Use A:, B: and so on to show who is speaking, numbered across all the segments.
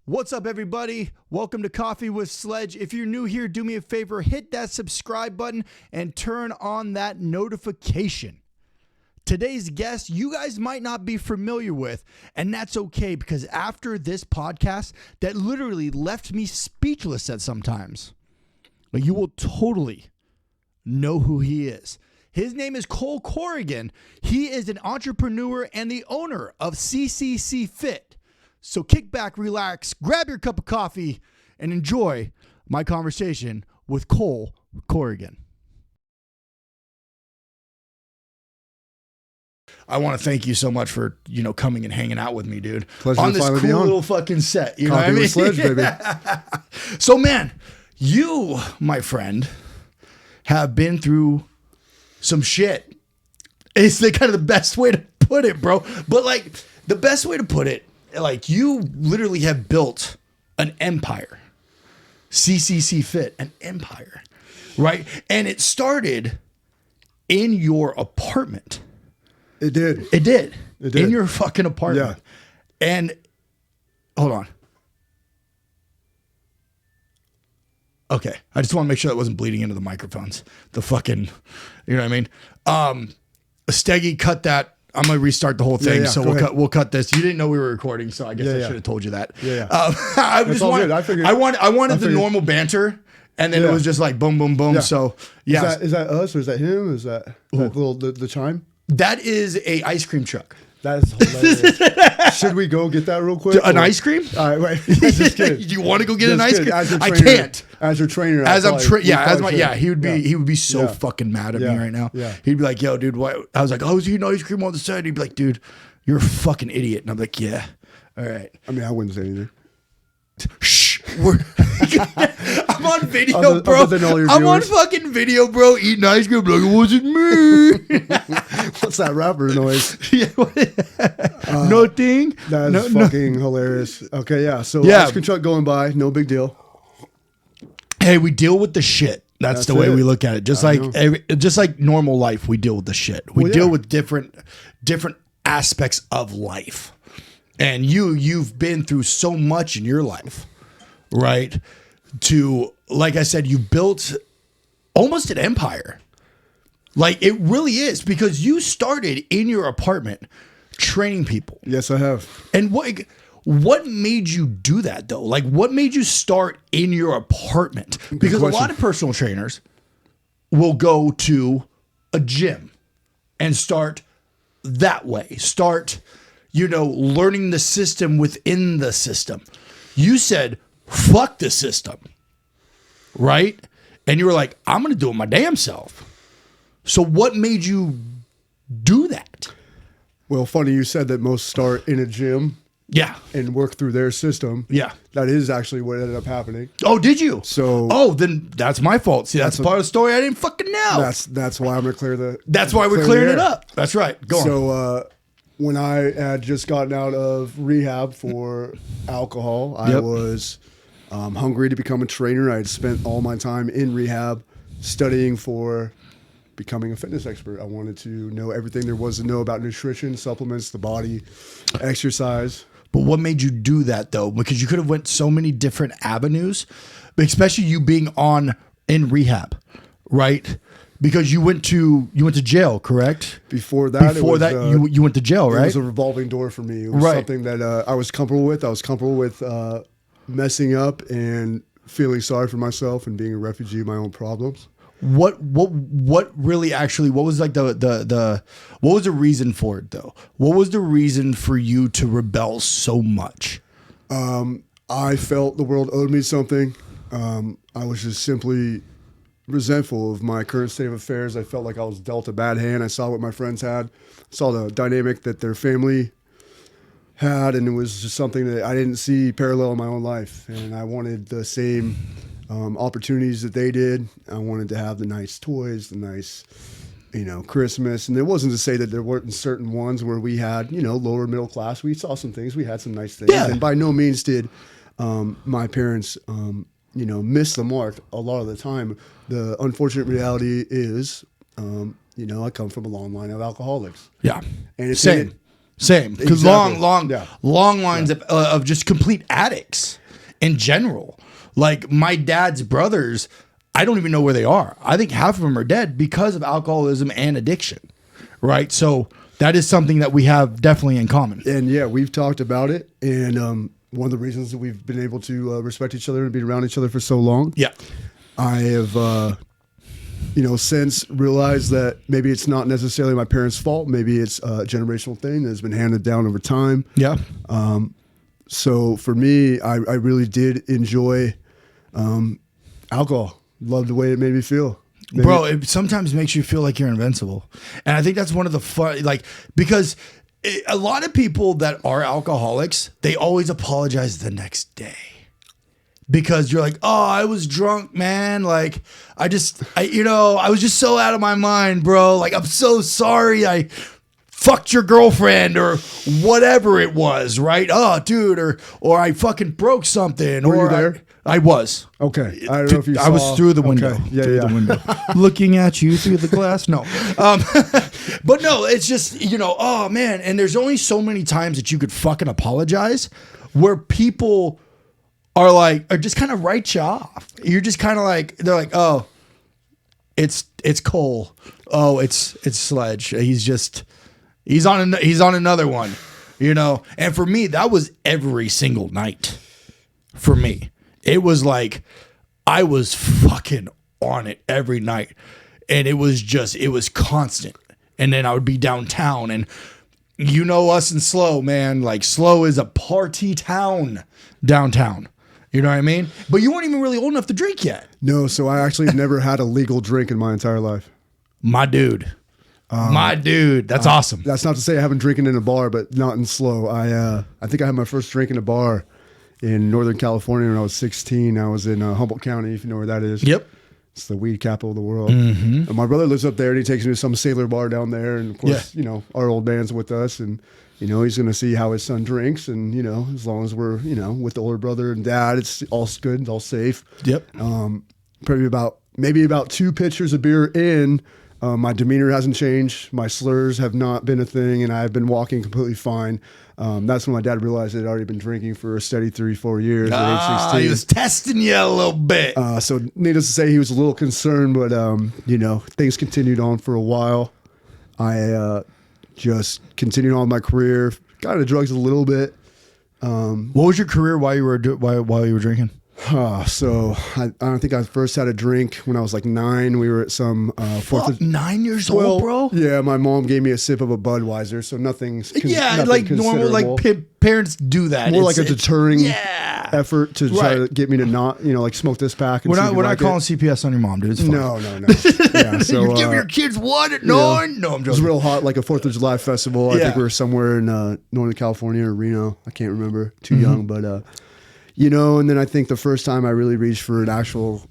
A: What's up, everybody? Welcome to Coffee with Sledge. If you're new here, do me a favor, hit that subscribe button and turn on that notification. Today's guest, you guys might not be familiar with, and that's okay, because after this podcast that literally left me speechless at sometimes, but you will totally know who he is. His name is Cole Corrigan. He is an entrepreneur and the owner of CCC Fit. So kick back, relax, grab your cup of coffee, and enjoy my conversation with Cole Corrigan. I want to thank you so much for, coming and hanging out with me, dude.
B: Pleasure
A: on
B: to
A: this
B: finally
A: cool
B: be on.
A: little fucking set. You know
B: Coffee
A: what I mean?
B: with Sledge, baby.
A: So, man, you, my friend, have been through some shit. It's kind of the best way to put it, bro. But the best way to put it, you literally have built an empire. CCC Fit, an empire, right? And it started in your apartment.
B: It did.
A: It did.
B: It did.
A: In your fucking apartment.
B: Yeah.
A: And hold on. Okay. I just want to make sure that wasn't bleeding into the microphones. The fucking, you know what I mean? Steggy, cut that. I'm gonna restart the whole thing, so we'll cut this. You didn't know we were recording, so I guess I should have told you that. I just wanted, I wanted the normal banter, and then it was just like boom, boom, boom. Yeah. So yeah,
B: is that us or is that him? Is that little the chime?
A: That is a ice cream truck.
B: That is hilarious. Should we go get that real quick?
A: An ice cream?
B: All right, wait. Just kidding.
A: You want to go get an ice cream?
B: I can't. As your trainer, he would be so fucking mad at me right now. Yeah.
A: He'd be like, "Yo, dude, what?" I was like, "I was eating ice cream on the side." He'd be like, "Dude, you're a fucking idiot." And I'm like, "Yeah, all right."
B: I mean, I wouldn't say anything.
A: Shh. I'm on video, bro. I'm on fucking video, bro. Eating ice cream. Like, it wasn't me.
B: What's that rapper noise?
A: Nothing.
B: That's fucking hilarious. Okay, yeah. So ice cream truck going by, no big deal.
A: Hey, we deal with the shit. That's the way we look at it. Just like normal life, we deal with the shit. We deal with different aspects of life. And you've been through so much in your life, right? To, like I said, you built almost an empire. Like, it really is, because you started in your apartment training people.
B: Yes, I have.
A: And what made you do that, though? Like, what made you start in your apartment? Because a lot of personal trainers will go to a gym and start that way. Start, learning the system within the system. You said, fuck the system, right? And you were like, I'm going to do it my damn self. So what made you do that?
B: Well, funny you said that most start in a gym.
A: Yeah.
B: And work through their system.
A: Yeah.
B: That is actually what ended up happening.
A: Oh, did you?
B: So.
A: Then that's my fault. See, that's part of the story I didn't fucking know.
B: That's why I'm going to clear the.
A: That's why we're clearing it up. That's right. Go on.
B: So, when I had just gotten out of rehab for alcohol, I was hungry to become a trainer. I had spent all my time in rehab studying for becoming a fitness expert. I wanted to know everything there was to know about nutrition, supplements, the body, exercise.
A: But what made you do that, though? Because you could have went so many different avenues, but especially you being in rehab, right? Because you went to jail, correct?
B: Before that,
A: you went to jail, right?
B: It was a revolving door for me. It was something that I was comfortable with. I was comfortable with messing up and feeling sorry for myself and being a refugee of my own problems.
A: What really actually, what was like what was the reason for it, though? What was the reason for you to rebel so much?
B: I felt the world owed me something. I was just simply resentful of my current state of affairs. I felt like I was dealt a bad hand. I saw what my friends had, saw the dynamic that their family had, and it was just something that I didn't see parallel in my own life. And I wanted the same opportunities that they did. I wanted to have the nice toys, the nice, Christmas. And it wasn't to say that there weren't certain ones where we had, lower middle class. We saw some things. We had some nice things. Yeah. And by no means did my parents miss the mark a lot of the time. The unfortunate reality is, I come from a long line of alcoholics.
A: Yeah.
B: And it's
A: same. Same. Because
B: Exactly.
A: long lines of just complete addicts in general. Like my dad's brothers, I don't even know where they are. I think half of them are dead because of alcoholism and addiction. Right. So that is something that we have definitely in common.
B: And yeah, we've talked about it. And one of the reasons that we've been able to respect each other and be around each other for so long.
A: Yeah.
B: I have, since realized that maybe it's not necessarily my parents' fault. Maybe it's a generational thing that's been handed down over time.
A: Yeah.
B: So for me, I really did enjoy alcohol. Loved the way it made me feel.
A: Bro, it sometimes makes you feel like you're invincible. And I think that's one of the fun, because a lot of people that are alcoholics, they always apologize the next day. Because you're like, oh, I was drunk, man. Like, I was just so out of my mind, bro. Like, I'm so sorry I fucked your girlfriend or whatever it was, right? Oh, dude, or I fucking broke something.
B: Were you there?
A: I was.
B: Okay. I don't know if you saw.
A: I was through the window.
B: Okay. Yeah,
A: through the window. Looking at you through the glass. No. But no, it's just, oh man. And there's only so many times that you could fucking apologize where people are just kind of write you off. You're just kind of like, they're like, oh, it's Cole. Oh, it's Sledge. He's on another one, And for me, that was every single night. For me, it was like I was fucking on it every night, and it was constant. And then I would be downtown, and us in Slow, man. Like Slow is a party town downtown. You know what I mean? But you weren't even really old enough to drink yet.
B: No, so I actually have never had a legal drink in my entire life.
A: My dude. That's awesome.
B: That's not to say I haven't drinking in a bar, but not in Slow. I think I had my first drink in a bar in Northern California when I was 16. I was in Humboldt County, if you know where that is.
A: Yep.
B: It's the weed capital of the world.
A: Mm-hmm.
B: And my brother lives up there, and he takes me to some sailor bar down there. And of course, our old man's with us, and he's going to see how his son drinks. And as long as we're with the older brother and dad, it's all good, it's all safe.
A: Yep.
B: Maybe about 2 pitchers of beer in. My demeanor hasn't changed. My slurs have not been a thing, and I've been walking completely fine. That's when my dad realized I'd already been drinking for a steady 3-4 years at age 16.
A: He was testing you a little bit.
B: So needless to say, he was a little concerned, but, things continued on for a while. I just continued on my career, got into drugs a little bit.
A: What was your career while you were drinking?
B: So I don't think I first had a drink when I was like 9. We were at some
A: 9 years old, bro.
B: Yeah, my mom gave me a sip of a Budweiser, so nothing's
A: like normal, like parents do that.
B: More like a deterring effort to try to get me to not, smoke this pack. And
A: we're not calling CPS on your mom, dude. It's fine.
B: No. Yeah, so
A: you give your kids one at 9. No, I'm joking.
B: It was real hot, like a 4th of July festival. I think we were somewhere in Northern California or Reno. I can't remember. Too young, but. And then I think the first time I really reached for an actual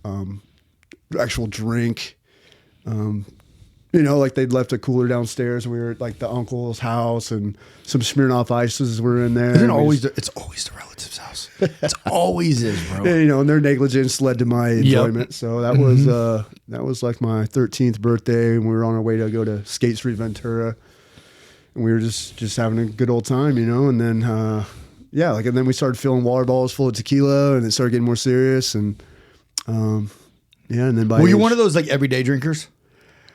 B: drink, like they'd left a cooler downstairs. We were at like the uncle's house, and some Smirnoff Ices were in there.
A: It's always the relative's house. It's always is, bro.
B: And their negligence led to my enjoyment. Yep. So that was like my 13th birthday, and we were on our way to go to Skate Street, Ventura, and we were just having a good old time, and then. And then we started filling water bottles full of tequila, and it started getting more serious. And and then
A: were you one of those like everyday drinkers?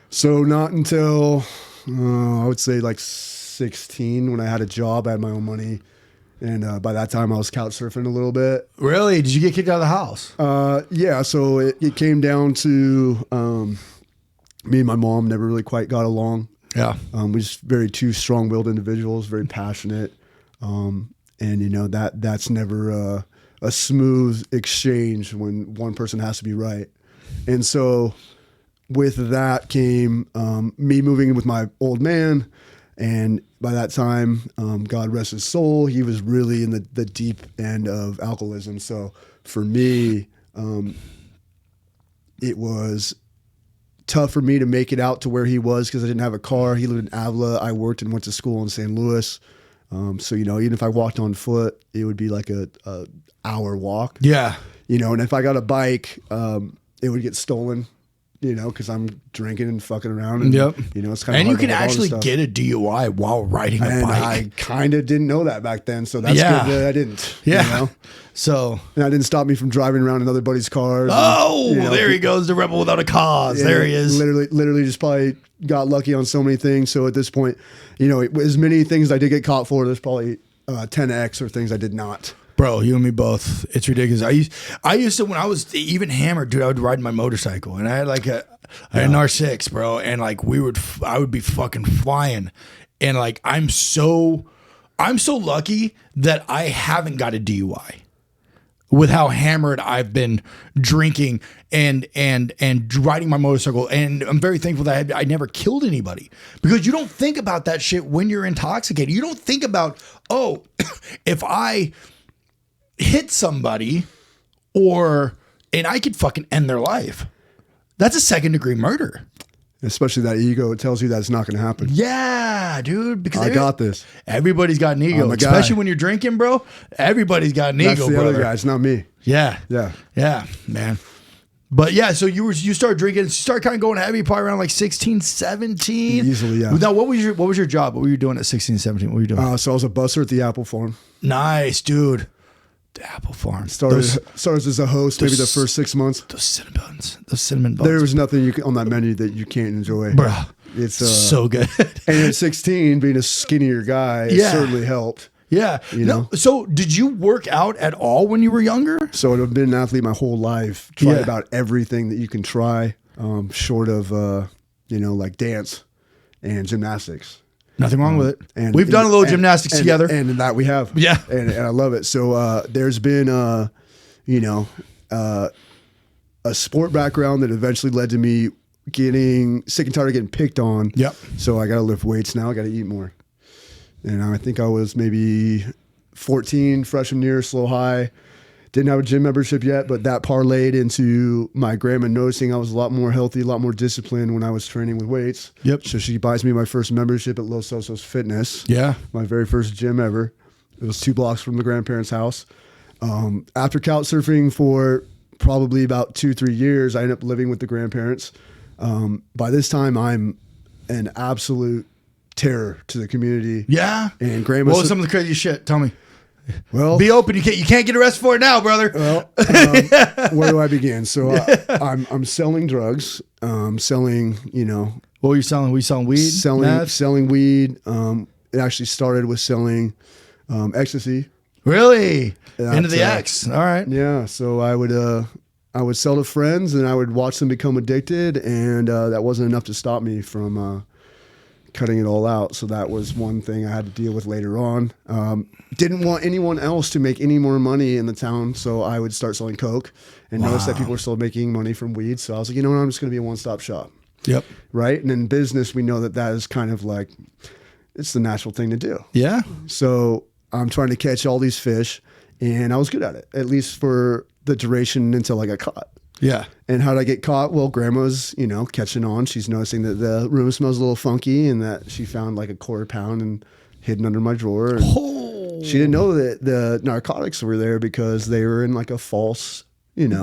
B: So not until I would say like 16 when I had a job, I had my own money, and by that time I was couch surfing a little bit.
A: Really? Did you get kicked out of the house?
B: Yeah. So it came down to me and my mom never really quite got along.
A: Yeah.
B: We're just very two strong-willed individuals, very passionate. And that's never a smooth exchange when one person has to be right. And so with that came me moving in with my old man. And by that time, God rest his soul, he was really in the deep end of alcoholism. So for me, it was tough for me to make it out to where he was because I didn't have a car. He lived in Avila. I worked and went to school in St. Louis. So, even if I walked on foot, it would be like a hour walk.
A: Yeah.
B: And if I got a bike, it would get stolen, you know, because I'm drinking and fucking around. And,
A: Yep.
B: you know, it's kind of
A: And
B: hard
A: you
B: to
A: can
B: hold on to
A: actually
B: stuff.
A: get a DUI while riding a
B: And
A: bike.
B: I kind of didn't know that back then, so that's
A: Yeah.
B: good that I didn't.
A: Yeah.
B: You know?
A: So,
B: And that didn't stop me from driving around another buddy's cars.
A: oh,
B: and, you know,
A: there he goes, the rebel without a cause.
B: Yeah,
A: There he is.
B: Literally just probably got lucky on so many things. So at this point, you know, as many things I did get caught for, there's probably 10x or things I did not.
A: Bro, you and me both. It's ridiculous. I used to, when I was even hammered, dude, I would ride my motorcycle, and I had like I had an R6, bro, and like I would be fucking flying, and like I'm so lucky that I haven't got a DUI with how hammered I've been drinking and riding my motorcycle. And I'm very thankful that I never killed anybody, because you don't think about that shit when you're intoxicated. You don't think about, oh, if I hit somebody and I could fucking end their life. That's a 2nd-degree murder.
B: Especially that ego, it tells you that it's not going to happen.
A: Yeah, dude. Because
B: I got this.
A: Everybody's got an ego,
B: I'm a guy.
A: especially when you're drinking, bro. Everybody's got an
B: That's
A: ego,
B: the
A: brother.
B: other guy. It's not me.
A: Yeah,
B: Yeah.
A: man. But yeah, so you started drinking, start kind of going heavy, probably around like 16, 17.
B: Easily, yeah.
A: Now, what was your job? What were you doing at 16, 17? What were you doing?
B: So I was a busser at the Apple Farm.
A: Nice, dude. The Apple Farm.
B: Started as a host maybe the first 6 months.
A: Those cinnamon buns.
B: There was nothing on that menu that you can't enjoy.
A: Bruh.
B: It's
A: So good.
B: And at 16, being a skinnier guy, it
A: Yeah.
B: certainly helped.
A: Yeah.
B: You know?
A: So did you work out at all when you were younger?
B: So I've been an athlete my whole life. Tried
A: Yeah.
B: about everything that you can try, short of like dance and gymnastics.
A: Nothing wrong with it.
B: And
A: We've done a little gymnastics together.
B: and that we have.
A: Yeah.
B: and I love it. So there's been a sport background that eventually led to me getting sick and tired of getting picked on.
A: Yep.
B: So I got to lift weights now. I got to eat more. And I think I was maybe 14 freshman year, slow high. Didn't have a gym membership yet, but that parlayed into my grandma noticing I was a lot more healthy, a lot more disciplined when I was training with weights.
A: Yep.
B: So she buys me my first membership at Los Osos Fitness.
A: Yeah.
B: My very first gym ever. It was 2 blocks from the grandparents' house. After couch surfing for probably about 2-3 years, I ended up living with the grandparents. By this time, I'm an absolute terror to the community.
A: Yeah.
B: And grandma.
A: What was some of the crazy shit? Tell me.
B: Well,
A: Be open. You can't get arrested for it now, brother.
B: Well, where do I begin? So I'm selling drugs. Selling,
A: What were you selling? Were you selling weed? Meth?
B: selling weed. It actually started with selling ecstasy.
A: Really?
B: That's,
A: Into the X. All right.
B: Yeah. So I would sell to friends, and I would watch them become addicted, and that wasn't enough to stop me from cutting it all out. So that was one thing I had to deal with later on. Didn't want anyone else to make any more money in the town, so I would start selling coke and notice that people were still making money from weed. So I was like, you know what, I'm just going to be a one-stop shop.
A: Yep.
B: Right? And in business, we know that is kind of like, it's the natural thing to do.
A: Yeah.
B: So I'm trying to catch all these fish, and I was good at it, at least for the duration until I got caught.
A: Yeah.
B: And how did I get caught? Well, grandma's, catching on. She's noticing that the room smells a little funky, and that she found like a quarter pound and hidden under my drawer. And she didn't know that the narcotics were there because they were in like a false,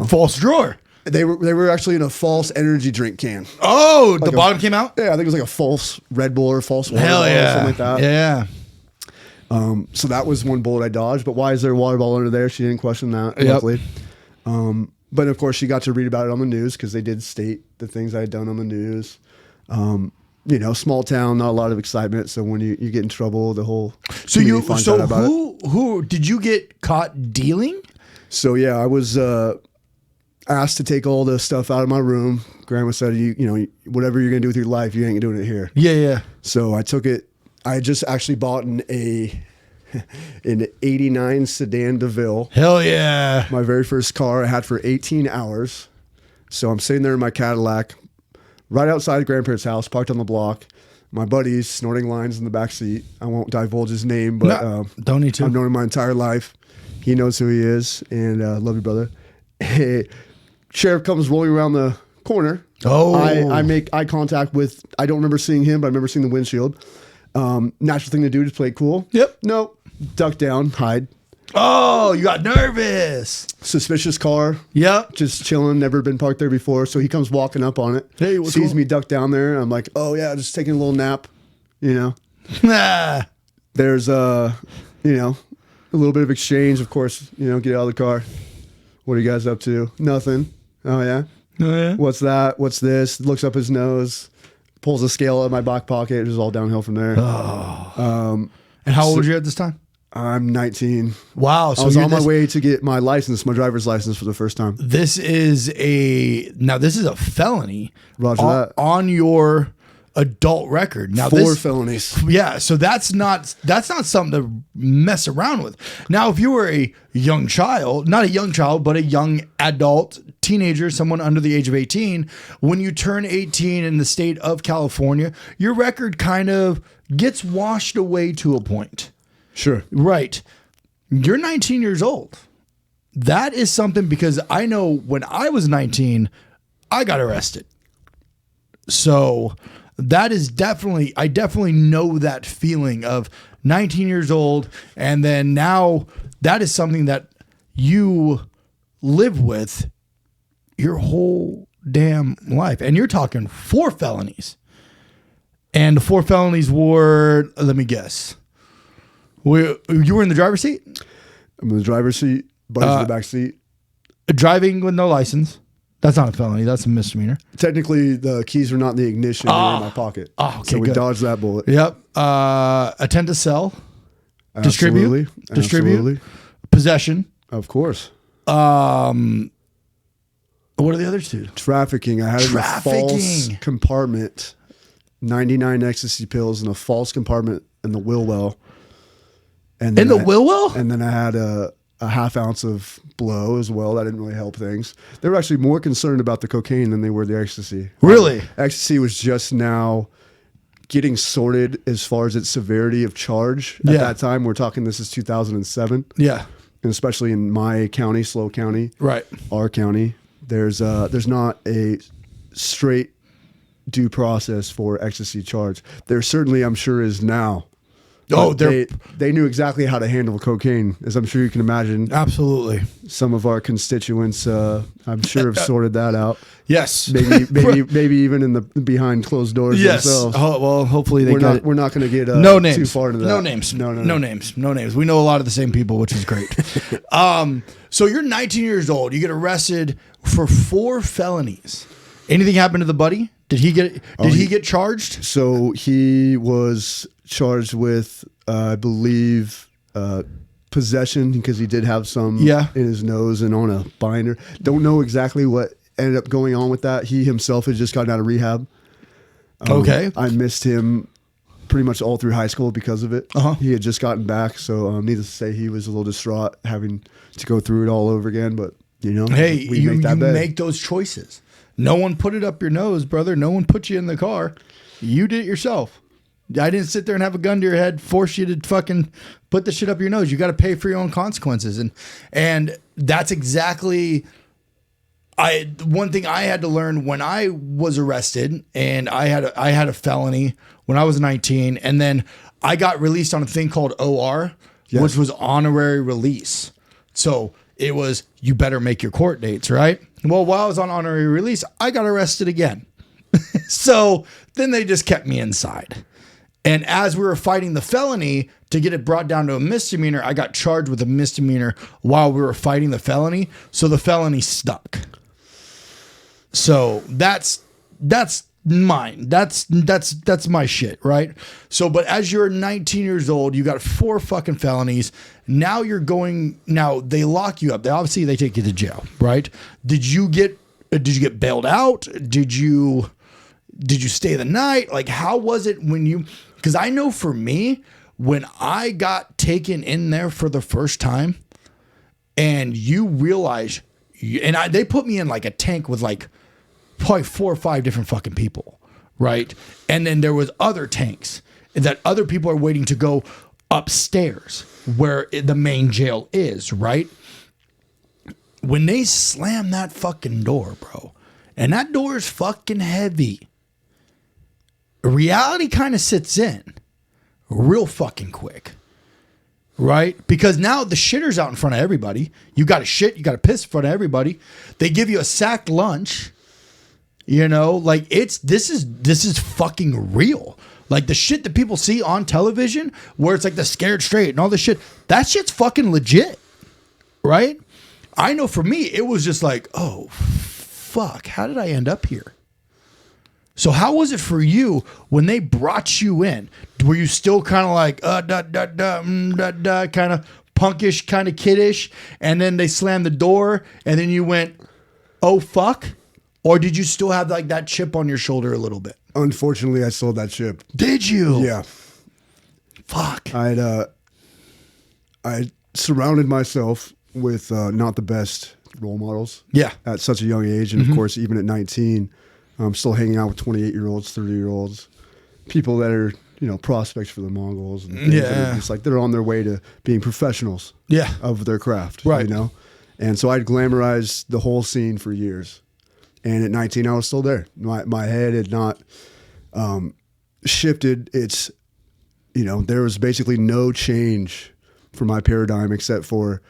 A: False drawer.
B: they were actually in a false energy drink can.
A: Oh, the bottom came out?
B: Yeah, I think it was like a false Red Bull or false water
A: Hell
B: bottle
A: yeah.
B: or something like that.
A: Yeah.
B: So that was one bullet I dodged. But why is there a water bottle under there? She didn't question that,
A: Yep.
B: luckily. But of course, she got to read about it on the news because they did state the things I had done on the news. Small town, not a lot of excitement. So when you get in trouble, the whole community finds out about it.
A: Who did you get caught dealing?
B: So yeah, I was asked to take all the stuff out of my room. Grandma said, whatever you're gonna do with your life, you ain't doing it here.
A: Yeah, yeah.
B: So I took it. I had just actually bought an 89 sedan DeVille.
A: Hell yeah.
B: My very first car I had for 18 hours. So I'm sitting there in my Cadillac, right outside the grandparents' house, parked on the block. My buddy's snorting lines in the back seat. I won't divulge his name, but
A: No, don't need to.
B: I've known him my entire life. He knows who he is, and love you, brother. Sheriff comes rolling around the corner.
A: Oh.
B: I make eye contact with, I don't remember seeing him, but I remember seeing the windshield. Natural thing to do, just play it cool.
A: Yep.
B: No, duck down, hide.
A: Oh, you got nervous.
B: Suspicious car.
A: Yep.
B: Just chilling, never been parked there before. So he comes walking up on it.
A: Hey, what's
B: sees
A: going-
B: me duck down there. I'm like, oh yeah, just taking a little nap. You know,
A: Nah.
B: there's a little bit of exchange, of course. Get out of the car. What are you guys up to? Nothing. Oh yeah.
A: Oh, yeah.
B: What's that? What's this? Looks up his nose, pulls a scale out of my back pocket. It was all downhill from there.
A: Oh. And how old were you at this time?
B: I'm 19.
A: Wow. So
B: I was
A: you're
B: on my way to get my license, my driver's license for the first time.
A: This is a felony.
B: Roger
A: on,
B: that.
A: on your adult record. Now
B: 4 felonies.
A: Yeah, so that's not something to mess around with. Now, if you were a young child, not a young child, but a young adult, teenager, someone under the age of 18, when you turn 18 in the state of California, your record kind of gets washed away to a point.
B: Sure.
A: Right. You're 19 years old. That is something, because I know when I was 19, I got arrested. So that is I definitely know that feeling of 19 years old. And then now that is something that you live with your whole damn life. And you're talking 4 felonies. And the 4 felonies were, let me guess. You were in the driver's seat?
B: I'm in the driver's seat, Buddy's in the back seat.
A: Driving with no license. That's not a felony. That's a misdemeanor.
B: Technically, the keys were not in the ignition. They were in my pocket.
A: Oh, okay,
B: so we
A: good.
B: dodged that bullet.
A: Yep. Attempt to sell.
B: Absolutely.
A: Distribute.
B: Absolutely.
A: Possession.
B: Of course.
A: What are the other 2?
B: Trafficking. I had in a false
A: Trafficking.
B: compartment 99 ecstasy pills in a false compartment in the wheel well. And
A: In the wheel well?
B: And then I had a half ounce of blow as well. That didn't really help things. They were actually more concerned about the cocaine than they were the ecstasy.
A: Really?
B: Ecstasy was just now getting sorted as far as its severity of charge. At
A: Yeah.
B: that time, we're talking, this is 2007.
A: Yeah.
B: And especially in my county, SLO County,
A: Right.
B: our county, there's not a straight due process for ecstasy charge. There certainly, I'm sure, is now.
A: Oh,
B: they knew exactly how to handle cocaine, as I'm sure you can imagine.
A: absolutely.
B: Some of our constituents, I'm sure, have sorted that out.
A: Yes.
B: Maybe even in the behind closed doors
A: Yes.
B: themselves.
A: Oh, well, hopefully they
B: We're not going to get
A: no names.
B: too far into that.
A: No names.
B: No
A: names. No names. We know a lot of the same people, which is great. So you're 19 years old. You get arrested for 4 felonies. Anything happen to the buddy? Did he get charged?
B: So he was charged with, I believe, possession, because he did have some in his nose and on a binder. Don't know exactly what ended up going on with that. He himself had just gotten out of rehab.
A: Okay.
B: I missed him pretty much all through high school because of it.
A: Uh-huh.
B: He had just gotten back, so needless to say, he was a little distraught having to go through it all over again. But
A: Hey, you
B: make that bet.
A: make those choices. No one put it up your nose, brother. No one put you in the car. You did it yourself. I didn't sit there and have a gun to your head, force you to fucking put the shit up your nose. You got to pay for your own consequences. And that's exactly one thing I had to learn when I was arrested, and I had a felony when I was 19, and then I got released on a thing called OR, which was honorary release. So it was, you better make your court dates, right? Well, while I was on honorary release, I got arrested again. So then they just kept me inside. And as we were fighting the felony to get it brought down to a misdemeanor, I got charged with a misdemeanor while we were fighting the felony. So the felony stuck. So that's mine. That's my shit, right? So, but as you're 19 years old, you got 4 fucking felonies. Now they lock you up. They take you to jail, right? Did you get bailed out? Did you stay the night? Like, how was it because I know for me, when I got taken in there for the first time, and you realize, they put me in like a tank with like probably 4 or 5 different fucking people, right? And then there was other tanks that other people are waiting to go upstairs where the main jail is, right? When they slam that fucking door, bro, and that door is fucking heavy, reality kind of sits in real fucking quick. right? Because now the shitter's out in front of everybody. You got to shit, you got to piss in front of everybody. They give you a sacked lunch. You know, like this is fucking real. Like the shit that people see on television where it's like the scared straight and all this shit, that shit's fucking legit. Right? I know for me, it was just like, oh, fuck, how did I end up here? So how was it for you when they brought you in? Were you still kind of like, kind of punkish, kind of kiddish, and then they slammed the door, and then you went, oh, fuck? Or did you still have like that chip on your shoulder a little bit?
B: Unfortunately, I sold that chip.
A: Did you?
B: Yeah.
A: Fuck.
B: I surrounded myself with not the best role models.
A: Yeah.
B: At such a young age, and of course, even at 19, I'm still hanging out with 28-year-olds, 30-year-olds, people that are prospects for the Mongols, and things that are just like they're on their way to being professionals.
A: Yeah.
B: Of their craft.
A: Right.
B: And so I'd glamorize the whole scene for years. And at 19, I was still there. My head had not shifted. It's, there was basically no change for my paradigm except for,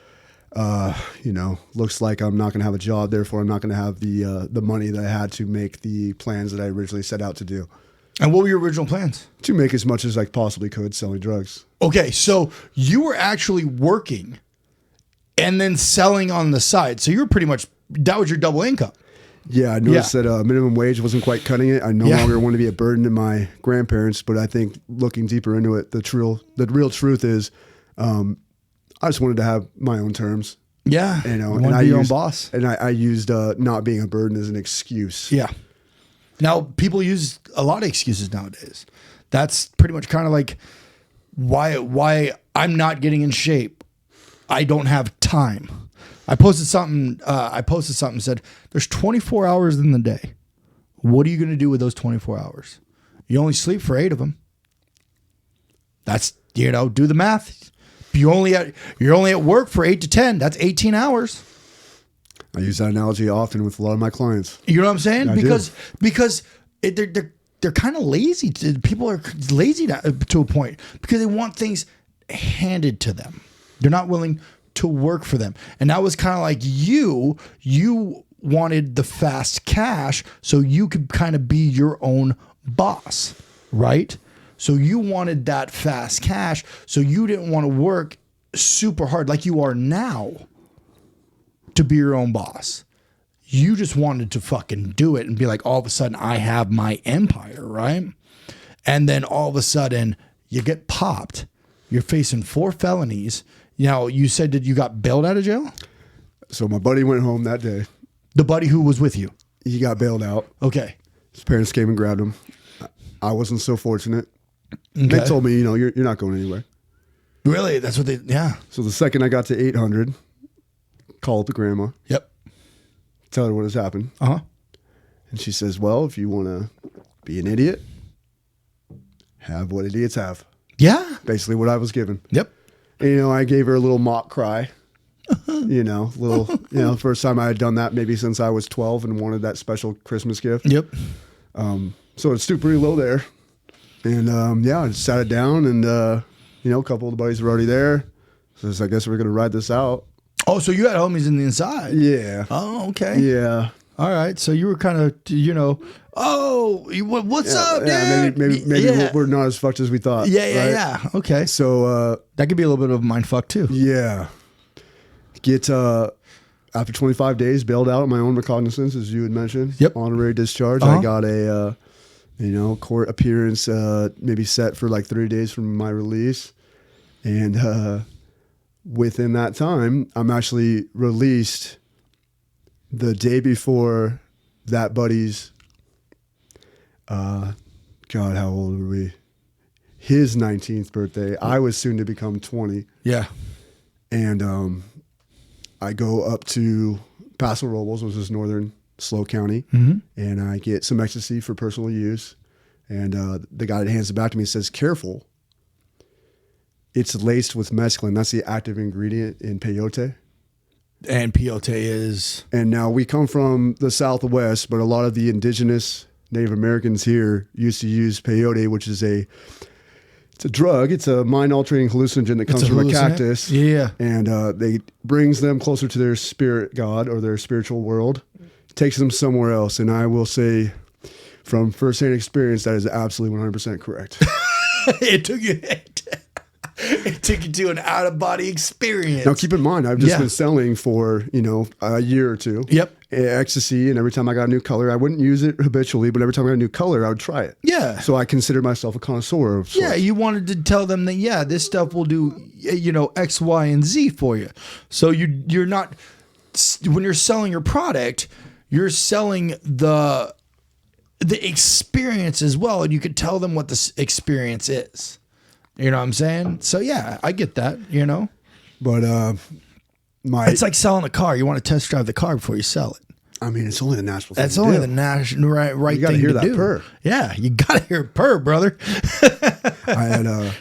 B: looks like I'm not going to have a job. Therefore, I'm not going to have the money that I had to make the plans that I originally set out to do.
A: And what were your original plans?
B: To make as much as I possibly could selling drugs.
A: Okay, so you were actually working and then selling on the side. So you were pretty much, that was your double income.
B: Yeah, I noticed that minimum wage wasn't quite cutting it. I no longer want to be a burden to my grandparents, but I think looking deeper into it, the real truth is I just wanted to have my own terms.
A: Yeah.
B: And
A: want to be your own boss.
B: And I used not being a burden as an excuse.
A: Yeah. Now, people use a lot of excuses nowadays. That's pretty much kind of like why I'm not getting in shape. I don't have time. I posted something and said, there's 24 hours in the day. What are you going to do with those 24 hours? You only sleep for 8 of them. That's, do the math. You're only at work for 8 to 10. That's 18 hours.
B: I use that analogy often with a lot of my clients.
A: You know what I'm saying?
B: I
A: Because they're kind of lazy. People are lazy to a point because they want things handed to them. They're not willing to work for them. And that was kind of like you wanted the fast cash so you could kind of be your own boss, right? So you wanted that fast cash so you didn't want to work super hard like you are now to be your own boss. You just wanted to fucking do it and be like, all of a sudden I have my empire, right? And then all of a sudden you get popped. You're facing 4 felonies. You said that you got bailed out of jail?
B: So my buddy went home that day.
A: The buddy who was with you?
B: He got bailed out.
A: Okay.
B: His parents came and grabbed him. I wasn't so fortunate.
A: Okay.
B: They told me, you're not going anywhere.
A: Really? That's what yeah.
B: So the second I got to 800, called the grandma.
A: Yep.
B: Tell her what has happened.
A: Uh-huh.
B: And she says, well, if you want to be an idiot, have what idiots have.
A: Yeah.
B: Basically what I was given.
A: Yep.
B: And, I gave her a little mock cry. First time I had done that maybe since I was 12 and wanted that special Christmas gift.
A: Yep.
B: So it stooped pretty low there. And I just sat it down and, a couple of the buddies were already there. So I guess we're going to ride this out.
A: Oh, so you had homies in the inside?
B: Yeah.
A: Oh, okay.
B: Yeah.
A: All right. So you were kind of, what's up, dude?
B: Yeah, maybe we're not as fucked as we thought.
A: Yeah. Okay.
B: So
A: that could be a little bit of a mind fuck too.
B: Yeah. Get after 25 days bailed out on my own recognizance, as you had mentioned.
A: Yep.
B: Honorary discharge. I got a court appearance maybe set for like 30 days from my release, and within that time, I'm actually released the day before that buddy's, God, how old were we? His 19th birthday. I was soon to become 20.
A: Yeah.
B: And I go up to Paso Robles, which is northern Slow County, and I get some ecstasy for personal use. And the guy that hands it back to me says, careful. It's laced with mescaline. That's the active ingredient in peyote.
A: And peyote is?
B: And now we come from the Southwest, but a lot of the indigenous Native Americans here used to use peyote, which is it's It's a drug. It's a mind-altering hallucinogen that comes from a cactus.
A: Yeah.
B: And they brings them closer to their spirit god or their spiritual world, takes them somewhere else. And I will say from firsthand experience, that is absolutely 100% correct.
A: It took you to an out-of-body experience.
B: Now, keep in mind, I've just been selling for, a year or two.
A: Yep.
B: Ecstasy, and every time I got a new color, I wouldn't use it habitually, but every time I got a new color, I would try it.
A: Yeah.
B: So I consider myself a connoisseur of sorts.
A: Yeah, you wanted to tell them that, this stuff will do, X, Y, and Z for you. So you're not, when you're selling your product, you're selling the experience as well, and you could tell them what this experience is. You know what I'm saying? So yeah, I get that,
B: But
A: it's like selling a car. You want to test drive the car before you sell it.
B: I mean, it's only the natural thing.
A: That's only the national right
B: you gotta
A: thing
B: hear
A: to
B: that
A: do.
B: purr.
A: Yeah, you gotta hear it purr, brother.
B: I had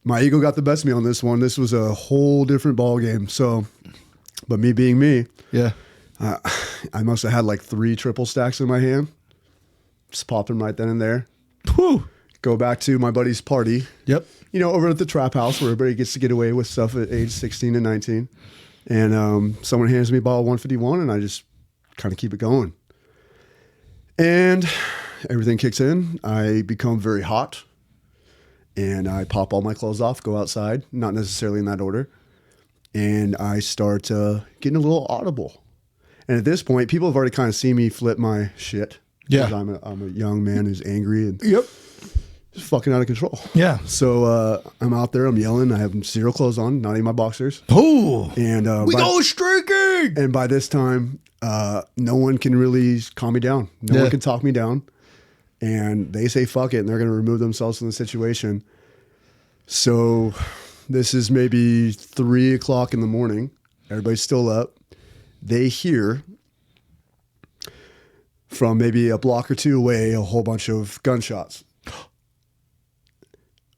B: my ego got the best of me on this one. This was a whole different ball game. So, but me being me,
A: yeah,
B: I must have had like 3 triple stacks in my hand. Just pop them right then and there.
A: Whew.
B: Go back to my buddy's party.
A: Yep.
B: Over at the trap house where everybody gets to get away with stuff at age 16 and 19. And someone hands me a bottle of 151 and I just kind of keep it going. And everything kicks in. I become very hot. And I pop all my clothes off, go outside, not necessarily in that order. And I start getting a little audible. And at this point, people have already kind of seen me flip my shit.
A: Yeah.
B: I'm a young man who's angry and
A: Yep.
B: just fucking out of control.
A: Yeah.
B: So I'm out there, I'm yelling, I have 0 clothes on, not even my boxers.
A: Oh.
B: And
A: We go streaking.
B: And by this time, no one can really calm me down. No one can talk me down. And they say fuck it, and they're going to remove themselves from the situation. So this is maybe 3 o'clock in the morning. Everybody's still up. They hear from maybe a block or 2 away a whole bunch of gunshots.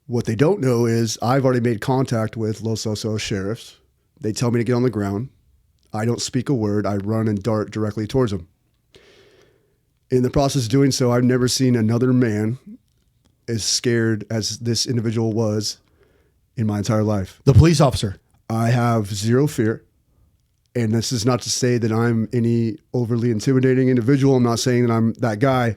B: What they don't know is I've already made contact with Los Osos sheriffs. They tell me to get on the ground. I don't speak a word. I run and dart directly towards them. In the process of doing so, I've never seen another man as scared as this individual was in my entire life.
A: The police officer.
B: I have 0 fear. And this is not to say that I'm any overly intimidating individual. I'm not saying that I'm that guy.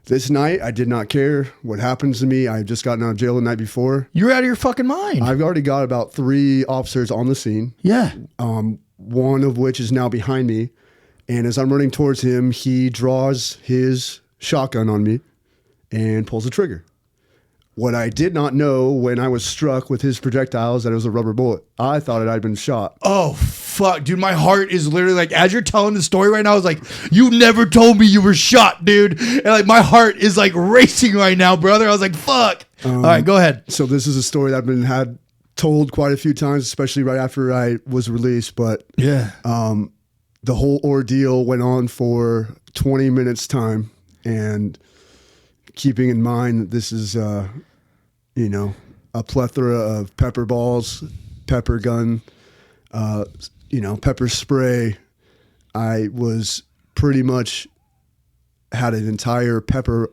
B: This night, I did not care what happens to me. I had just gotten out of jail the night before.
A: You're out of your fucking mind.
B: I've already got about 3 officers on the scene.
A: Yeah.
B: One of which is now behind me. And as I'm running towards him, he draws his shotgun on me and pulls the trigger. What I did not know when I was struck with his projectiles that it was a rubber bullet. I thought it had been shot.
A: Oh, fuck, dude. My heart is literally like, as you're telling the story right now, I was like, you never told me you were shot, dude. And like, my heart is like racing right now, brother. I was like, fuck. All right, go ahead.
B: So this is a story that I've been had told quite a few times, especially right after I was released. But
A: yeah,
B: the whole ordeal went on for 20 minutes time. And keeping in mind that this is, a plethora of pepper balls, pepper gun, pepper spray. I was pretty much had an entire pepper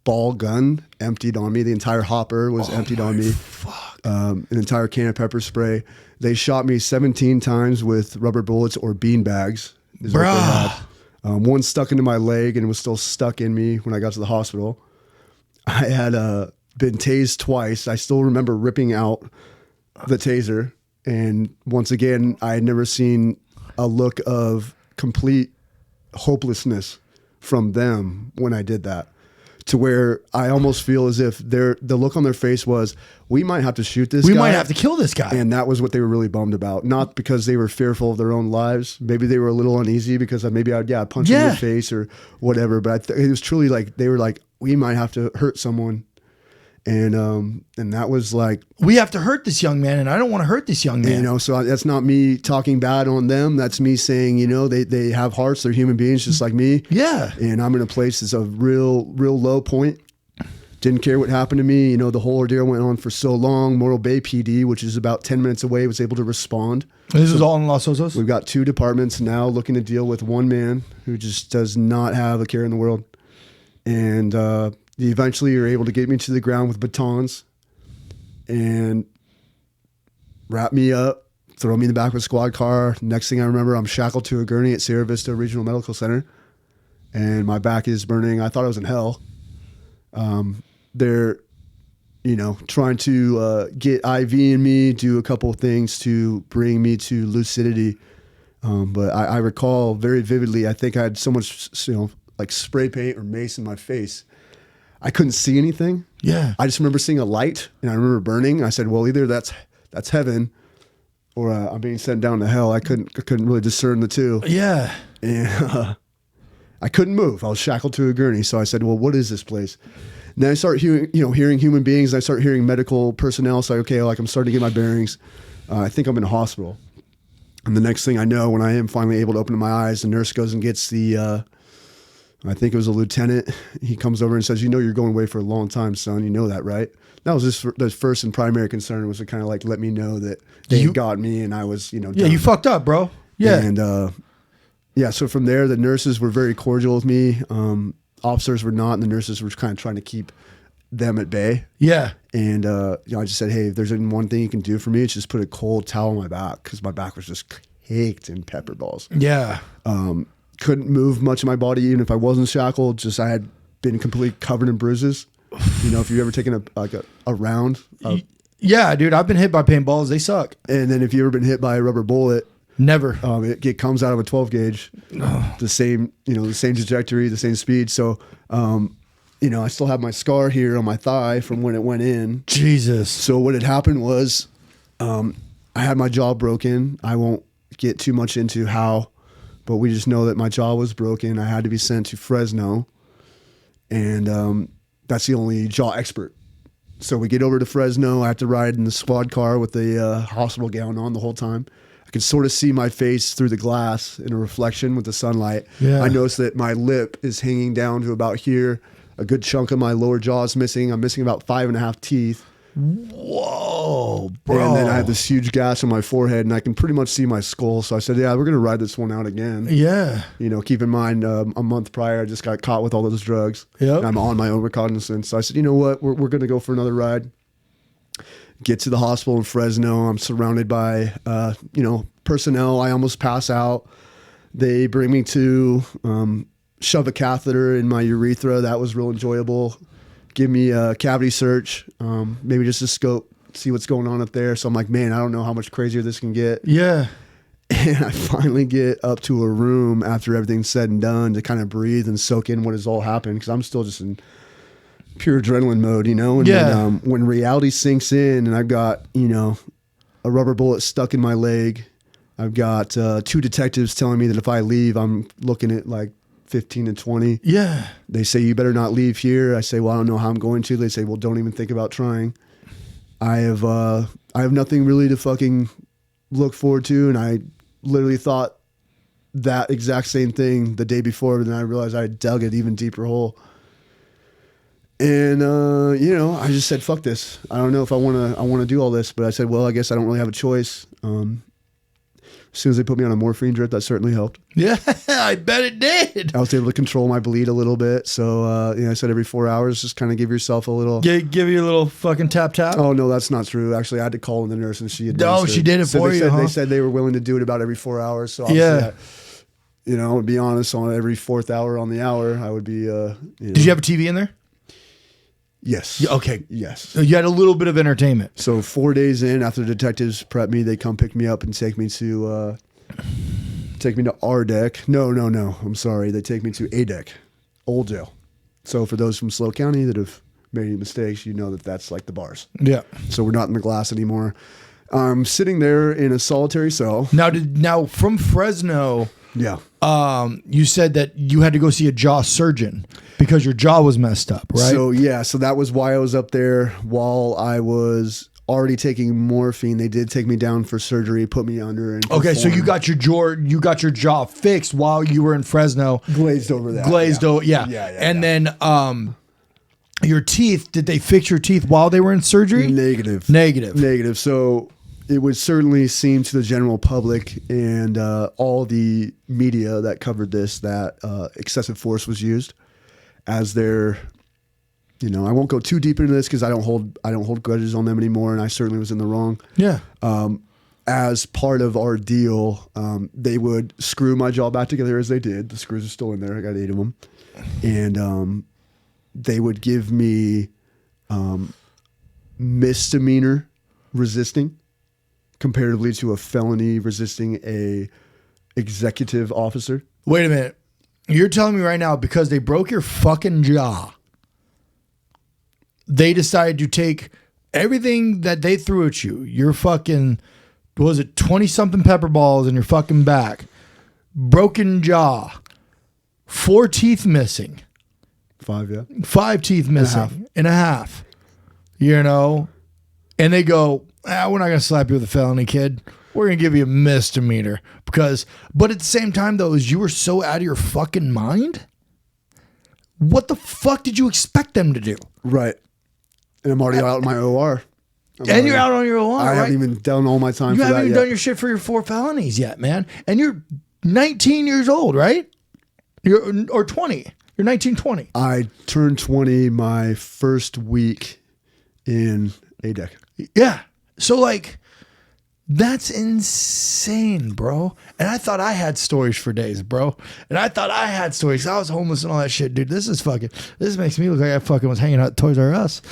B: ball gun emptied on me. The entire hopper was emptied on me.
A: Fuck.
B: An entire can of pepper spray. They shot me 17 times with rubber bullets or bean bags. Is what they had. One stuck into my leg and it was still stuck in me when I got to the hospital. I had been tased twice. I still remember ripping out the taser. And once again, I had never seen a look of complete hopelessness from them when I did that. To where I almost feel as if the look on their face was, we might have to shoot this guy.
A: We might have to kill this guy.
B: And that was what they were really bummed about. Not because they were fearful of their own lives. Maybe they were a little uneasy because maybe I'd punch him in the face or whatever. But it was truly like, they were like, we might have to hurt someone. And that was like,
A: we have to hurt this young man, and I don't want to hurt this young man.
B: So that's not me talking bad on them. That's me saying, they have hearts. They're human beings just like me.
A: Yeah.
B: And I'm in a place that's a real low point. Didn't care what happened to me. The whole ordeal went on for so long. Morro Bay PD, which is about 10 minutes away, was able to respond.
A: This is all in Los Osos?
B: We've got 2 departments now looking to deal with one man who just does not have a care in the world. And eventually you're able to get me to the ground with batons. and wrap me up, throw me in the back of a squad car. Next thing I remember, I'm shackled to a gurney at Sierra Vista Regional Medical Center, and my back is burning. I thought I was in hell. They're, trying to get IV in me, do a couple of things to bring me to lucidity. But I recall very vividly, I think I had so much, like spray paint or mace in my face. I couldn't see anything.
A: Yeah.
B: I just remember seeing a light, and I remember burning. I said, well, either that's heaven, or I'm being sent down to hell. I couldn't really discern the two.
A: Yeah.
B: And I couldn't move. I was shackled to a gurney. So I said, well, what is this place? And then I start hearing human beings. And I start hearing medical personnel say, okay, like I'm starting to get my bearings. I think I'm in a hospital. And the next thing I know, when I am finally able to open my eyes, the nurse goes and gets the, I think it was a lieutenant. He comes over and says, you're going away for a long time, son. You know that, right? That was the first and primary concern, was to kind of like let me know that they had got me and I was,
A: Yeah,
B: done.
A: you fucked up, bro. Yeah.
B: And so from there, the nurses were very cordial with me. Officers were not, and the nurses were kind of trying to keep them at bay.
A: Yeah.
B: And I just said, hey, if there's one thing you can do for me, it's just put a cold towel on my back, because my back was just caked in pepper balls.
A: Yeah.
B: Couldn't move much of my body, even if I wasn't shackled. Just I had been completely covered in bruises. If you've ever taken a round.
A: Yeah, dude, I've been hit by paintballs. They suck.
B: And then if you've ever been hit by a rubber bullet.
A: Never.
B: It comes out of a 12 gauge, the same trajectory, the same speed. So, I still have my scar here on my thigh from when it went in.
A: Jesus.
B: So what had happened was, I had my jaw broken. I won't get too much into how, but we just know that my jaw was broken. I had to be sent to Fresno, and that's the only jaw expert. So we get over to Fresno. I have to ride in the squad car with the hospital gown on the whole time. I could sort of see my face through the glass in a reflection with the sunlight.
A: Yeah.
B: I noticed that my lip is hanging down to about here. A good chunk of my lower jaw is missing. I'm missing about 5.5 teeth.
A: Whoa, bro.
B: And then I have this huge gash on my forehead, and I can pretty much see my skull. So I said, yeah, we're going to ride this one out again.
A: Yeah.
B: Keep in mind, a month prior, I just got caught with all those drugs.
A: Yep.
B: And I'm on my own recognizance. So I said, you know what? We're going to go for another ride. Get to the hospital in Fresno. I'm surrounded by, personnel. I almost pass out. They bring me to shove a catheter in my urethra. That was real enjoyable. Give me a cavity search, maybe just a scope, see what's going on up there. So I'm like, man, I don't know how much crazier this can get.
A: Yeah.
B: And I finally get up to a room after everything's said and done to kind of breathe and soak in what has all happened, because I'm still just in pure adrenaline mode, And then, when reality sinks in and I've got, a rubber bullet stuck in my leg, I've got 2 detectives telling me that if I leave, I'm looking at like 15 to 20.
A: Yeah.
B: They say, you better not leave here. I say, well, I don't know how I'm going to. They say, well, don't even think about trying. I have nothing really to fucking look forward to. And I literally thought that exact same thing the day before, but then I realized I dug an even deeper hole. And, I just said, fuck this. I don't know if I want to do all this, but I said, well, I guess I don't really have a choice. As soon as they put me on a morphine drip, that certainly helped.
A: Yeah, I bet it did.
B: I was able to control my bleed a little bit. So, I said every 4 hours, just kind of give yourself a little.
A: Give you a little fucking tap.
B: Oh, no, that's not true. Actually, I had to call in the nurse, and she had.
A: Oh, she did it for you, huh?
B: They said they were willing to do it about every 4 hours. So,
A: yeah.
B: To be honest, on every 4th hour on the hour, I would be.
A: Did you have a TV in there?
B: Yes.
A: Yeah, okay.
B: Yes.
A: So you had a little bit of entertainment.
B: So 4 days in, after the detectives prep me, they come pick me up and take me to our deck. No. I'm sorry. They take me to A deck, old jail. So for those from SLO County that have made any mistakes, that's like the bars.
A: Yeah.
B: So we're not in the glass anymore. I'm sitting there in a solitary cell.
A: Now from Fresno.
B: Yeah.
A: You said that you had to go see a jaw surgeon because your jaw was messed up, right?
B: So that was why I was up there while I was already taking morphine. They did take me down for surgery, put me under. And
A: okay, so you got your jaw fixed while you were in Fresno.
B: Glazed over.
A: Yeah. And then your teeth, did they fix your teeth while they were in surgery? Negative.
B: So it would certainly seem to the general public and all the media that covered this that excessive force was used as their I won't go too deep into this because I don't hold grudges on them anymore, and I certainly was in the wrong.
A: Yeah.
B: As part of our deal, they would screw my jaw back together as they did. The screws are still in there. I got 8 of them. And they would give me misdemeanor resisting comparatively to a felony resisting a executive officer.
A: Wait a minute. You're telling me right now because they broke your fucking jaw, they decided to take everything that they threw at you, your fucking, what was it, 20-something pepper balls in your fucking back, broken jaw, 4 teeth missing.
B: 5, yeah.
A: 5 teeth missing and a half. And they go, we're not going to slap you with a felony, kid. We're going to give you a misdemeanor. But at the same time, though, is you were so out of your fucking mind. What the fuck did you expect them to do?
B: Right. And I'm already out in my OR.
A: You're out on your OR,
B: I haven't even done all my time for that yet.
A: You haven't even done your shit for your 4 felonies yet, man. And you're 19 years old, right? Or 20. You're 19, 20.
B: I turned 20 my first week in a decade.
A: Yeah. So, like, that's insane, bro. And I thought I had stories for days, bro. And I thought I had stories. I was homeless and all that shit, dude. This makes me look like I fucking was hanging out at Toys R Us.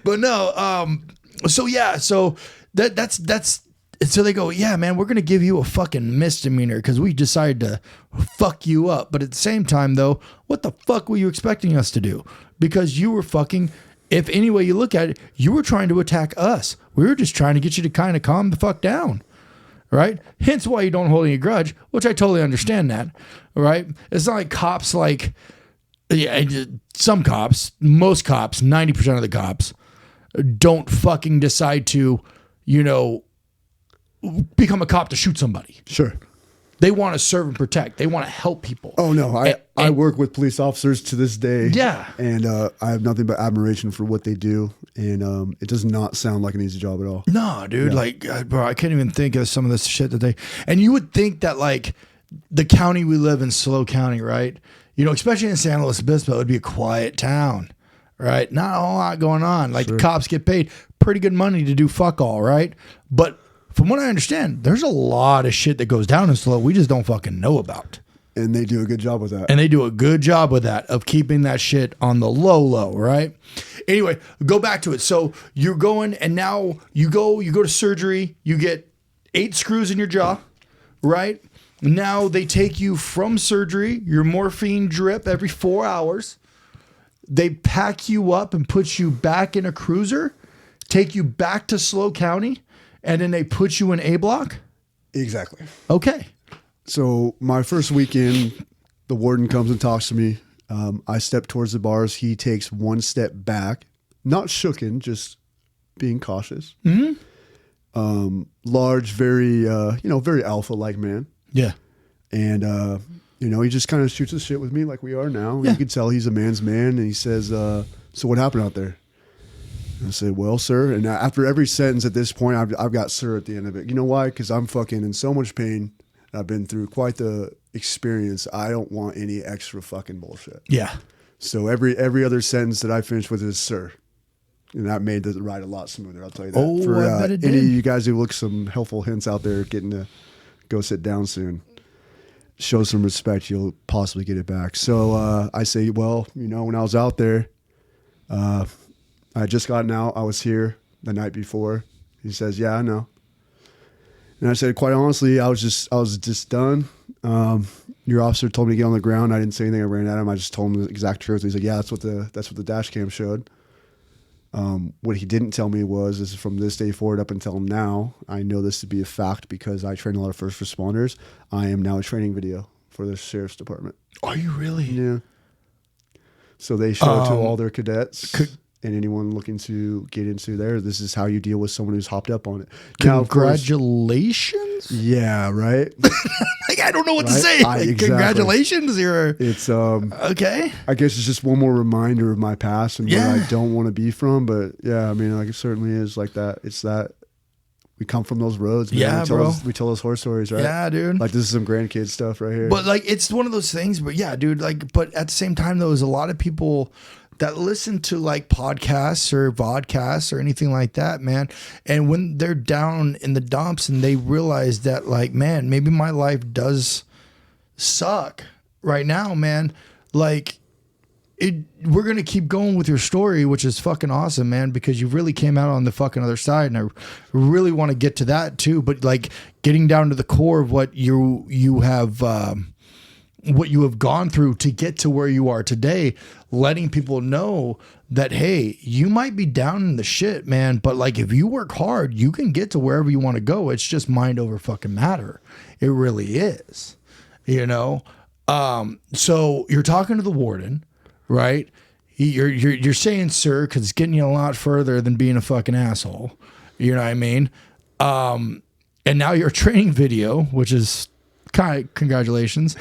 A: But no, so yeah, so that's so they go, yeah, man, we're gonna give you a fucking misdemeanor because we decided to fuck you up. But at the same time, though, what the fuck were you expecting us to do? Because you were fucking, if any way you look at it, you were trying to attack us. We were just trying to get you to kind of calm the fuck down, right? Hence why you don't hold any grudge, which I totally understand that, right? It's not like cops, like, yeah, some cops, most cops, 90% of the cops don't fucking decide to, become a cop to shoot somebody.
B: Sure.
A: They want to serve and protect. They want to help people.
B: Oh, no. I work with police officers to this day.
A: Yeah.
B: And I have nothing but admiration for what they do. And it does not sound like an easy job at all.
A: No, dude. Yeah. Like, bro, I can't even think of some of this shit that and you would think that, like, the county we live in, SLO County, right? Especially in San Luis Obispo, it would be a quiet town, right? Not a whole lot going on. Like, sure. The cops get paid pretty good money to do fuck all, right? But from what I understand, there's a lot of shit that goes down in SLO we just don't fucking know about.
B: And they do a good job with that.
A: And they do a good job with that, of keeping that shit on the low, right? Anyway, go back to it. So you're going, and now you go to surgery. You get 8 screws in your jaw, right? Now they take you from surgery, your morphine drip every 4 hours. They pack you up and put you back in a cruiser, take you back to SLO County, and then they put you in A block?
B: Exactly.
A: Okay.
B: So my first weekend, the warden comes and talks to me. I step towards the bars. He takes 1 step back, not shooken, just being cautious. Mm-hmm. Large, very, very alpha-like man.
A: Yeah.
B: And, he just kind of shoots the shit with me like we are now. Yeah. You can tell he's a man's man. And he says, so what happened out there? And I said, well, sir. And after every sentence at this point, I've got sir at the end of it. You know why? Because I'm fucking in so much pain. I've been through quite the experience. I don't want any extra fucking bullshit.
A: Yeah.
B: So every other sentence that I finished with is sir. And that made the ride a lot smoother, I'll tell you that.
A: Oh,
B: for
A: I bet it
B: any
A: did.
B: of you guys who look some helpful hints out there getting to go sit down soon, show some respect, you'll possibly get it back. So I say, well, when I was out there, I had just gotten out. I was here the night before. He says, yeah, I know. And I said, quite honestly, I was just done. Your officer told me to get on the ground. I didn't say anything. I ran at him. I just told him the exact truth. He's like, yeah, that's what the dash cam showed. What he didn't tell me is from this day forward up until now, I know this to be a fact because I train a lot of first responders. I am now a training video for the sheriff's department.
A: Are you really?
B: Yeah. So they show it to all their cadets and anyone looking to get into there. This is how you deal with someone who's hopped up on it.
A: Congratulations.
B: Now, yeah, right.
A: Like, I don't know what to say.
B: Exactly.
A: Congratulations.
B: It's
A: okay.
B: I guess it's just one more reminder of my past and where I don't want to be from. But yeah, I mean, like, it certainly is like that. It's that we come from those roads. Man.
A: Yeah, bro.
B: We tell those horror stories, right?
A: Yeah, dude.
B: Like this is some grandkid stuff right here.
A: But like, it's one of those things. But yeah, dude. Like, but at the same time, though, there's a lot of people that listen to like podcasts or vodcasts or anything like that, man. And when they're down in the dumps and they realize that, like, man, maybe my life does suck right now, man. Like, we're going to keep going with your story, which is fucking awesome, man, because you really came out on the fucking other side. And I really want to get to that too. But like getting down to the core of what you have gone through to get to where you are today, letting people know that, hey, you might be down in the shit, man, but like if you work hard, you can get to wherever you want to go. It's just mind over fucking matter. It really is, you know? So you're talking to the warden, right? You're saying sir, because it's getting you a lot further than being a fucking asshole. You know what I mean? And now your training video, which is congratulations.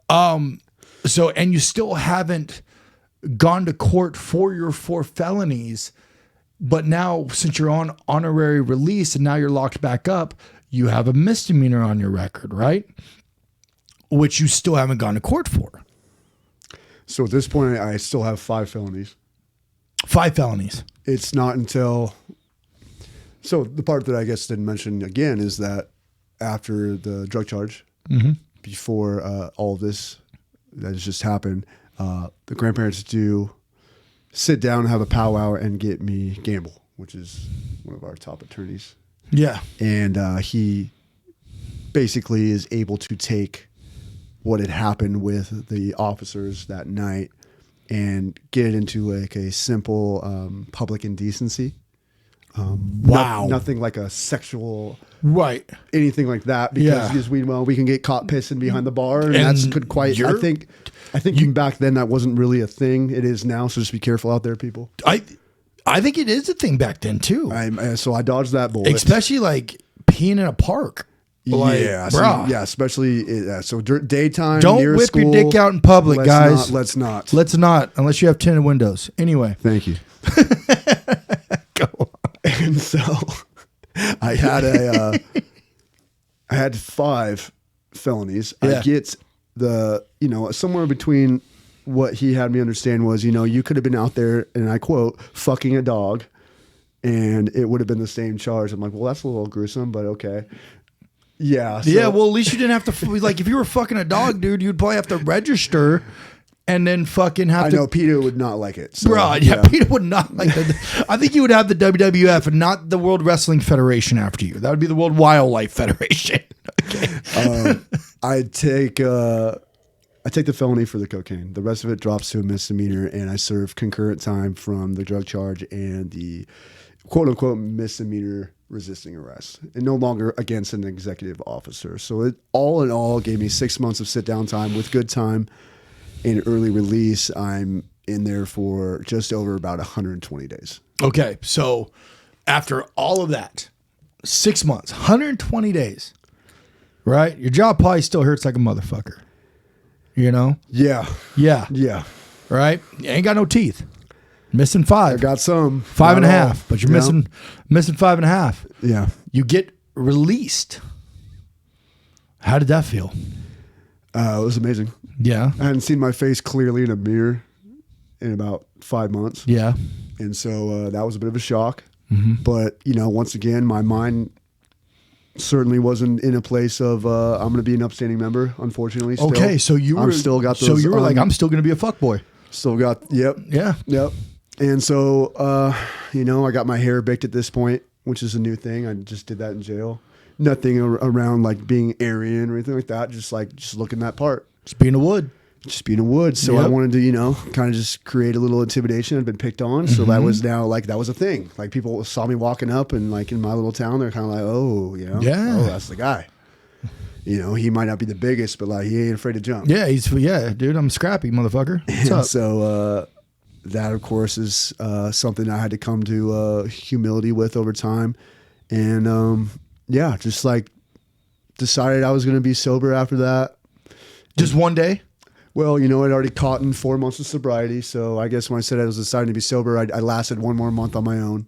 A: So, and you still haven't gone to court for your 4 felonies, but now since you're on honorary release and now you're locked back up, you have a misdemeanor on your record, right? Which you still haven't gone to court for.
B: So at this point, I still have 5 felonies.
A: 5 felonies.
B: It's not until... So the part that I guess didn't mention again is that after the drug charge, before all of this that has just happened, the grandparents do sit down and have a powwow and get me Gamble, which is one of our top attorneys.
A: Yeah.
B: And he basically is able to take what had happened with the officers that night and get it into like a simple public indecency.
A: Wow.
B: Nothing like a sexual,
A: right?
B: Anything like that, because we can get caught pissing behind the bar, and that's could quite. I think even back then that wasn't really a thing. It is now, so just be careful out there, people. I
A: think it is a thing back then too.
B: So I dodged that bullet,
A: especially like peeing in a park. Like,
B: yeah, especially so daytime.
A: Don't
B: near
A: whip
B: school,
A: your dick out in public, guys.
B: Let's not,
A: unless you have tinted windows. Anyway,
B: thank you.
A: Go on.
B: And so I had 5 felonies.
A: Yeah.
B: I get somewhere between what he had me understand was, you could have been out there, and I quote, fucking a dog, and it would have been the same charge. I'm like, well, that's a little gruesome, but okay. Yeah. So,
A: yeah. Well, at least you didn't have to, like, if you were fucking a dog, dude, you'd probably have to register and then fucking have to.
B: I know Peter would not like it. So,
A: bro, yeah, Peter would not like that. I think you would have the WWF and not the World Wrestling Federation after you. That would be the World Wildlife Federation. Okay.
B: I take the felony for the cocaine. The rest of it drops to a misdemeanor, and I serve concurrent time from the drug charge and the quote unquote misdemeanor resisting arrest, and no longer against an executive officer. So it all in all gave me 6 months of sit down time with good time and early release. I'm in there for just over about 120 days.
A: Okay. So after all of that, 6 months, 120 days, right? Your jaw probably still hurts like a motherfucker, Yeah.
B: Yeah.
A: Right? You ain't got no teeth. Missing 5.
B: I got some.
A: 5.5, but you're missing 5.5.
B: Yeah.
A: You get released. How did that feel?
B: It was amazing.
A: Yeah.
B: I hadn't seen my face clearly in a mirror in about 5 months.
A: Yeah.
B: And so that was a bit of a shock.
A: Mm-hmm.
B: But, once again, my mind certainly wasn't in a place of I'm going to be an upstanding member, unfortunately. Still.
A: Okay, so you were
B: still got those.
A: So you were like, I'm still going to be a fuckboy.
B: Still got, yep.
A: Yeah.
B: Yep. And so, I got my hair baked at this point, which is a new thing. I just did that in jail. Nothing around like being Aryan or anything like that. Just looking that part.
A: Just being a wood.
B: So I wanted to, kind of just create a little intimidation. I'd been picked on. So that was now that was a thing. Like people saw me walking up and like in my little town, they're kind of like, oh,
A: yeah,
B: oh, that's the guy. He might not be the biggest, but like he ain't afraid to jump.
A: Yeah, dude, I'm scrappy, motherfucker. What's up?
B: So that, of course, is something I had to come to humility with over time. And just like decided I was going to be sober after that.
A: Just one day?
B: Well, I'd already caught in 4 months of sobriety. So I guess when I said I was deciding to be sober, I lasted 1 more month on my own.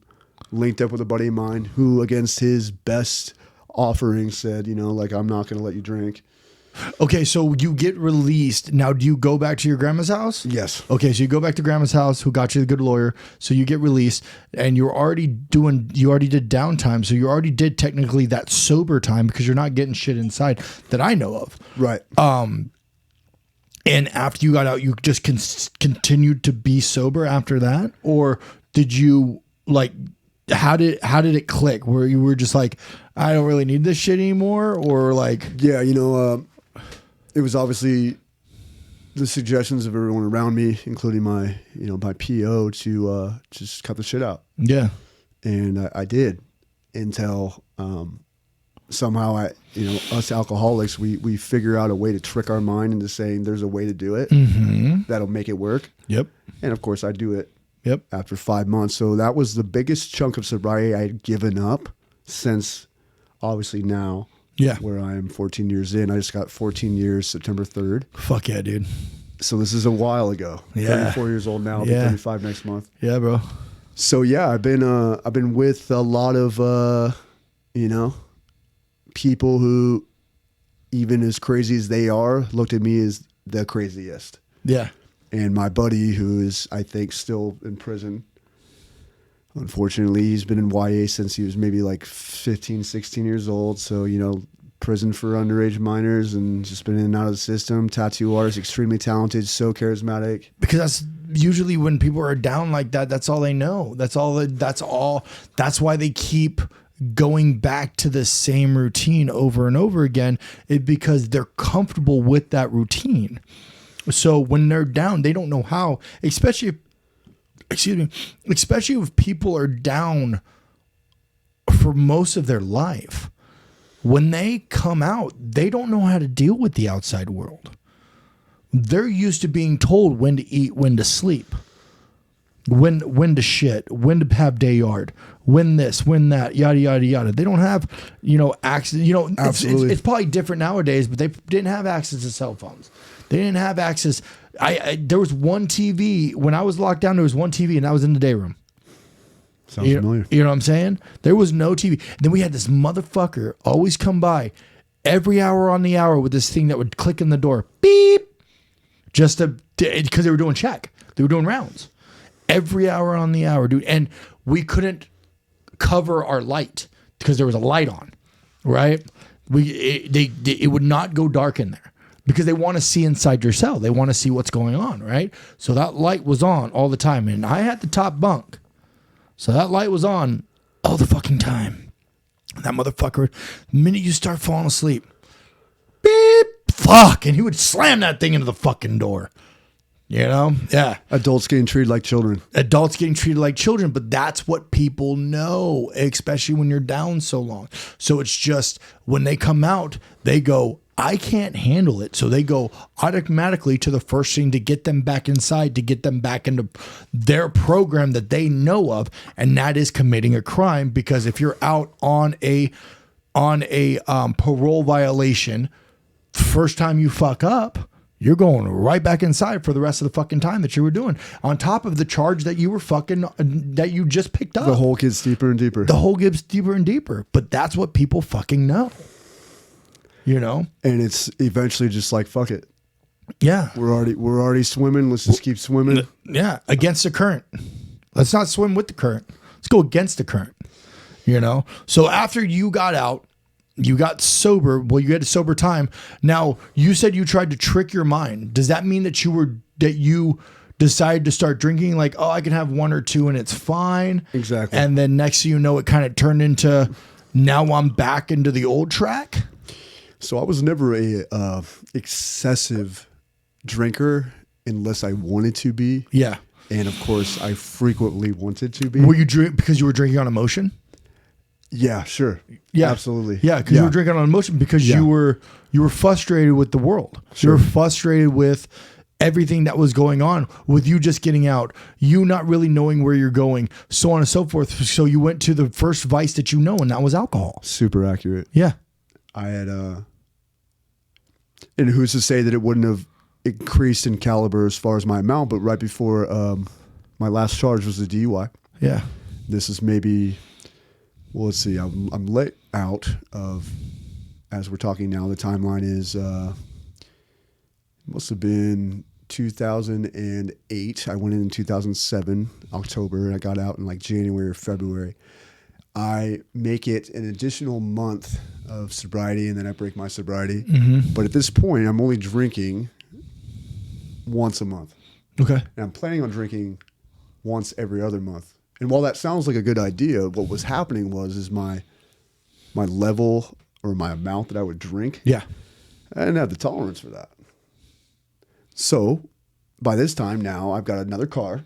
B: linked up with a buddy of mine who, against his best offering, said, like, I'm not going to let you drink.
A: Okay, so you get released. Now, do you go back to your grandma's house?
B: Yes.
A: Okay, so you go back to grandma's house, who got you the good lawyer. So you get released, and you already did downtime. So you already did technically that sober time because you're not getting shit inside that I know of.
B: Right.
A: And after you got out, you just continued to be sober after that? Or did you, like, how did it click? Where you were just like, I don't really need this shit anymore? Or like...
B: Yeah, it was obviously the suggestions of everyone around me, including my PO, to just cut the shit out.
A: Yeah.
B: And I did until somehow us alcoholics, we figure out a way to trick our mind into saying there's a way to do it that'll make it work.
A: Yep.
B: And of course I do it.
A: Yep.
B: After 5 months. So that was the biggest chunk of sobriety I had given up since obviously now.
A: Yeah.
B: Where I am 14 years in. I just got 14 years September 3rd.
A: Fuck yeah, dude.
B: So this is a while ago.
A: Yeah.
B: 34 years old now. I'll be 35 next month.
A: Yeah, bro.
B: So yeah, I've been with a lot of people who, even as crazy as they are, looked at me as the craziest.
A: Yeah.
B: And my buddy, who is, I think, still in prison. Unfortunately, he's been in YA since he was maybe like 15, 16 years old. So, prison for underage minors, and just been in and out of the system. Tattoo artist, extremely talented, so charismatic.
A: Because that's usually when people are down like that, that's all they know. That's why they keep going back to the same routine over and over again, because they're comfortable with that routine. So when they're down, they don't know how, especially if people are down for most of their life. When they come out, they don't know how to deal with the outside world. They're used to being told when to eat, when to sleep, when to shit, when to have day yard, when this, when that, yada, yada, yada. They don't have, access.
B: Absolutely.
A: It's probably different nowadays, but they didn't have access to cell phones. They didn't have access. There was one TV. When I was locked down, there was one TV, and that was in the day room.
B: Sounds familiar.
A: You know what I'm saying? There was no TV. Then we had this motherfucker always come by every hour on the hour with this thing that would click in the door. Beep. Just because they were doing check. They were doing rounds. Every hour on the hour, dude. And we couldn't cover our light because there was a light on, right? It would not go dark in there. Because they want to see inside your cell. They want to see what's going on, right? So that light was on all the time. And I had the top bunk. So that light was on all the fucking time. That motherfucker, the minute you start falling asleep, beep, fuck. And he would slam that thing into the fucking door. Yeah.
B: Adults getting treated like children.
A: Adults getting treated like children. But that's what people know, especially when you're down so long. So it's just when they come out, they go, I can't handle it. So they go automatically to the first thing to get them back inside, to get them back into their program that they know of. And that is committing a crime, because if you're out on a parole violation, first time you fuck up, you're going right back inside for the rest of the fucking time that you were doing, on top of the charge that you were that you just picked up.
B: The hole gets deeper and deeper.
A: The hole gets deeper and deeper. But that's what people fucking know. And
B: it's eventually just like, fuck it.
A: Yeah.
B: We're already swimming. Let's just keep swimming.
A: Yeah. Against the current. Let's not swim with the current. Let's go against the current. So after you got out, you got sober. Well, you had a sober time. Now, you said you tried to trick your mind. Does that mean that you decided to start drinking? Like, oh, I can have one or two and it's fine.
B: Exactly.
A: And then next thing you know, it kind of turned into, now I'm back into the old track.
B: So I was never a excessive drinker unless I wanted to be.
A: Yeah.
B: And of course, I frequently wanted to be.
A: Were you drink because you were drinking on emotion?
B: Yeah, sure.
A: Yeah,
B: absolutely.
A: Yeah, because you were drinking on emotion because you were frustrated with the world.
B: Sure.
A: You were frustrated with everything that was going on, with you just getting out, you not really knowing where you're going, so on and so forth. So you went to the first vice that you know, and that was alcohol.
B: Super accurate.
A: Yeah.
B: I had and who's to say that it wouldn't have increased in caliber as far as my amount, but right before my last charge was the DUI.
A: Yeah.
B: This is maybe, well, let's see. I'm let out of, as we're talking now, the timeline is, must have been 2008. I went in 2007, October, and I got out in like January or February. I make it an additional month of sobriety, and then I break my sobriety.
A: Mm-hmm.
B: But at this point, I'm only drinking once a month.
A: Okay.
B: And I'm planning on drinking once every other month. And while that sounds like a good idea, what was happening is my level or my amount that I would drink.
A: Yeah.
B: I didn't have the tolerance for that. So by this time now, I've got another car.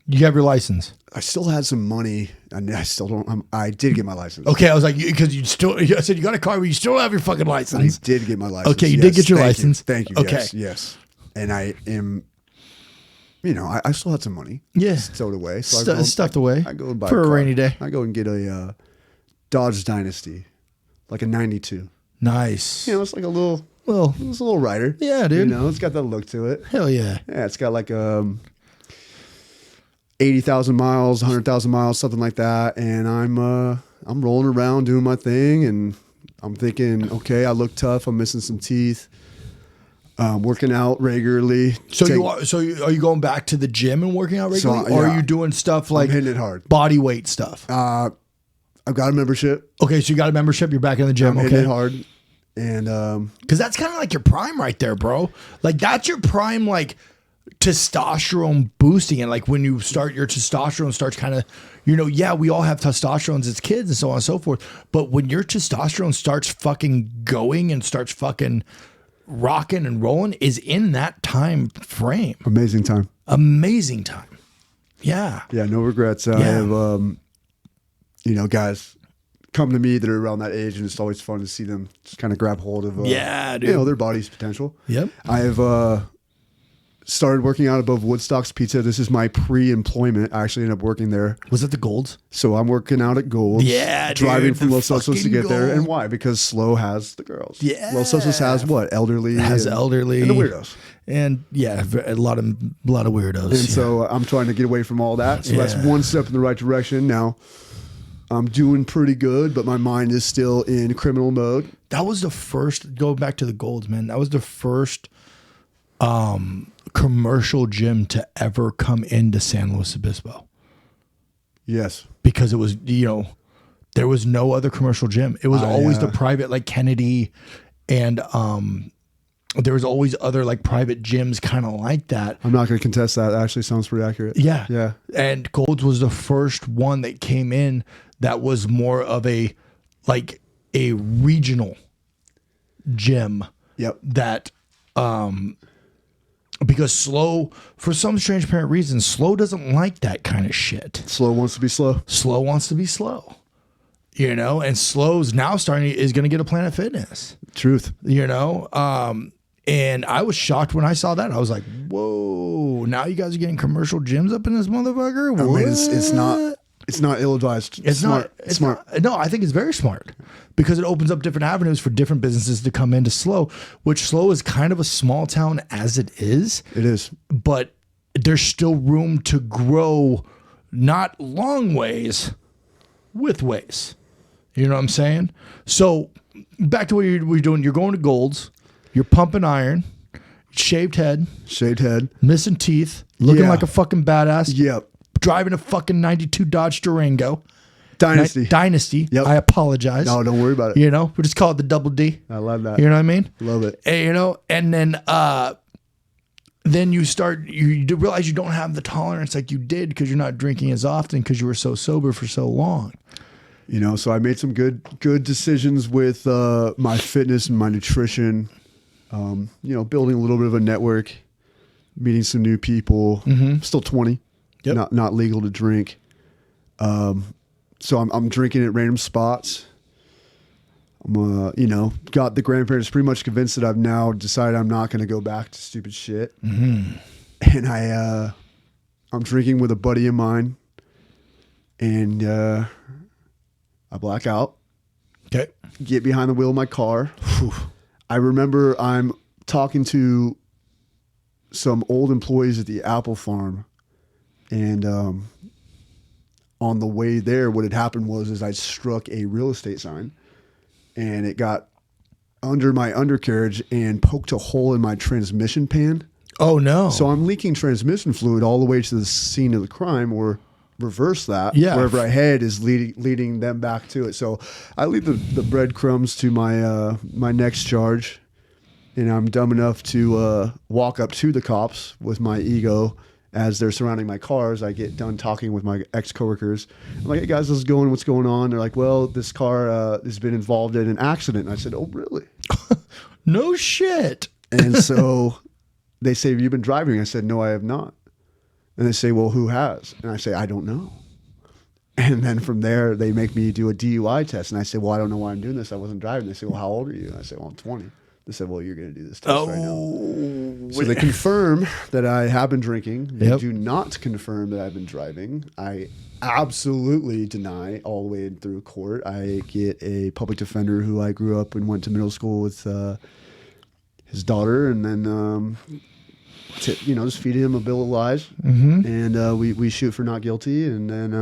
A: You have your license.
B: I still had some money, and I still don't. I did get my license.
A: Okay, I was like, because I said you got a car, but you still don't have your fucking license.
B: I did get my license.
A: Okay, you did get your license.
B: Thank you.
A: Okay.
B: Yes. And I am, I still had some money.
A: Yeah.
B: Stowed away. So
A: Stuffed away.
B: I go and buy
A: for a
B: car.
A: rainy day.
B: I go and get a Dodge Dynasty, like a 92.
A: Nice.
B: It's like a little,
A: Well,
B: it's a little rider.
A: yeah, dude.
B: It's got that look to it.
A: Hell yeah.
B: Yeah, it's got like 80,000 miles, 100,000 miles, something like that. And I'm rolling around doing my thing, and I'm thinking, okay, I look tough. I'm missing some teeth. Working out regularly.
A: So are you going back to the gym and working out regularly, or are you doing stuff like
B: I'm hitting it hard?
A: Body weight stuff?
B: I've got a membership.
A: Okay, so you got a membership. You're back in the gym.
B: I'm
A: Okay,
B: hitting it hard, and
A: because that's kind of like your prime right there, bro. Like that's your prime, like testosterone boosting, and like when you start, your testosterone starts kind of, yeah, we all have testosterone as kids and so on and so forth. But when your testosterone starts fucking going and starts fucking rocking and rolling, is in that time frame.
B: amazing time.
A: Yeah.
B: Yeah, no regrets. I have, guys come to me that are around that age, and it's always fun to see them just kind of grab hold of,
A: Dude.
B: their body's potential.
A: Yep.
B: I have started working out above Woodstock's Pizza. This is my pre-employment. I actually ended up working there.
A: Was it the Golds?
B: So I'm working out at Gold's.
A: Yeah,
B: driving
A: dude,
B: from
A: the
B: Los Osos to
A: fucking
B: get there.
A: Gold.
B: And why? Because SLO has the girls.
A: Yeah.
B: Los Osos has what? Elderly.
A: Elderly.
B: And the weirdos.
A: And yeah, a lot of weirdos.
B: And so I'm trying to get away from all that. So that's one step in the right direction. Now I'm doing pretty good, but my mind is still in criminal mode.
A: That was the first, go back to the Golds, man. That was the first commercial gym to ever come into San Luis Obispo.
B: Yes.
A: Because it was, there was no other commercial gym. It was always the private, like Kennedy, and there was always other like private gyms kind of like that.
B: I'm not going to contest that. That actually sounds pretty accurate.
A: Yeah.
B: Yeah.
A: And Gold's was the first one that came in that was more of a regional gym.
B: Yep.
A: That, because SLO, for some strange apparent reason, SLO doesn't like that kind of shit.
B: SLO wants to be slow.
A: SLO wants to be slow. And SLO's now is going to get a Planet Fitness.
B: Truth.
A: And I was shocked when I saw that. I was like, whoa, now you guys are getting commercial gyms up in this motherfucker? What?
B: I mean, it's not ill-advised.
A: It's
B: smart.
A: not. No, I think it's very smart because it opens up different avenues for different businesses to come into SLO, which SLO is kind of a small town as it is.
B: It is.
A: But there's still room to grow, not long ways, with ways. You know what I'm saying? So back to what you're doing. You're going to Gold's. You're pumping iron. Shaved head. Missing teeth. Looking like a fucking badass.
B: Yep.
A: Driving a fucking 92 Dodge Durango.
B: Dynasty. Yep.
A: I apologize.
B: No, don't worry about it.
A: We just call it the double D.
B: I love that.
A: You know what I mean?
B: Love it.
A: And, then you realize you don't have the tolerance like you did because you're not drinking as often because you were so sober for so long.
B: So I made some good decisions with my fitness and my nutrition. Building a little bit of a network, meeting some new people. Mm-hmm. Still 20. Yep. Not legal to drink. So I'm drinking at random spots. I'm got the grandparents pretty much convinced that I've now decided I'm not going to go back to stupid shit.
A: Mm-hmm.
B: And I'm drinking with a buddy of mine, and I black out.
A: Okay.
B: Get behind the wheel of my car. I remember I'm talking to some old employees at the apple farm, and on the way there, what had happened was I struck a real estate sign, and it got under my undercarriage and poked a hole in my transmission pan.
A: Oh no!
B: So I'm leaking transmission fluid all the way to the scene of the crime, or reverse that.
A: Yeah.
B: Wherever I head is leading them back to it. So I leave the breadcrumbs to my next charge, and I'm dumb enough to walk up to the cops with my ego. As they're surrounding my cars, I get done talking with my ex-coworkers. I'm like, hey guys, what's going on? They're like, well, this car has been involved in an accident. And I said, oh, really?
A: No shit.
B: And so they say, have you been driving? I said, no, I have not. And they say, well, who has? And I say, I don't know. And then from there, they make me do a DUI test. And I say, well, I don't know why I'm doing this. I wasn't driving. They say, well, how old are you? And I say, well, I'm 20. They said, well, you're going to do this test right now. So they confirm that I have been drinking. They do not confirm that I've been driving. I absolutely deny all the way through court. I get a public defender who I grew up and went to middle school with his daughter, and then just feed him a bill of lies. And we shoot for not guilty, and then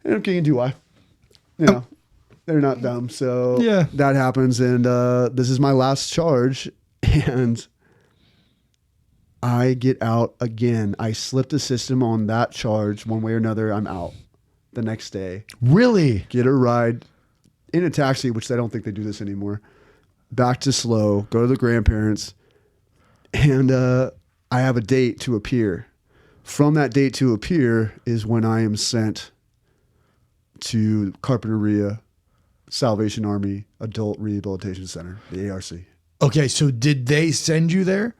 B: end up getting DUI. They're not dumb. So that happens. And this is my last charge. And I get out again. I slipped the system on that charge one way or another. I'm out the next day.
A: Really?
B: Get a ride in a taxi, which I don't think they do this anymore. Back to SLO, go to the grandparents. And I have a date to appear. From that date to appear is when I am sent to Carpinteria Salvation Army Adult Rehabilitation Center, the ARC.
A: Okay, so did they send you there?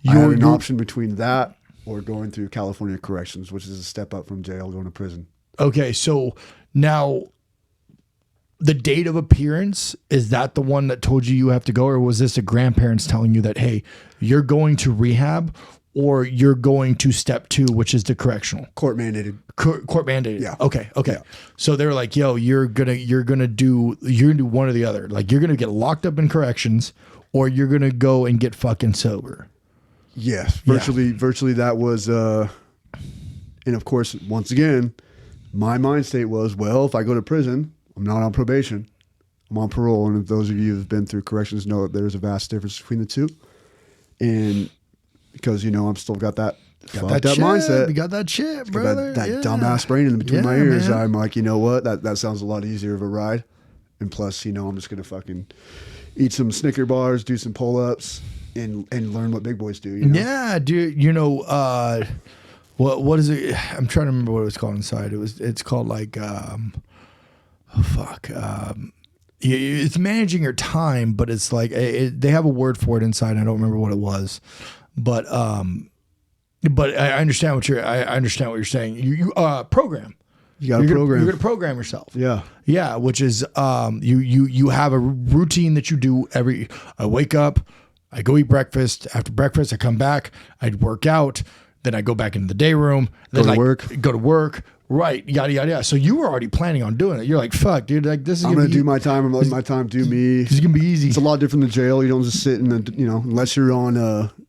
B: I had an option between that or going through California Corrections, which is a step up from jail going to prison.
A: Okay, so now the date of appearance, is that the one that told you have to go, or was this a grandparents telling you that, hey, you're going to rehab or you're going to step 2, which is the correctional?
B: Court mandated.
A: Court mandated.
B: Yeah.
A: Okay.
B: Yeah.
A: So they were like, yo, you're gonna do one or the other. Like, you're gonna get locked up in corrections or you're gonna go and get fucking sober.
B: Yes. Virtually that was and of course, once again, my mind state was, well, if I go to prison, I'm not on probation. I'm on parole. And if those of you who have been through corrections know that there's a vast difference between the two. And because, I'm still got that mindset.
A: You got that shit, brother.
B: That dumbass brain in between my ears.
A: Man.
B: I'm like, you know what? That sounds a lot easier of a ride. And plus, I'm just going to fucking eat some Snicker bars, do some pull-ups, and learn what big boys do.
A: Yeah, dude. What is it? I'm trying to remember what it was called inside. It's called like, it's managing your time, but it's like, they have a word for it inside. I don't remember what it was. But I understand what you're saying. You program.
B: You got to program.
A: You're going to program yourself.
B: Yeah.
A: Yeah. Which is, you have a routine that you do I wake up, I go eat breakfast. After breakfast, I come back, I'd work out. Then I go back into the day room. Then go to work. Right. Yada, yada, yada. So you were already planning on doing it. You're like, fuck, dude, like this is
B: I'm going to do my time. I'm letting my time do me.
A: This is going to be easy.
B: It's a lot different than jail. You don't just sit in the, unless you're on,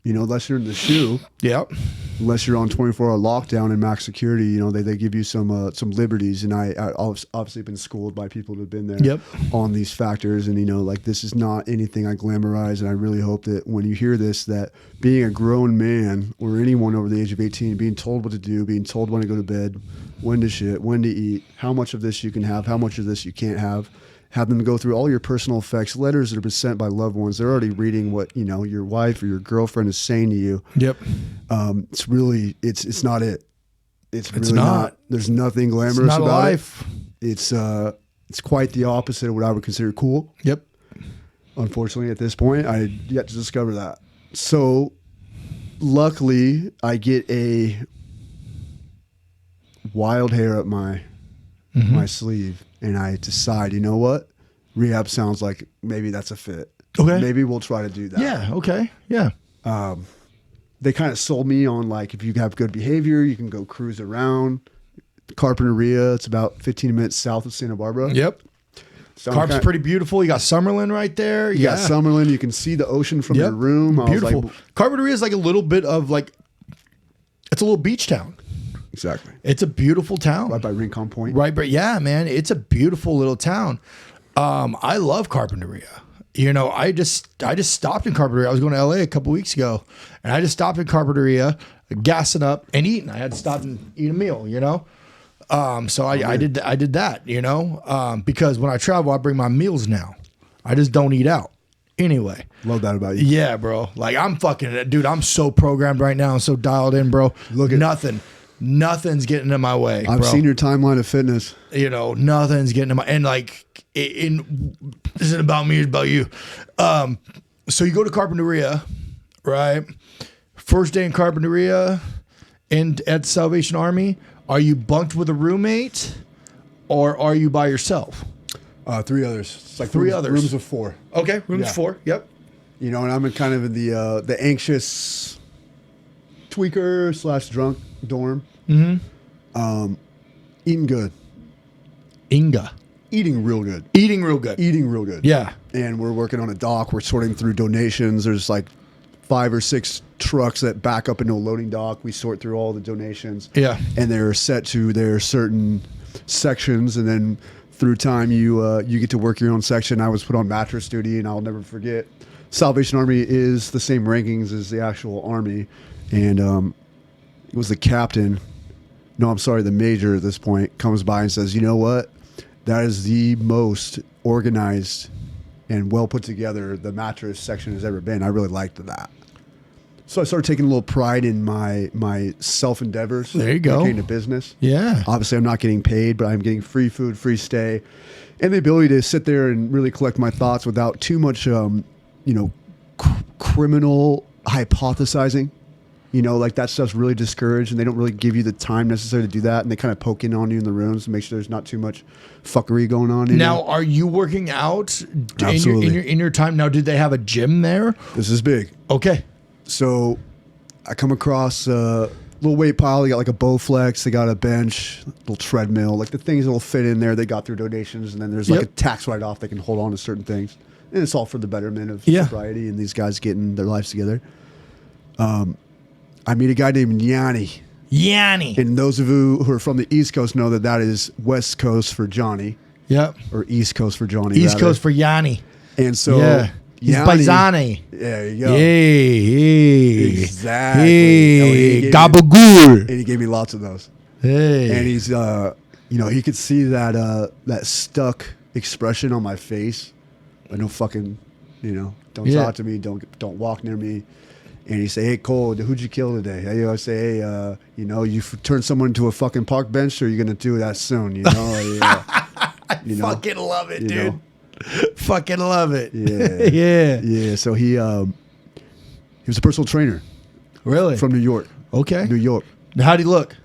B: unless you're in the shoe.
A: Yep.
B: Unless you're on 24-hour lockdown and max security, they give you some liberties. And I obviously been schooled by people who have been there on these factors. And, like this is not anything I glamorize. And I really hope that when you hear this, that being a grown man or anyone over the age of 18, being told what to do, being told when to go to bed, when to shit, when to eat, how much of this you can have, how much of this you can't have them go through all your personal effects, letters that have been sent by loved ones. They're already reading what, your wife or your girlfriend is saying to you.
A: Yep.
B: It's really, it's not it. It's really
A: not.
B: There's nothing glamorous
A: about
B: life. It's quite the opposite of what I would consider cool.
A: Yep.
B: Unfortunately, at this point, I yet to discover that. So luckily I get a wild hair up my sleeve, and I decide, you know what? Rehab sounds like maybe that's a fit.
A: Okay.
B: Maybe we'll try to do that.
A: Yeah. Okay. Yeah.
B: They kind of sold me on like, if you have good behavior, you can go cruise around. Carpinteria, it's about 15 minutes south of Santa Barbara.
A: Yep.
B: So
A: Carp's pretty beautiful. You got Summerlin right there.
B: You got Summerlin. You can see the ocean from your room.
A: Beautiful. Carpinteria is like a little bit of like, it's a little beach town.
B: Exactly.
A: It's a beautiful town.
B: Right by Rincon Point.
A: Right, but yeah, man, it's a beautiful little town. I love Carpinteria. You know, I just stopped in Carpinteria. I was going to LA a couple weeks ago, and I just stopped in Carpinteria, gassing up and eating. I had to stop and eat a meal, you know. So I did that, you know, because when I travel, I bring my meals now. I just don't eat out. Anyway.
B: Love that about you.
A: Yeah, bro. Like I'm fucking, dude, I'm so programmed right now and so dialed in, bro.
B: Look at
A: nothing's getting in my way.
B: I've seen your timeline of fitness.
A: You know, nothing's getting in my, and like, this isn't about me, it's about you. So you go to Carpinteria, right? First day in Carpinteria at Salvation Army. Are you bunked with a roommate or are you by yourself?
B: 3 others. It's like
A: Three others.
B: Rooms of 4.
A: Okay, rooms 4. Yep.
B: You know, and I'm in kind of in the anxious tweaker / drunk dorm. Mm-hmm. Eating good. Eating real good.
A: Eating real good. Yeah.
B: And we're working on a dock. We're sorting through donations. There's like 5 or 6 trucks that back up into a loading dock. We sort through all the donations.
A: Yeah.
B: And they're set to their certain sections. And then through time, you get to work your own section. I was put on mattress duty, and I'll never forget. Salvation Army is the same rankings as the actual Army. And it was the captain. No, I'm sorry, the major at this point comes by and says, you know what? That is the most organized and well put together the mattress section has ever been. I really liked that. So I started taking a little pride in my self endeavors.
A: There you go.
B: Into business.
A: Yeah.
B: Obviously, I'm not getting paid, but I'm getting free food, free stay, and the ability to sit there and really collect my thoughts without too much, criminal hypothesizing. You know, like that stuff's really discouraged, and they don't really give you the time necessary to do that, and they kind of poke in on you in the rooms to make sure there's not too much fuckery going on.
A: Now, are you working out
B: Absolutely.
A: in your time? Now, did they have a gym there?
B: This is big.
A: Okay.
B: So I come across a little weight pile. They got like a Bowflex. They got a bench, little treadmill, like the things that will fit in there. They got through donations, and then there's like a tax write-off. They can hold on to certain things, and it's all for the betterment of sobriety and these guys getting their lives together. I meet a guy named Yanni. And those of you who are from the East Coast know that is West Coast for Johnny.
A: Yep.
B: Or East Coast for Johnny.
A: East Coast for Yanni.
B: And so
A: he's Paisani.
B: There you go.
A: Hey.
B: Exactly.
A: Hey. Gabagool.
B: And he gave me lots of those.
A: Hey.
B: And he's, he could see that stuck expression on my face. Like, no fucking, don't talk to me. Don't walk near me. And he say, hey, Cole, who'd you kill today? I say, hey, you turned someone into a fucking park bench, or you're going to do that soon,
A: I fucking love it, dude. Fucking love it.
B: Yeah. Yeah. So he was a personal trainer.
A: Really?
B: From New York.
A: Okay.
B: New York.
A: Now, how'd he look?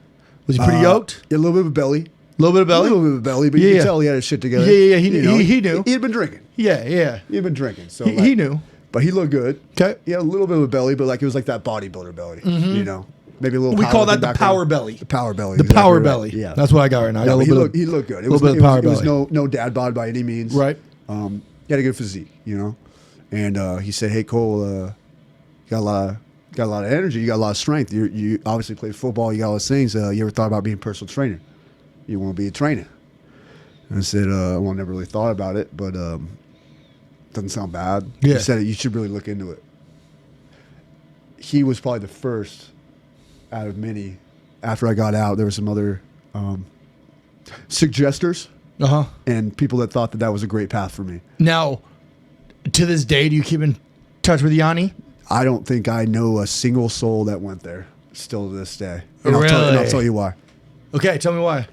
A: Was he pretty yoked?
B: Yeah, a little bit of a belly.
A: A little bit of belly,
B: but you could tell he had his shit together.
A: Yeah. He knew. He knew.
B: He had been drinking.
A: Yeah.
B: He had been drinking. So
A: he knew.
B: But he looked good.
A: Okay.
B: He had a little bit of a belly, but like it was like that bodybuilder belly.
A: Mm-hmm.
B: Maybe a little.
A: We call that the power belly.
B: The power belly.
A: The power belly. Yeah, that's what I got right now.
B: He looked good. It was no dad bod by any means.
A: Right.
B: He had a good physique, And he said, "Hey Cole, you got a lot of energy. You got a lot of strength. You obviously play football. You got all those things. You ever thought about being a personal trainer? You want to be a trainer?" And I said, "Well, I never really thought about it, but doesn't sound bad."
A: Yeah.
B: He said, "You should really look into it." He was probably the first out of many. After I got out, there were some other suggesters and people that thought that was a great path for me.
A: Now, to this day, do you keep in touch with Yanni?
B: I don't think I know a single soul that went there still to this day.
A: And really?
B: I'll tell you why.
A: Okay, tell me why.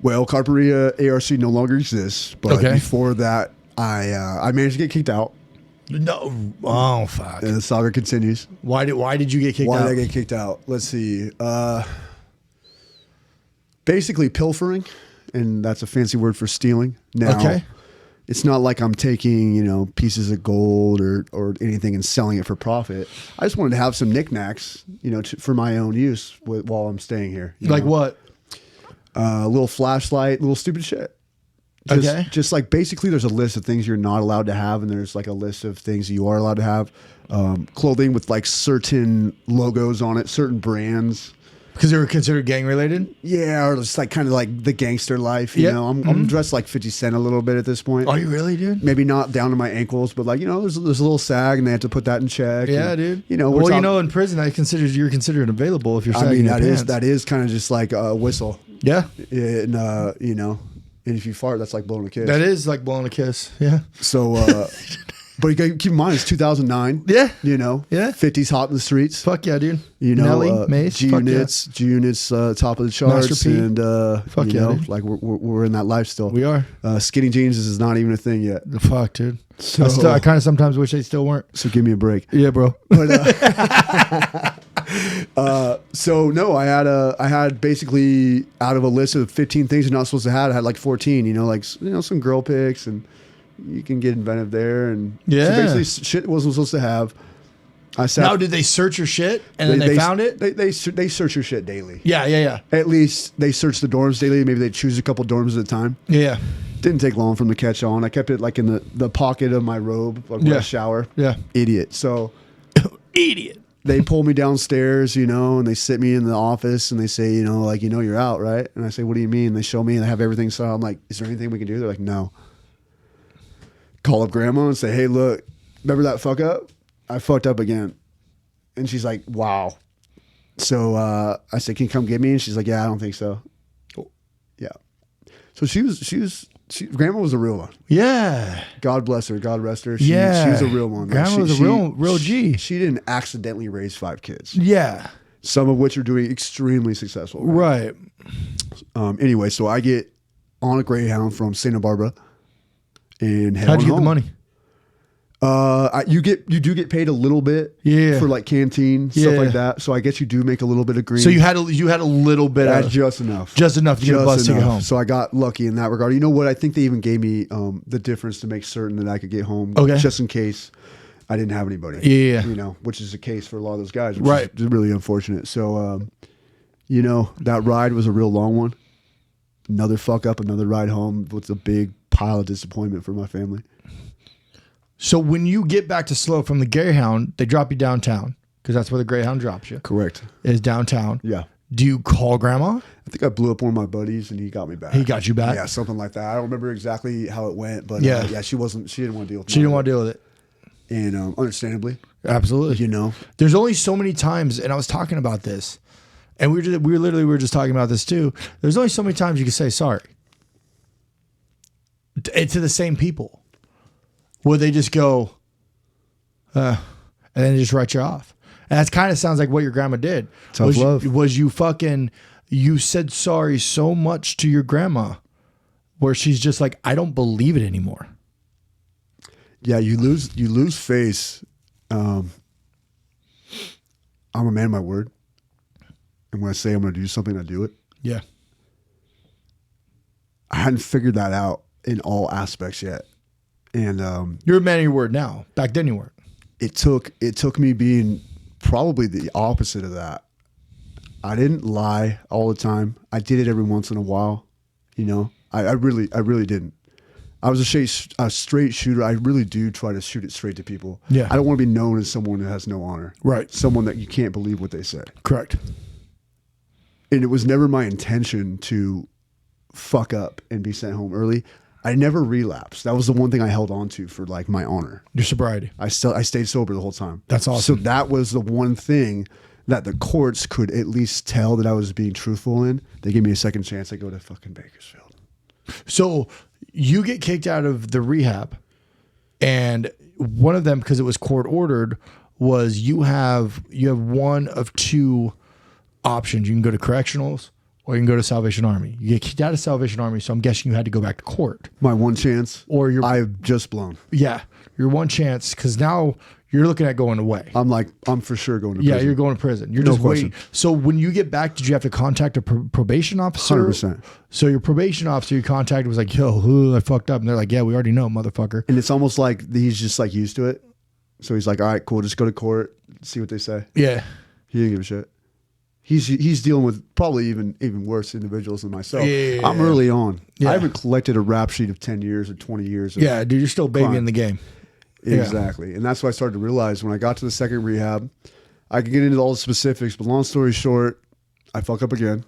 B: Well, Carpinteria ARC no longer exists, but before that, I managed to get kicked out.
A: No. Oh, fuck.
B: And the saga continues.
A: Why did you get kicked out?
B: Why did I get kicked out? Let's see. Basically pilfering, and that's a fancy word for stealing. Now, it's not like I'm taking, pieces of gold or anything and selling it for profit. I just wanted to have some knickknacks, for my own use while I'm staying here.
A: Like what?
B: A little flashlight, little stupid shit. Just like basically there's a list of things you're not allowed to have, and there's like a list of things you are allowed to have. Clothing with like certain logos on it, certain brands.
A: Because they were considered gang related?
B: Yeah, or just like kind of like the gangster life. You know, I'm dressed like 50 Cent a little bit at this point.
A: Are you really, dude?
B: Maybe not down to my ankles, but like, you know, there's a little sag and they had to put that in check.
A: Yeah,
B: and,
A: dude.
B: You know,
A: well, you know, in prison, you're considered available if you're sagging your pants.
B: that is kind of just like a whistle.
A: Yeah.
B: And, you know, and if you fart, that's like blowing a kiss.
A: That is like blowing a kiss. Yeah.
B: So, but you got to keep in mind, it's 2009.
A: Yeah.
B: You know,
A: Yeah.
B: 50s hot in the streets.
A: Fuck yeah, dude.
B: You know,
A: Nelly, Mace,
B: G Units, top of the charts,
A: Master P.
B: and
A: Fuck
B: you
A: yeah,
B: know,
A: dude.
B: like we're in that life still.
A: We are.
B: Skinny jeans is not even a thing yet.
A: The fuck, dude.
B: So
A: I kind of sometimes wish they still weren't.
B: So give me a break.
A: Yeah, bro.
B: But so no, I had basically out of a list of 15 things you're not supposed to have, I had like 14. You know, like some girl pics, and you can get inventive there, and
A: Yeah.
B: so basically shit wasn't supposed to have. I sat.
A: Now, did they search your shit and then they found it?
B: They search your shit daily.
A: Yeah.
B: At least they search the dorms daily. Maybe they choose a couple dorms at a time.
A: Yeah.
B: Didn't take long for them to catch on. I kept it like in the pocket of my robe, like when I shower.
A: Yeah.
B: Idiot. So
A: Idiot.
B: they pull me downstairs, you know, and they sit me in the office and they say, you know, like, you know, you're out, right? And I say, what do you mean? They show me and I have everything. So I'm like, is there anything we can do? They're like, no. Call up grandma and say, hey, look, remember that fuck up? I fucked up again. And she's like, wow. So I said, can you come get me? And she's like, yeah, I don't think so. Yeah. So grandma was a real one.
A: Yeah.
B: God bless her. God rest her.
A: Yeah.
B: She was a real one.
A: Grandma was a real G.
B: She didn't accidentally raise 5 kids.
A: Yeah.
B: Some of which are doing extremely successful.
A: Right.
B: Anyway, so I get on a Greyhound from Santa Barbara and head
A: How'd you
B: on
A: get the
B: home.
A: money?
B: You do get paid a little bit, for like canteen stuff like that. So I guess you do make a little bit of green.
A: So you had a little bit of
B: just enough,
A: to get a bus ticket home.
B: So I got lucky in that regard. You know what? I think they even gave me the difference to make certain that I could get home, just in case I didn't have anybody.
A: Yeah.
B: You know, which is the case for a lot of those guys, which
A: Right.
B: is really unfortunate. So, you know, that ride was a real long one. Another fuck up, another ride home with a big pile of disappointment for my family.
A: So when you get back to Slow from the Greyhound, they drop you downtown because that's where the Greyhound drops you.
B: Correct.
A: Is downtown.
B: Yeah.
A: Do you call grandma?
B: I think I blew up one of my buddies and he got me back.
A: He got you back?
B: Yeah, something like that. I don't remember exactly how it went, but
A: Yeah.
B: she didn't want to deal with it.
A: She didn't want to deal with it.
B: And understandably,
A: Absolutely.
B: you know.
A: There's only so many times, and I was talking about this, and we were just talking about this too. There's only so many times you can say sorry to the same people, where they just go, and then they just write you off. And that kind of sounds like what your grandma did.
B: Tough love.
A: You said sorry so much to your grandma, where she's just like, I don't believe it anymore.
B: Yeah, you lose face. I'm a man of my word. And when I say I'm going to do something, I do it.
A: Yeah.
B: I hadn't figured that out in all aspects yet. And
A: You're a man of your word now. Back then you weren't.
B: it took me being probably the opposite of that. I didn't lie all the time. I did it every once in a while. You know, I really didn't. I was a straight shooter. I really do try to shoot it straight to people.
A: Yeah.
B: I don't want to be known as someone who has no honor.
A: Right.
B: Someone that you can't believe what they say.
A: Correct.
B: And it was never my intention to fuck up and be sent home early. I never relapsed. That was the one thing I held on to for like my honor.
A: Your sobriety.
B: I stayed sober the whole time.
A: That's awesome.
B: So that was the one thing that the courts could at least tell that I was being truthful in. They gave me a second chance. I go to fucking Bakersfield.
A: So you get kicked out of the rehab, and one of them, because it was court ordered, was you have one of two options. You can go to correctionals or you can go to Salvation Army. You get kicked out of Salvation Army, so I'm guessing you had to go back to court.
B: My one chance.
A: Or
B: I've just blown.
A: Yeah, your one chance, because now you're looking at going away.
B: I'm for sure going to prison.
A: Yeah, you're going to prison. You're
B: No
A: just
B: question.
A: waiting. So when you get back, did you have to contact a probation officer?
B: 100%.
A: So your probation officer you contacted was like, yo, I fucked up. And they're like, yeah, we already know, motherfucker.
B: And it's almost like he's just like used to it. So he's like, all right, cool. Just go to court, see what they say.
A: Yeah.
B: He didn't give a shit. He's dealing with probably even worse individuals than myself.
A: Yeah.
B: I'm early on.
A: Yeah.
B: I haven't collected a rap sheet of 10 years or 20 years.
A: Yeah, dude, you're still a baby
B: crime.
A: in the game.
B: Exactly. And that's what I started to realize when I got to the second rehab. I could get into all the specifics, but long story short, I fuck up again.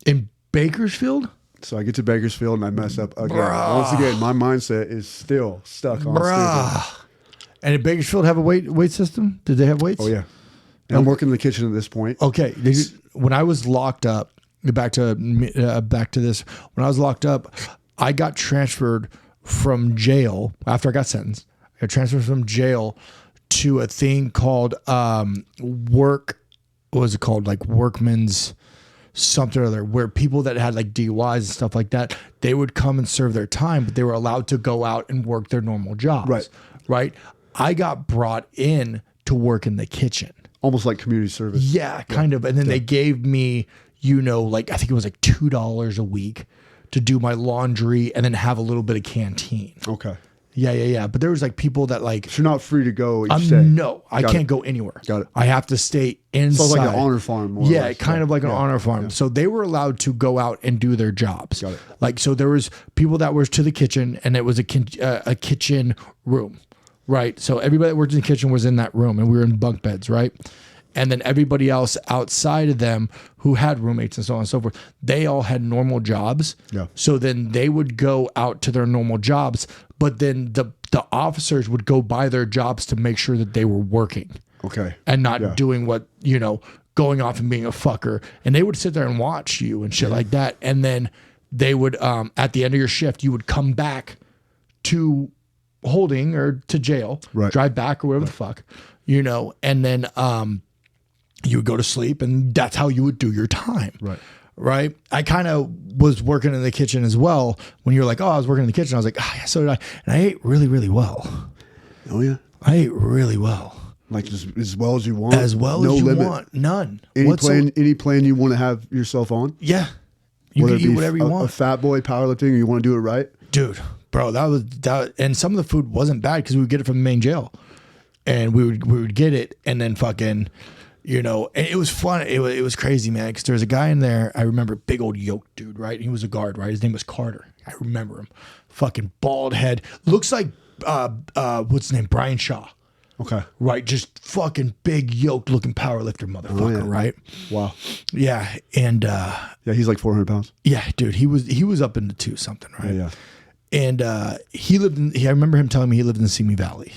A: In Bakersfield?
B: So I get to Bakersfield and I mess up again.
A: Bruh.
B: Once again, my mindset is still stuck on stupid.
A: And did Bakersfield have a weight system? Did they have weights?
B: Oh yeah. And I'm working in the kitchen at this point.
A: Okay. When I was locked up, back to this. When I was locked up, I got transferred from jail after I got sentenced. I got transferred from jail to a thing called what was it called? Like workman's something or other, where people that had like DUIs and stuff like that, they would come and serve their time, but they were allowed to go out and work their normal jobs. Right. I got brought in to work in the kitchen.
B: Almost like community service.
A: Yeah, kind of. And then they gave me, like I think it was like $2 a week to do my laundry and then have a little bit of canteen.
B: Okay.
A: Yeah. But there was like people that like...
B: So you're not free to go each day?
A: No, I can't go anywhere.
B: Got it.
A: I have to stay inside.
B: So it's like an honor farm. More or less.
A: Kind of like an honor farm. Yeah. So they were allowed to go out and do their jobs.
B: Got it.
A: Like, so there was people that was to the kitchen and it was a kitchen room, right? So everybody that worked in the kitchen was in that room and we were in bunk beds, right? And then everybody else outside of them who had roommates and so on and so forth, they all had normal jobs.
B: Yeah.
A: So then they would go out to their normal jobs, but then the officers would go by their jobs to make sure that they were working.
B: Okay.
A: And not doing what, going off and being a fucker. And they would sit there and watch you and shit like that. And then they would, at the end of your shift, you would come back to holding or to jail, drive back or whatever the fuck, and then, you would go to sleep and that's how you would do your time. Right. I kind of was working in the kitchen as well. When you were like, oh, I was working in the kitchen. I was like, yeah, so did I. And I ate really, really well.
B: Oh yeah.
A: I ate really well.
B: Like as well as you want?
A: As well as you want. None.
B: Any plan you want to have yourself on?
A: Yeah. You can eat whatever you want.
B: A fat boy powerlifting or you want to do it right?
A: Dude, bro, that and some of the food wasn't bad because we would get it from the main jail. And we would get it and then fucking... and it was fun. It was crazy, man. Because there was a guy in there. I remember, big old yoked dude, right? He was a guard, right? His name was Carter. I remember him. Fucking bald head. Looks like what's his name? Brian Shaw.
B: Okay.
A: Right, just fucking big yoked looking powerlifter motherfucker, right?
B: Wow.
A: Yeah, and
B: he's like 400 pounds.
A: Yeah, dude, he was up into 2 something, right?
B: Yeah.
A: And he lived in. I remember him telling me he lived in the Simi Valley,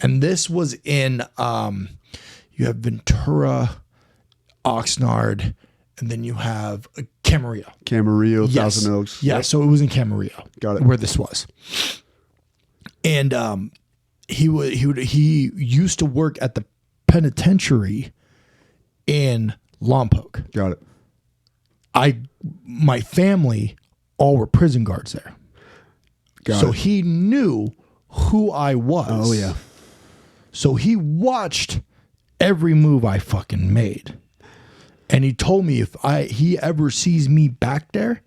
A: and this was in. You have Ventura, Oxnard, and then you have Camarillo.
B: Camarillo, yes. Thousand Oaks.
A: Yeah, so it was in Camarillo.
B: Got it.
A: Where this was. And he used to work at the penitentiary in Lompoc.
B: Got it.
A: My family all were prison guards there. So he knew who I was.
B: Oh yeah.
A: So he watched every move I fucking made. And he told me if he ever sees me back there,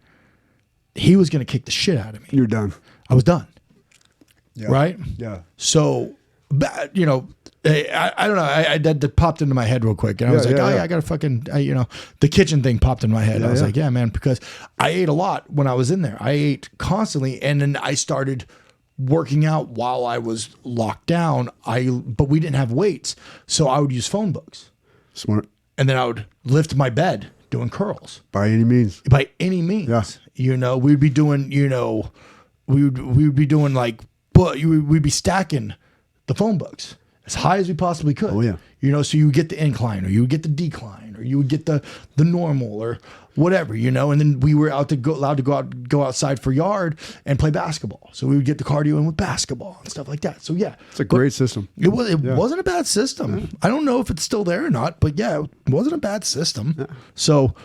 A: he was going to kick the shit out of me.
B: You're done.
A: I was done.
B: Yeah.
A: Right?
B: Yeah.
A: So, I don't know. That popped into my head real quick. And I was like, yeah, I got to fucking, the kitchen thing popped in my head. I was like, yeah, man, because I ate a lot when I was in there. I ate constantly. And then I started working out while I was locked down. But we didn't have weights. So I would use phone books.
B: Smart.
A: And then I would lift my bed doing curls.
B: By any means.
A: By any means. Yeah. We'd be doing, we would be doing like, but we'd be stacking the phone books as high as we possibly could.
B: Oh yeah.
A: So you would get the incline or you would get the decline or you would get the normal or whatever, and then we were allowed to go outside for yard and play basketball. So we would get the cardio in with basketball and stuff like that. So yeah.
B: It's a great system.
A: It wasn't a bad system. Yeah. I don't know if it's still there or not, but yeah, it wasn't a bad system. Yeah. So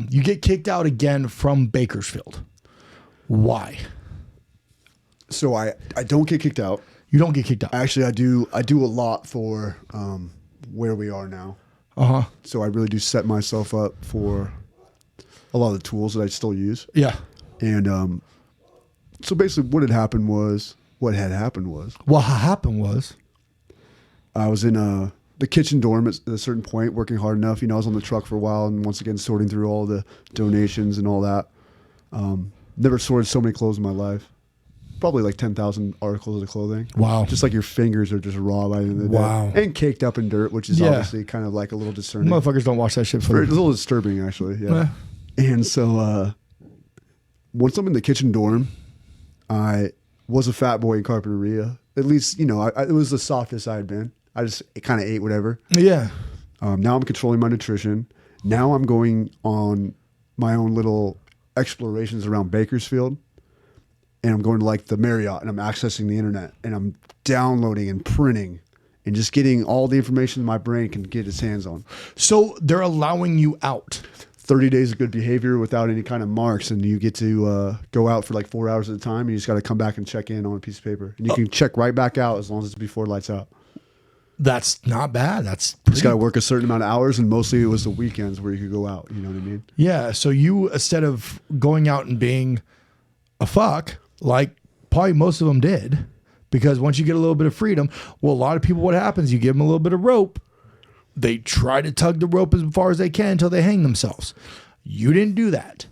A: you get kicked out again from Bakersfield. Why?
B: So I don't get kicked out.
A: You don't get kicked out.
B: Actually, I do a lot for where we are now.
A: Uh-huh.
B: So I really do set myself up for a lot of the tools that I still use.
A: Yeah.
B: And so basically what had happened was
A: what happened was
B: I was in the kitchen dorm at a certain point, working hard enough. I was on the truck for a while and once again sorting through all the donations and all that. Never sorted so many clothes in my life. probably like 10,000 articles of clothing.
A: Wow.
B: Just like your fingers are just raw by the end of the
A: Wow.
B: day. And caked up in dirt, which is obviously kind of like a little discerning.
A: Motherfuckers don't wash that shit for
B: It's a little disturbing, actually. Yeah. And so once I'm in the kitchen dorm, I was a fat boy in Carpinteria. At least, you know, it was the softest I had been. I just kind of ate whatever.
A: Yeah.
B: Now I'm controlling my nutrition. Now I'm going on my own little explorations around Bakersfield. And I'm going to like the Marriott and I'm accessing the internet and I'm downloading and printing and just getting all the information my brain can get its hands on.
A: So they're allowing you out.
B: 30 days of good behavior without any kind of marks, and you get to go out for like 4 hours at a time, and you just got to come back and check in on a piece of paper. And you can check right back out as long as it's before lights out.
A: That's not bad. That's
B: just got to work a certain amount of hours, and mostly it was the weekends where you could go out. You know what I mean?
A: Yeah. So you, instead of going out and being a fuck, like probably most of them did, because once you get a little bit of freedom, well, a lot of people, what happens, you give them a little bit of rope, they try to tug the rope as far as they can until they hang themselves. You didn't do that.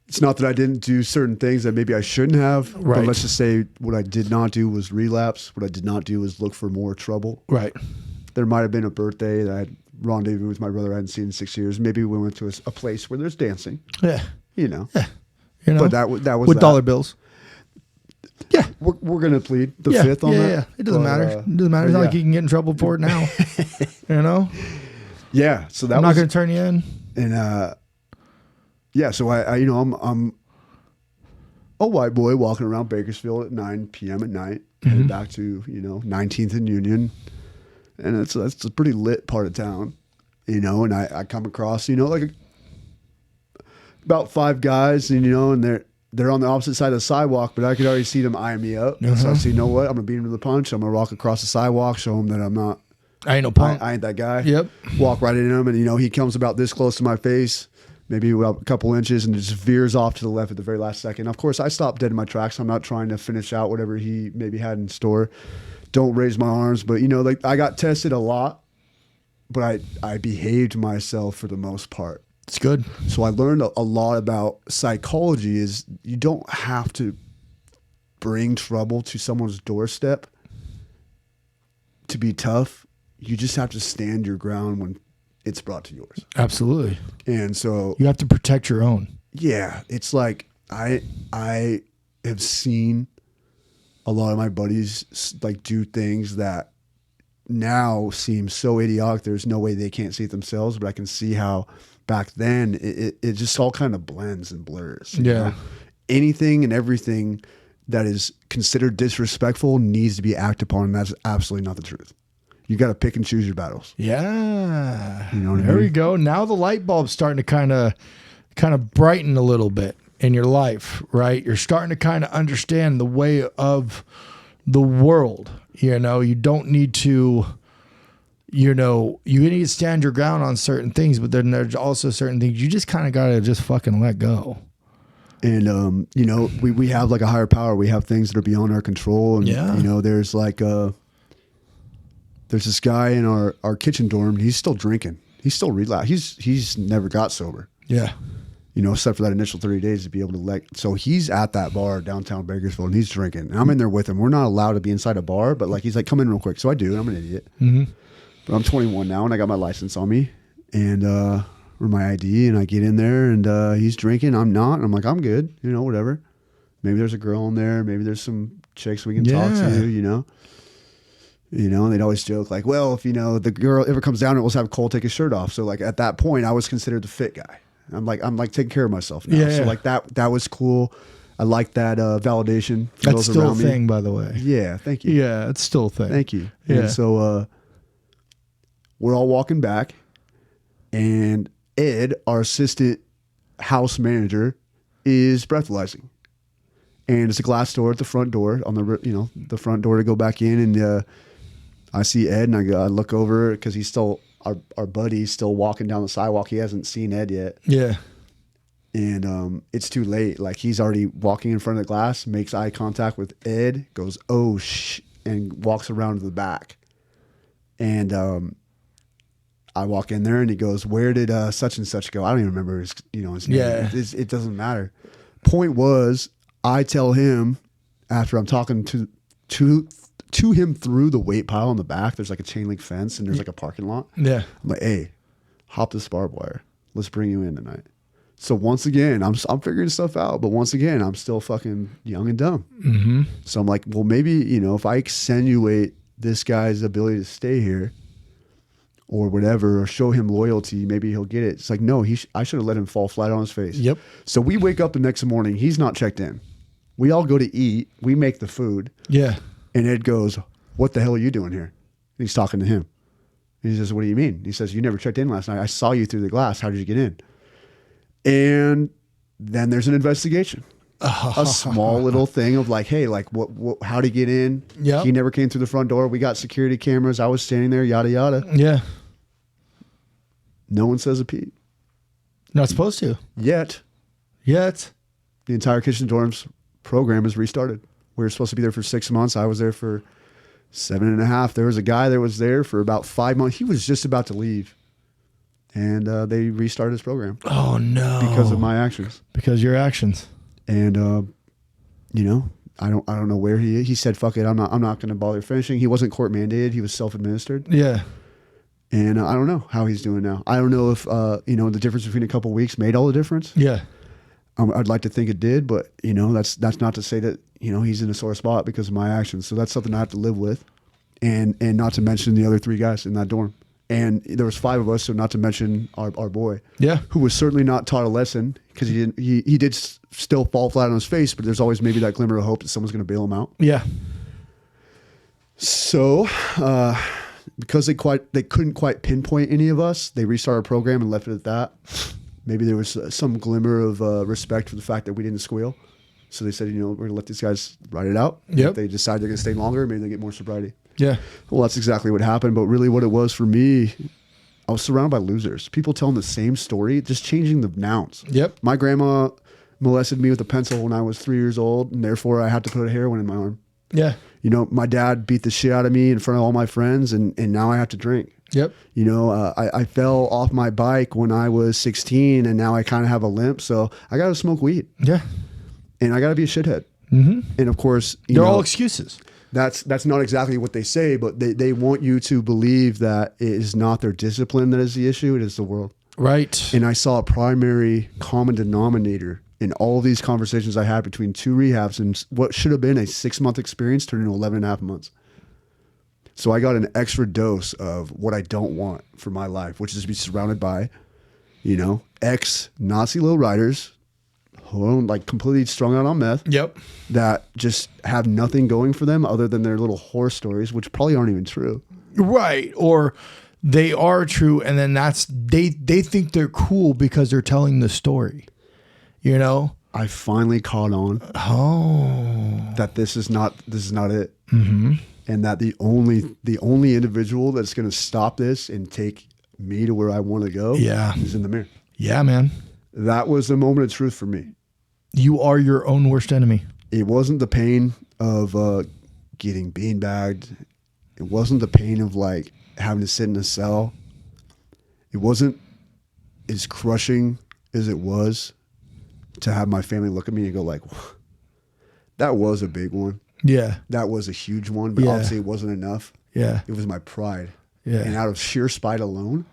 B: It's not that I didn't do certain things that maybe I shouldn't have,
A: right.
B: But let's just say what I did not do was relapse. What I did not do was look for more trouble.
A: Right.
B: There might have been a birthday that I had rendezvous with my brother I hadn't seen in 6 years. Maybe we went to a place where there's dancing.
A: Yeah.
B: You know.
A: Yeah. You know,
B: but that was
A: with dollar bills. Yeah,
B: we're gonna plead the fifth on that.
A: Yeah, it doesn't matter. It doesn't matter. It's not like you can get in trouble for it now. You know.
B: Yeah. So that
A: I'm not gonna turn you in.
B: And yeah. So I you know, I'm a white boy walking around Bakersfield at 9 p.m. at night, headed back to 19th and Union, and that's a pretty lit part of town, And I come across like about 5 guys, and they're on the opposite side of the sidewalk, but I could already see them eyeing me up. So I said, you know what? I'm gonna beat him to the punch. I'm gonna walk across the sidewalk, show him that I'm not.
A: I ain't no punk.
B: I ain't that guy.
A: Yep.
B: Walk right into him, and he comes about this close to my face, maybe about a couple inches, and just veers off to the left at the very last second. Of course, I stopped dead in my tracks. I'm not trying to finish out whatever he maybe had in store. Don't raise my arms, but like I got tested a lot, but I behaved myself for the most part.
A: It's good.
B: So I learned a lot about psychology. Is you don't have to bring trouble to someone's doorstep to be tough. You just have to stand your ground when it's brought to yours.
A: Absolutely.
B: And so
A: you have to protect your own.
B: Yeah, it's like I have seen a lot of my buddies like do things that now seem so idiotic. There's no way they can't see it themselves, but I can see how back then it just all kind of blends and blurs. You know? Anything and everything that is considered disrespectful needs to be acted upon, and that's absolutely not the truth. You got to pick and choose your battles.
A: Yeah.
B: You know what I mean?
A: There we go. Now the light bulb's starting to kind of brighten a little bit in your life, right? You're starting to kind of understand the way of the world. You don't need to, you need to stand your ground on certain things, but then there's also certain things you just kind of got to just fucking let go.
B: And, we have like a higher power. We have things that are beyond our control. And, there's like, there's this guy in our kitchen dorm. He's still drinking. He's still relapsed. He's never got sober.
A: Yeah.
B: Except for that initial 30 days to be able to so he's at that bar downtown Bakersfield and he's drinking. And I'm in there with him. We're not allowed to be inside a bar, but he's like, come in real quick. So I do. And I'm an idiot. Mm-hmm. But I'm 21 now and I got my license on me and, or my ID, and I get in there and he's drinking. I'm not. And I'm like, I'm good. Whatever. Maybe there's a girl in there. Maybe there's some chicks we can talk to, and they'd always joke like, well, if, the girl ever comes down, we'll have Cole take his shirt off. So at that point I was considered the fit guy. I'm like taking care of myself now. So that was cool. I like that validation. For
A: That's
B: those
A: still a
B: around
A: thing,
B: me.
A: by the way.
B: Yeah. Thank you.
A: Yeah. It's still a thing.
B: Thank you.
A: Yeah.
B: And so we're all walking back, and Ed, our assistant house manager, is breathalyzing. And it's a glass door at the front door on the front door to go back in. And I see Ed, and I look over because he's still our buddy's still walking down the sidewalk. He hasn't seen Ed yet.
A: Yeah.
B: And it's too late. Like he's already walking in front of the glass, makes eye contact with Ed, goes, oh, and walks around to the back. And I walk in there and he goes, where did such and such go? I don't even remember his name.
A: Yeah.
B: It doesn't matter. Point was, I tell him, after I'm talking to him through the weight pile in the back. There's like a chain link fence and there's like a parking lot.
A: Yeah.
B: I'm like, hey, hop this barbed wire. Let's bring you in tonight. So once again, I'm figuring stuff out, but once again, I'm still fucking young and dumb.
A: Mm-hmm.
B: So I'm like, well, maybe, you know, if I accentuate this guy's ability to stay here or whatever, or show him loyalty, maybe he'll get it. It's like, no, I should have let him fall flat on his face.
A: Yep.
B: So we wake up the next morning. He's not checked in. We all go to eat. We make the food.
A: Yeah.
B: And Ed goes, what the hell are you doing here? And he's talking to him. And he says, what do you mean? He says, you never checked in last night. I saw you through the glass. How did you get in? And then there's an investigation. A small little thing of like, hey, like what how'd he get in?
A: Yeah.
B: He never came through the front door. We got security cameras. I was standing there, yada, yada.
A: Yeah.
B: No one says a peep.
A: Not supposed to.
B: Yet,
A: the
B: entire Kitchen Dorms program is restarted. We were supposed to be there for 6 months. I was there for 7.5. There was a guy that was there for about 5 months. He was just about to leave. And they restarted his program.
A: Oh, no.
B: Because of my actions.
A: Because your actions.
B: And, you know, I don't know where he said, fuck it. I'm not going to bother finishing. He wasn't court mandated. He was self-administered.
A: Yeah.
B: And I don't know how he's doing now. I don't know if, you know, the difference between a couple of weeks made all the difference.
A: Yeah.
B: I'd like to think it did, but, you know, that's not to say that, you know, he's in a sore spot because of my actions. So that's something I have to live with. And not to mention the other 3 guys in that dorm. And there was 5 of us, so not to mention our boy.
A: Yeah.
B: Who was certainly not taught a lesson because he did still fall flat on his face, but there's always maybe that glimmer of hope that someone's going to bail him out.
A: Yeah.
B: So, because they couldn't quite pinpoint any of us, they restarted our program and left it at that. Maybe there was some glimmer of respect for the fact that we didn't squeal. So they said, you know, we're going to let these guys ride it out.
A: Yep.
B: If they decide they're going to stay longer, maybe they get more sobriety.
A: Yeah.
B: Well, that's exactly what happened. But really what it was for me, I was surrounded by losers. People telling the same story, just changing the nouns.
A: Yep.
B: My grandma molested me with a pencil when I was 3 years old, and therefore I had to put a heroin in my arm.
A: Yeah.
B: You know, my dad beat the shit out of me in front of all my friends, and now I have to drink.
A: Yep.
B: You know, I fell off my bike when I was 16, and now I kind of have a limp, so I got to smoke weed.
A: Yeah.
B: And I got to be a shithead.
A: Mm-hmm.
B: And of course,
A: they're all excuses.
B: That's not exactly what they say, but they want you to believe that it is not their discipline that is the issue, it is the world.
A: Right.
B: And I saw a primary common denominator in all of these conversations I had between 2 rehabs and what should have been a 6-month experience turned into 11.5 months. So I got an extra dose of what I don't want for my life, which is to be surrounded by, you know, ex-Nazi lowriders who are like completely strung out on meth.
A: Yep.
B: That just have nothing going for them other than their little horror stories, which probably aren't even true.
A: Right. Or they are true, and then they think they're cool because they're telling the story. You know?
B: I finally caught on that this is not it.
A: Mm-hmm.
B: And that the only individual that's going to stop this and take me to where I want to go is in the mirror.
A: Yeah, man.
B: That was the moment of truth for me.
A: You are your own worst enemy.
B: It wasn't the pain of getting beanbagged. It wasn't the pain of like having to sit in a cell. It wasn't as crushing as it was to have my family look at me and go like, that was a big one.
A: Yeah.
B: That was a huge one, but obviously it wasn't enough.
A: Yeah.
B: It was my pride.
A: Yeah.
B: And out of sheer spite alone,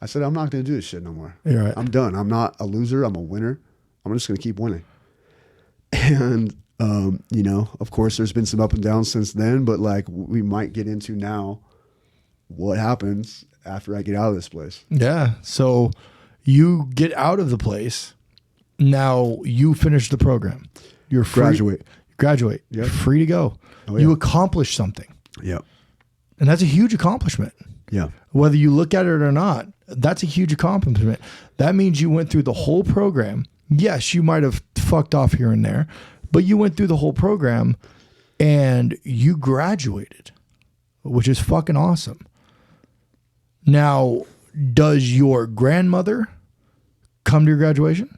B: I said, I'm not going to do this shit no more.
A: You're right.
B: I'm done. I'm not a loser. I'm a winner. I'm just going to keep winning. And, you know, of course, there's been some up and downs since then, but like we might get into now what happens after I get out of this place. Yeah.
A: So you get out of the place. Now you finish the program. You're free. Graduate.
B: Yep.
A: You're free to go.
B: Oh, yeah.
A: You accomplish something.
B: Yep.
A: And that's a huge accomplishment.
B: Yeah.
A: Whether you look at it or not, that's a huge accomplishment. That means you went through the whole program. Yes, you might have fucked off here and there, but you went through the whole program and you graduated, which is fucking awesome. Now, does your grandmother come to your graduation?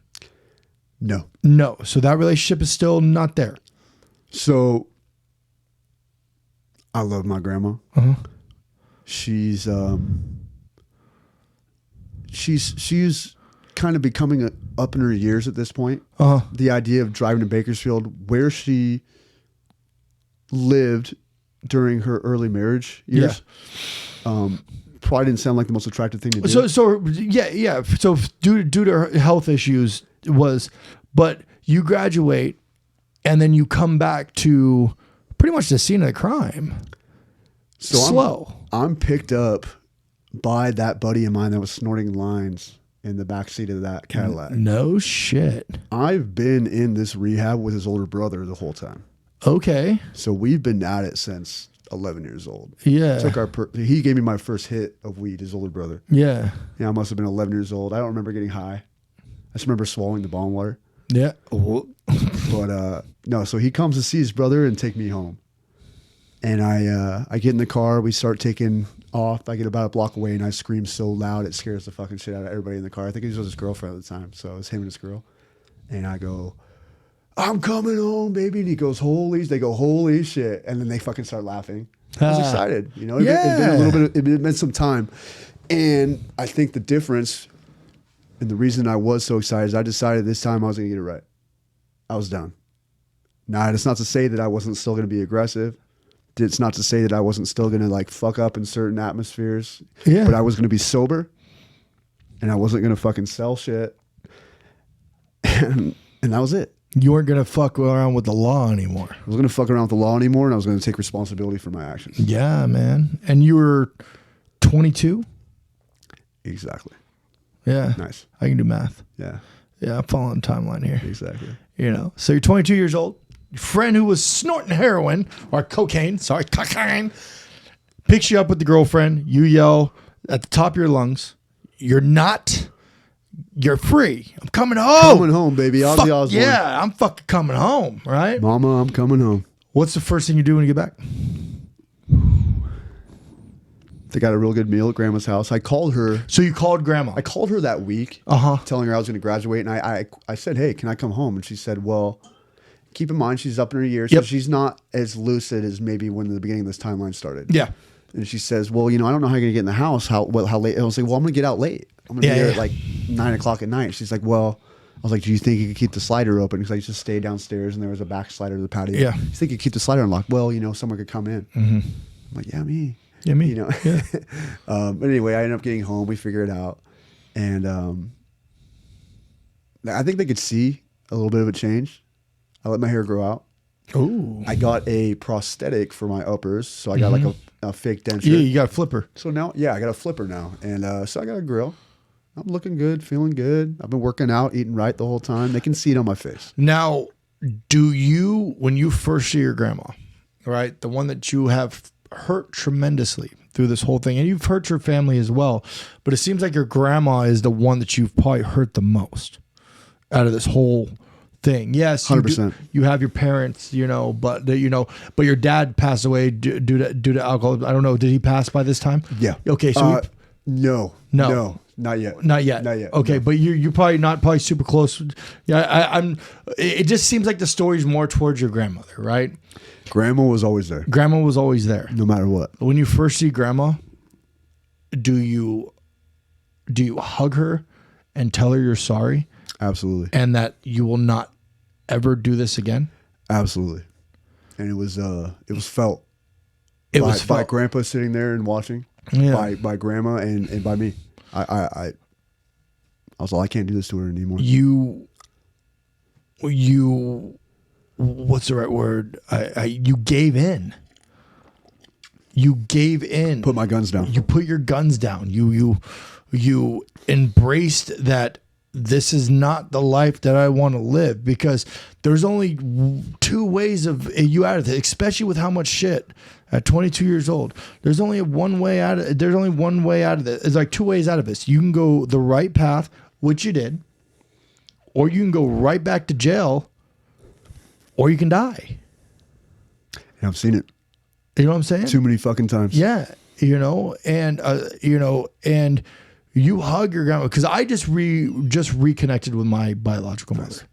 B: No.
A: No. So that relationship is still not there.
B: So I love my grandma.
A: Uh-huh.
B: She's kind of becoming up in her years at this point.
A: Uh-huh.
B: The idea of driving to Bakersfield, where she lived during her early marriage years. Probably didn't sound like the most attractive thing to do.
A: So due to her health issues but you graduate and then you come back to pretty much the scene of the crime.
B: So
A: slow.
B: I'm picked up by that buddy of mine that was snorting lines in the backseat of that Cadillac.
A: No shit.
B: I've been in this rehab with his older brother the whole time.
A: Okay.
B: So we've been at it since 11 years old.
A: Yeah.
B: He gave me my first hit of weed, his older brother.
A: Yeah.
B: Yeah, I must have been 11 years old. I don't remember getting high. I just remember swallowing the bong water.
A: Yeah.
B: But no, so he comes to see his brother and take me home. And I get in the car, we start taking off. I get about a block away and I scream so loud it scares the fucking shit out of everybody in the car. I think he was with his girlfriend at the time. So it was him and his girl. And I go, I'm coming home, baby. And he goes, they go, holy shit. And then they fucking start laughing. I was excited. You know, it'd been a little bit, it'd been some time. And I think the difference and the reason I was so excited is I decided this time I was going to get it right. I was done. Now, it's not to say that I wasn't still going to be aggressive. It's not to say that I wasn't still going to like fuck up in certain atmospheres. Yeah. But I was going to be sober and I wasn't going to fucking sell shit. And that was it.
A: You weren't going to fuck around with the law anymore.
B: I was going to fuck around with the law anymore and I was going to take responsibility for my actions.
A: Yeah, man. And you were 22?
B: Exactly.
A: Yeah.
B: Nice.
A: I can do math.
B: Yeah.
A: Yeah, I'm following the timeline here.
B: Exactly.
A: You know, so you're 22 years old. Your friend who was snorting heroin or cocaine picks you up with the girlfriend. You yell at the top of your lungs. You're free. I'm coming home.
B: Coming home, baby. Ozzy Osbourne.
A: Yeah, I'm fucking coming home, right?
B: Mama, I'm coming home.
A: What's the first thing you do when you get back?
B: They got a real good meal at grandma's house. I called her.
A: So you called grandma?
B: I called her that week, telling her I was going to graduate. And I said, hey, can I come home? And she said, well, keep in mind, she's up in her years. So she's not as lucid as maybe when the beginning of this timeline started.
A: Yeah.
B: And she says, well, you know, I don't know how you're going to get in the house. How late? And I was like, well, I'm going to get out late. I'm going to be there at like 9 o'clock at night. She's like, well, I was like, do you think you could keep the slider open? Because I used to stay downstairs and there was a back slider to the patio.
A: Yeah.
B: You think you could keep the slider unlocked? Well, you know, someone could come in.
A: Mm-hmm.
B: I'm like, yeah, me.
A: Yeah, me.
B: You know.
A: Yeah.
B: But anyway, I ended up getting home. We figured it out. And I think they could see a little bit of a change. I let my hair grow out.
A: Oh.
B: I got a prosthetic for my uppers. So I got like a fake denture.
A: Yeah, you got a flipper.
B: So now, I got a flipper now. And so I got a grill. I'm looking good, feeling good. I've been working out, eating right the whole time. They can see it on my face.
A: Now, when you first see your grandma, right, the one that you have hurt tremendously through this whole thing, and you've hurt your family as well, but it seems like your grandma is the one that you've probably hurt the most out of this whole thing. Yes,
B: 100%.
A: You have your parents, you know, but your dad passed away due to alcohol. I don't know. Did he pass by this time?
B: Yeah.
A: Okay. So
B: no, not yet.
A: Not yet. Okay, no. But you're probably super close. Yeah, I'm. It just seems like the story's more towards your grandmother, right?
B: Grandma was always there.
A: Grandma was always there,
B: no matter what.
A: When you first see grandma, do you hug her and tell her you're sorry?
B: Absolutely.
A: And that you will not ever do this again?
B: Absolutely. And it was felt.
A: It was felt
B: by grandpa sitting there and watching.
A: Yeah.
B: By grandma and by me. I was like, I can't do this to her anymore.
A: You what's the right word? You gave in. You gave in.
B: Put my guns down.
A: You put your guns down. You embraced that this is not the life that I want to live, because there's only two ways of you out of it, especially with how much shit at 22 years old. There's only one way out of it. There's only one way out of it. There's like two ways out of this. You can go the right path, which you did, or you can go right back to jail, or you can die.
B: And I've seen it.
A: You know what I'm saying?
B: Too many fucking times.
A: Yeah. And you hug your grandma, because I just reconnected with my biological mother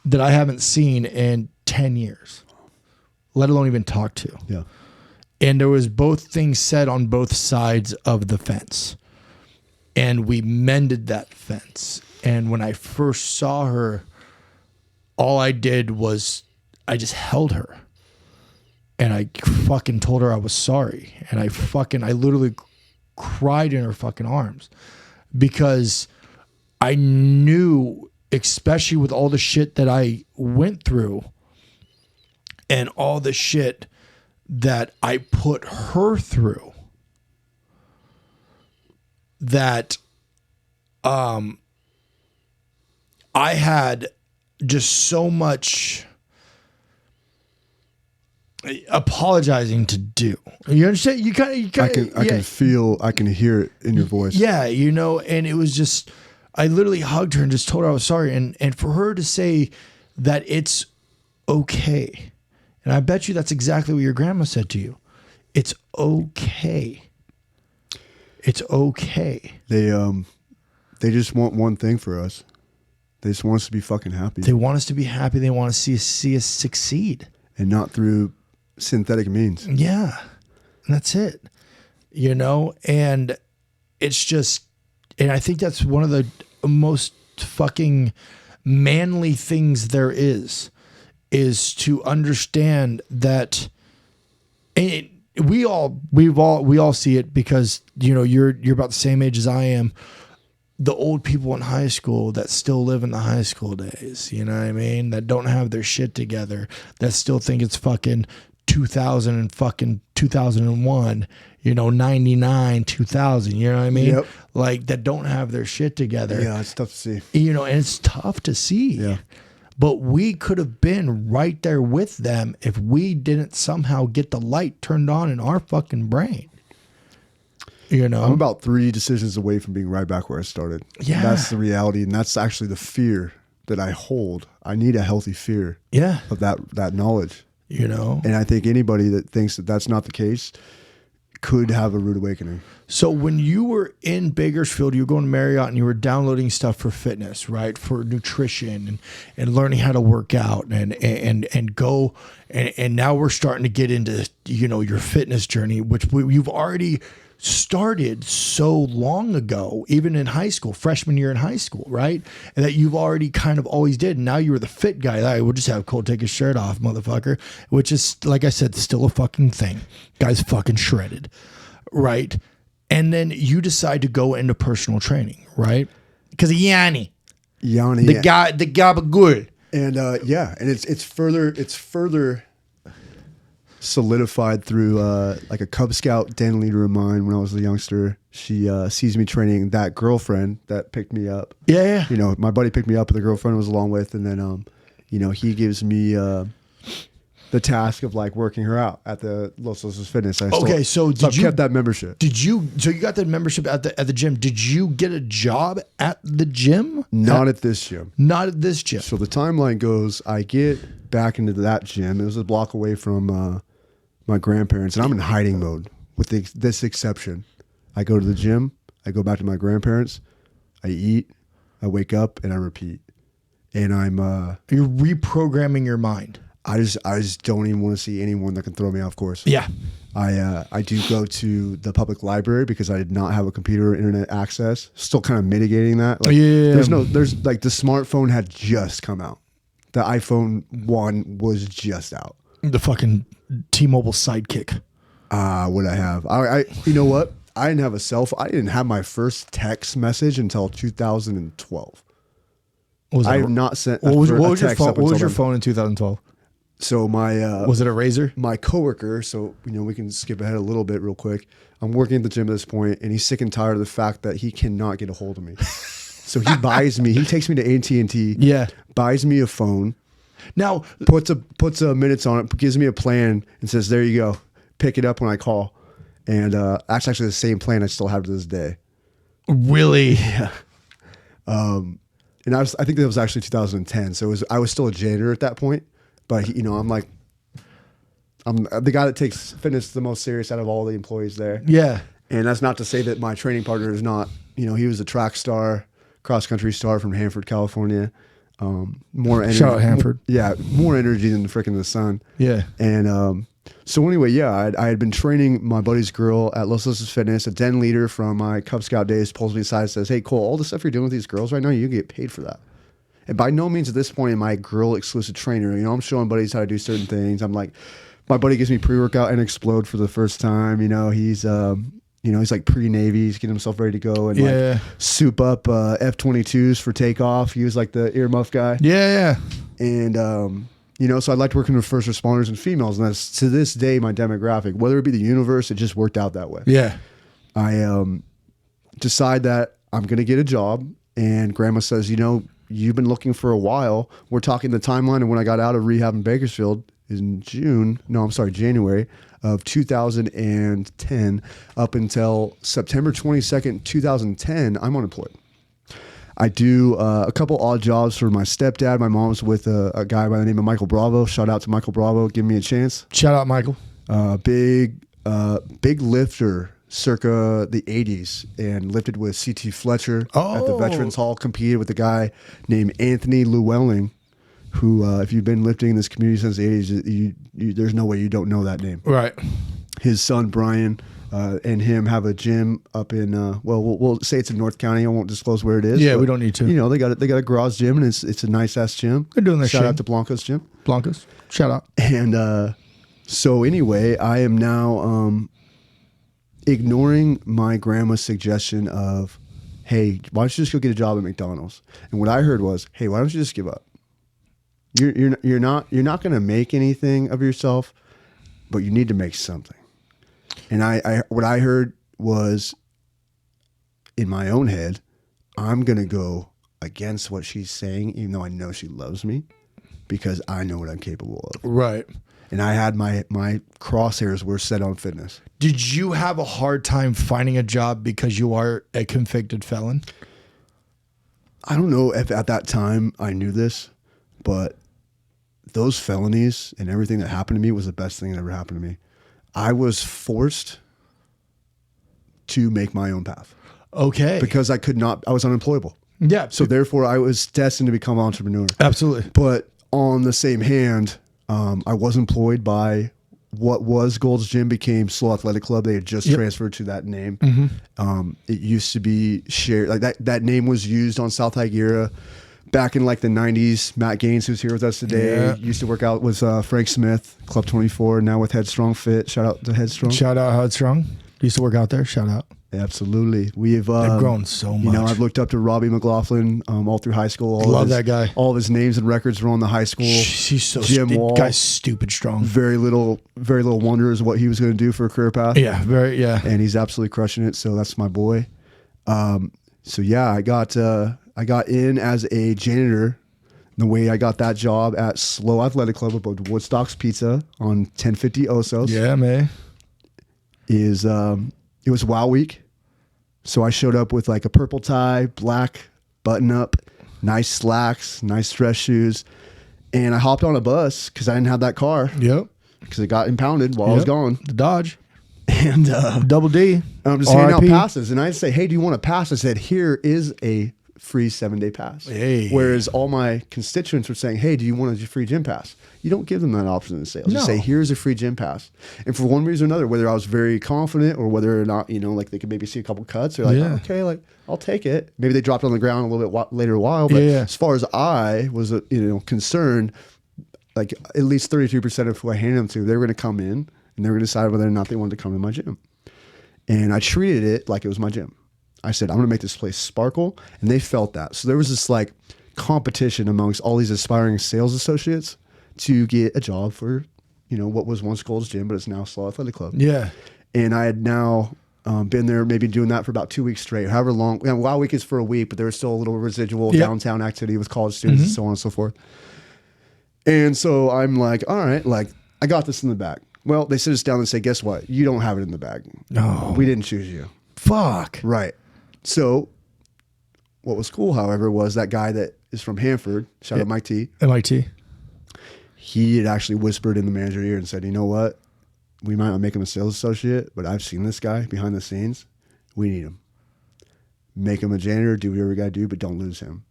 A: that I haven't seen in 10 years, let alone even talked to.
B: Yeah.
A: And there was both things said on both sides of the fence, and we mended that fence. And when I first saw her, all I did was I just held her And I fucking told her I was sorry. And I literally cried in her fucking arms because I knew, especially with all the shit that I went through and all the shit that I put her through, that I had just so much apologizing to do. You understand? You kind of.
B: I can feel, I can hear it in your voice.
A: Yeah, you know, and it was just, I literally hugged her and just told her I was sorry, and for her to say that it's okay, and I bet you that's exactly what your grandma said to you. It's okay. It's okay.
B: They just want one thing for us. They just want us to be fucking happy.
A: They want us to be happy. They want to see us succeed,
B: and not through synthetic means.
A: Yeah, and that's it. You know, and it's just, and I think that's one of the most fucking manly things there is to understand that. And we all see it because, you know, you're about the same age as I am. The old people in high school that still live in the high school days, you know what I mean? That don't have their shit together, that still think it's fucking 2000 and fucking 2001, you know, 99, 2000, you know what I mean?
B: Yep.
A: Like, that don't have their shit together.
B: Yeah, it's tough to see.
A: You know, and it's tough to see.
B: Yeah.
A: But we could have been right there with them if we didn't somehow get the light turned on in our fucking brain. You know?
B: I'm about 3 decisions away from being right back where I started.
A: Yeah.
B: That's the reality, and that's actually the fear that I hold. I need a healthy fear of that knowledge.
A: You know?
B: And I think anybody that thinks that that's not the case could have a rude awakening.
A: So when you were in Bakersfield, you were going to Marriott and you were downloading stuff for fitness, right? For nutrition and learning how to work out and go. And now we're starting to get into, you know, your fitness journey, which you've already started so long ago, even in high school, freshman year in high school, right? And that you've already kind of always did. And now you were the fit guy. Like, we'll just have Cole take his shirt off, motherfucker, which is, like I said, still a fucking thing. Guy's fucking shredded, right? And then you decide to go into personal training, right? Because of Yanni. The guy, the gabagool.
B: And and it's further solidified through like a Cub Scout den leader of mine when I was a youngster. She sees me training that girlfriend that picked me up.
A: Yeah.
B: You know, my buddy picked me up, and the girlfriend was along with, and then you know, he gives me the task of like working her out at the Los Osos Fitness. So I've kept that membership.
A: So you got that membership at the gym. Did you get a job at the gym?
B: Not at this gym.
A: Not at this gym.
B: So the timeline goes, I get back into that gym. It was a block away from my grandparents, and I'm in hiding mode with this exception. I go to the gym, I go back to my grandparents, I eat, I wake up, and I repeat. And I'm
A: you're reprogramming your mind.
B: I just don't even want to see anyone that can throw me off course.
A: Yeah.
B: I do go to the public library because I did not have a computer or internet access. Still kind of mitigating that. Like, there's like the smartphone had just come out. The iPhone 1 was just out.
A: The fucking T-Mobile Sidekick.
B: What I have. I you know what? I didn't have a cell phone. I didn't have my first text message until 2012. I have not sent
A: what was your
B: phone
A: phone in 2012?
B: So my
A: was it a Razor?
B: My coworker, so you know, we can skip ahead a little bit real quick. I'm working at the gym at this point, and he's sick and tired of the fact that he cannot get a hold of me. So he buys me. He takes me to AT&T.
A: Yeah.
B: Buys me a phone.
A: Now
B: puts a minutes on it. Gives me a plan and says, "There you go. Pick it up when I call." And that's actually the same plan I still have to this day.
A: Really?
B: Yeah. And I think that was actually 2010. So I was still a janitor at that point. But you know, I'm the guy that takes fitness the most serious out of all the employees there.
A: Yeah.
B: And that's not to say that my training partner is not. You know, he was a track star, cross country star from Hanford, California. More energy.
A: Shout out Hanford.
B: More energy than freaking the sun.
A: Yeah.
B: And so anyway, I had been training my buddy's girl at Los Osos Fitness. A den leader from my Cub Scout days pulls me aside and says, "Hey, Cole, all the stuff you're doing with these girls right now, you get paid for that." And by no means at this point am I a girl exclusive trainer. You know, I'm showing buddies how to do certain things. I'm like My buddy gives me pre-workout and Explode for the first time. He's he's like pre-Navy. He's getting himself ready to go and like soup up F-22s for takeoff. He was like the earmuff guy.
A: Yeah.
B: And so I liked working with first responders and females, and that's to this day my demographic. Whether it be the universe, it just worked out that way.
A: Yeah.
B: I decide that I'm gonna get a job, and Grandma says, you've been looking for a while. We're talking the timeline, and when I got out of rehab in Bakersfield in January of 2010 up until September 22nd, 2010, I'm unemployed. I do a couple odd jobs for my stepdad. My mom's with a guy by the name of Michael Bravo. Shout out to Michael Bravo. Give me a chance.
A: Shout out, Michael.
B: Big lifter circa the 80s, and lifted with C.T. Fletcher at the Veterans Hall. Competed with a guy named Anthony Llewellyn, who, if you've been lifting in this community since the 80s, there's no way you don't know that name.
A: Right.
B: His son, Brian, and him have a gym up in, we'll say it's in North County. I won't disclose where it is.
A: Yeah, we don't need to.
B: They got a garage gym, and it's a nice-ass gym.
A: They're doing their
B: Shout
A: shit.
B: out to Blanco's gym.
A: Blancos. Shout out.
B: And so anyway, I am now ignoring my grandma's suggestion of, hey, why don't you just go get a job at McDonald's? And what I heard was, hey, why don't you just give up? You're not going to make anything of yourself, but you need to make something. And what I heard was, in my own head, I'm going to go against what she's saying, even though I know she loves me, because I know what I'm capable of.
A: Right.
B: And I had my crosshairs were set on fitness.
A: Did you have a hard time finding a job because you are a convicted felon?
B: I don't know if at that time I knew this, but those felonies and everything that happened to me was the best thing that ever happened to me. I was forced to make my own path.
A: Okay.
B: Because I was unemployable.
A: Yeah.
B: So therefore I was destined to become an entrepreneur.
A: Absolutely.
B: But on the same hand, I was employed by what was Gold's Gym, became Slow Athletic Club. They had just transferred to that name. Mm-hmm. It used to be shared, like that name was used on South Higuera back in like the 90s. Matt Gaines, who's here with us today, used to work out with Frank Smith, Club 24, now with Headstrong Fit. Shout out to Headstrong.
A: Shout out Headstrong. Used to work out there. Shout out.
B: Absolutely. They've
A: grown so much.
B: I've looked up to Robbie McLaughlin all through high school.
A: Love that guy.
B: All of his names and records were on the high school
A: He's so
B: gym wall.
A: Guy's stupid strong.
B: Very little wonder is what he was going to do for a career path.
A: Yeah,
B: And he's absolutely crushing it. So that's my boy. So yeah, I got in as a janitor. The way I got that job at Slow Athletic Club above Woodstock's Pizza on 1050 Osos.
A: Yeah, man.
B: It was WOW week. So I showed up with like a purple tie, black button up, nice slacks, nice dress shoes. And I hopped on a bus because I didn't have that car.
A: Yep.
B: Because it got impounded while I was gone.
A: The Dodge.
B: And
A: Double D.
B: I'm just handing out passes. And I say, hey, do you want a pass? I said, here is a free 7-day pass.
A: Hey.
B: Whereas all my constituents were saying, hey, do you want a free gym pass? You don't give them that option in sales.
A: No.
B: You say, here's a free gym pass. And for one reason or another, whether I was very confident or whether or not, like they could maybe see a couple cuts, or like, okay, like I'll take it. Maybe they dropped it on the ground a little bit later a while. But as far as I was, concerned, like at least 32% of who I handed them to, they were going to come in and they were going to decide whether or not they wanted to come in my gym. And I treated it like it was my gym. I said, I'm going to make this place sparkle. And they felt that. So there was this like competition amongst all these aspiring sales associates to get a job for, what was once Gold's Gym, but it's now Slow Athletic Club.
A: Yeah.
B: And I had now been there, maybe doing that for about 2 weeks straight, however long. WOW week is for a week, but there was still a little residual downtown activity with college students and so on and so forth. And so I'm like, all right, like I got this in the bag. Well, they sit us down and say, guess what? You don't have it in the bag.
A: No.
B: We didn't choose you.
A: Fuck.
B: Right. So what was cool, however, was that guy that is from Hanford, shout out Mike T.
A: MIT.
B: He had actually whispered in the manager's ear and said, you know what? We might not make him a sales associate, but I've seen this guy behind the scenes. We need him. Make him a janitor, do whatever you got to do, but don't lose him.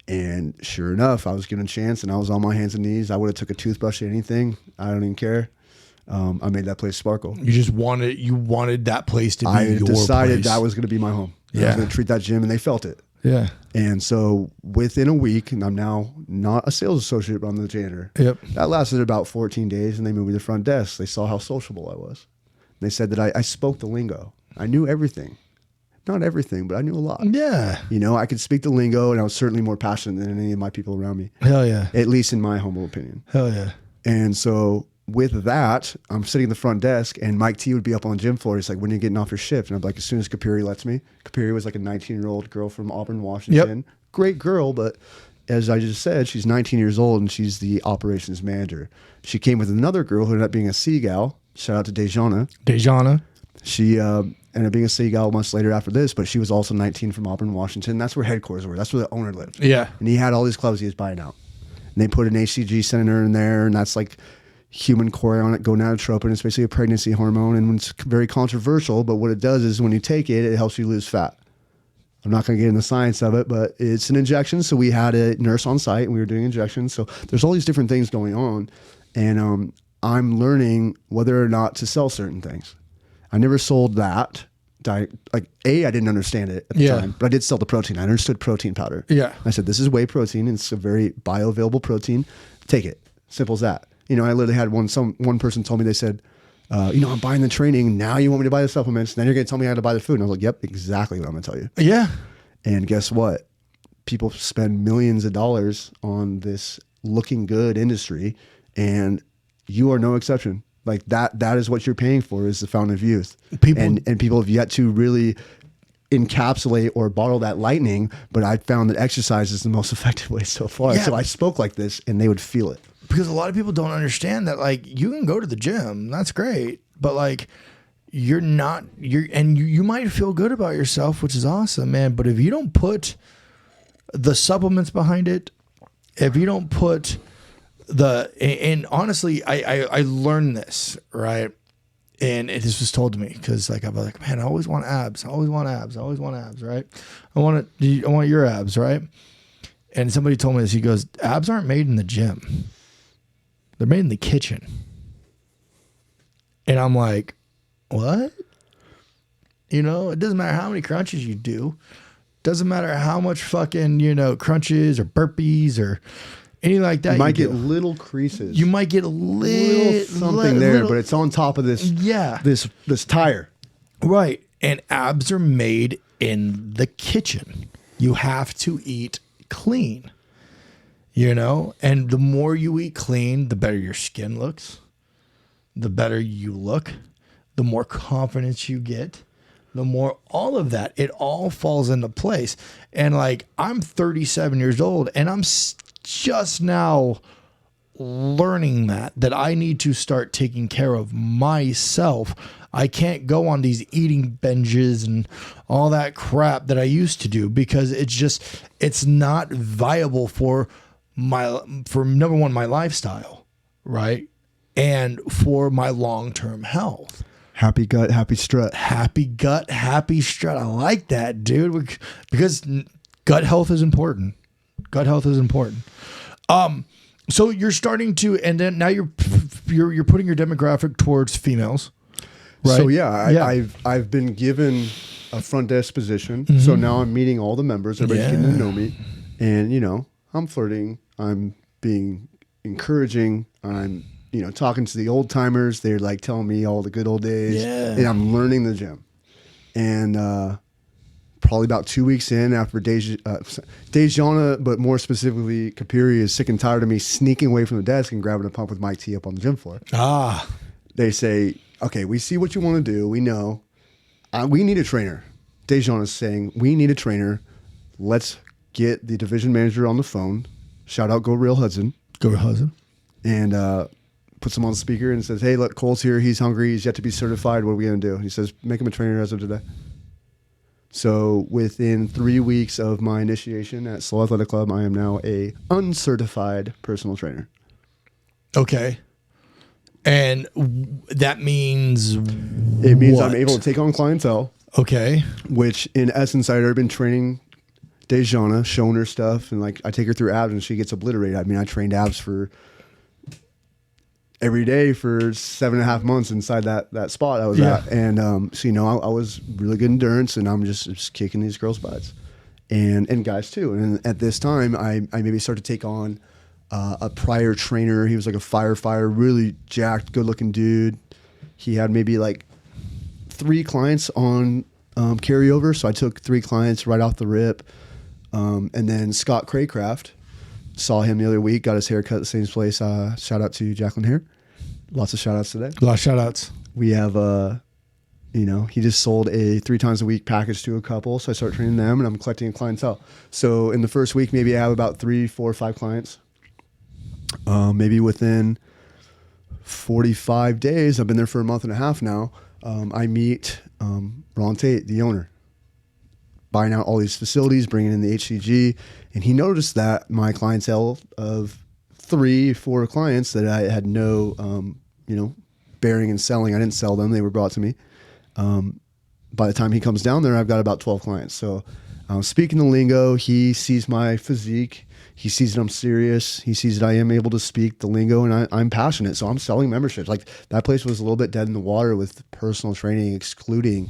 B: And sure enough, I was given a chance and I was on my hands and knees. I would have took a toothbrush or anything. I don't even care. I made that place sparkle.
A: You wanted that place to be
B: I
A: your
B: decided
A: place.
B: that was going to be my home.
A: Yeah.
B: I was going to treat that gym, and they felt it.
A: Yeah.
B: And so within a week, and I'm now not a sales associate, but I'm the janitor.
A: Yep.
B: That lasted about 14 days, and they moved me to the front desk. They saw how sociable I was. They said that I spoke the lingo. I knew everything. Not everything, but I knew a lot.
A: Yeah.
B: You know, I could speak the lingo, and I was certainly more passionate than any of my people around me.
A: Hell yeah.
B: At least in my humble opinion.
A: Hell yeah.
B: And so with that, I'm sitting at the front desk, and Mike T would be up on the gym floor. He's like, when are you getting off your shift? And I'm like, as soon as Kapiri lets me. Kapiri was like a 19-year-old girl from Auburn, Washington. Yep. Great girl, but as I just said, she's 19 years old, and she's the operations manager. She came with another girl who ended up being a Seagal. Shout out to Dejana.
A: Dejana.
B: She ended up being a Seagal months later after this, but she was also 19 from Auburn, Washington. That's where headquarters were. That's where the owner lived.
A: Yeah.
B: And he had all these clubs he was buying out. And they put an HCG center in there, and that's like human Coran, gonadotropin. It's basically a pregnancy hormone, and it's very controversial, but what it does is when you take it, it helps you lose fat. I'm not going to get into the science of it, but it's an injection. So we had a nurse on site, and we were doing injections. So there's all these different things going on, and I'm learning whether or not to sell certain things. I never sold that. I didn't understand it at the time, but I did sell the protein. I understood protein powder. Yeah. I said, this is whey protein. It's a very bioavailable protein. Take it. Simple as that. You know, I literally had one person told me, they said, I'm buying the training. Now you want me to buy the supplements. Now you're going to tell me how to buy the food. And I was like, yep, exactly what I'm going to tell you. Yeah. And guess what? People spend millions of dollars on this looking good industry, and you are no exception. Like that is what you're paying for, is the fountain of youth. And people have yet to really encapsulate or bottle that lightning, but I found that exercise is the most effective way so far. Yeah. So I spoke like this, and they would feel it.
A: Because a lot of people don't understand that, like, you can go to the gym, that's great, but like you might feel good about yourself, which is awesome, man. But if you don't put the supplements behind it, if you don't put and honestly, I learned this, right? And this was told to me because, like, I was like, man, I always want abs. I always want abs. I always want abs, right? I want your abs, right? And somebody told me this. He goes, abs aren't made in the gym. They're made in the kitchen. And I'm like, what? You know, it doesn't matter how many crunches you do. Doesn't matter how much fucking, crunches or burpees or anything like that.
B: You might get little creases.
A: You might get a little
B: something there, but it's on top of this. Yeah. This tire.
A: Right. And abs are made in the kitchen. You have to eat clean. And the more you eat clean, the better your skin looks, the better you look, the more confidence you get, the more all of that, it all falls into place. And like, I'm 37 years old, and I'm just now learning that I need to start taking care of myself. I can't go on these eating binges and all that crap that I used to do, because it's not viable for number one, my lifestyle, right? And for my long-term health.
B: Happy gut, happy strut.
A: Happy gut, happy strut. I like that, dude, because gut health is important. Gut health is important. So you're starting to, and then now you're putting your demographic towards females, right?
B: So I've been given a front desk position. Mm-hmm. So now I'm meeting all the members. Everybody's getting to know me, and I'm flirting. I'm being encouraging. I'm talking to the old timers. They're like telling me all the good old days, and I'm learning the gym. And probably about 2 weeks in, after Dejana, but more specifically Kapiri, is sick and tired of me sneaking away from the desk and grabbing a pump with Mike T up on the gym floor. They say, okay, we see what you want to do. We know. We need a trainer. Dejana's saying, we need a trainer. Let's get the division manager on the phone. Shout out Go Real Hudson.
A: Go Real Hudson.
B: And puts him on the speaker and says, hey, look, Cole's here. He's hungry. He's yet to be certified. What are we going to do? He says, make him a trainer as of today. So within 3 weeks of my initiation at Slow Athletic Club, I am now a uncertified personal trainer.
A: Okay. And that means
B: It means what? I'm able to take on clientele.
A: Okay.
B: Which in essence, I'd already been training Dejana, showing her stuff, and like I take her through abs and she gets obliterated. I mean, I trained abs for every day for 7.5 months inside that spot I was at. And so, I was really good endurance, and I'm just kicking these girls' butts. and guys too. And at this time, I maybe started to take on a prior trainer. He was like a firefighter, really jacked, good looking dude. He had maybe like 3 clients on carryover. So I took 3 clients right off the rip. And then Scott Craycraft, saw him the other week, got his hair cut at the same place. Shout out to Jacqueline Hair. Lots of shout outs today.
A: A lot of shout outs.
B: We have, he just sold a 3 times a week package to a couple. So I started training them and I'm collecting a clientele. So in the first week, maybe I have about 3, 4, 5 clients. Maybe within 45 days, I've been there for a month and a half now. I meet Ron Tate, the owner, buying out all these facilities, bringing in the HCG. And he noticed that my clientele of 3, 4 clients that I had no, bearing in selling, I didn't sell them. They were brought to me. By the time he comes down there, I've got about 12 clients. So speaking the lingo, he sees my physique. He sees that I'm serious. He sees that I am able to speak the lingo and I'm passionate. So I'm selling memberships. Like that place was a little bit dead in the water with personal training, excluding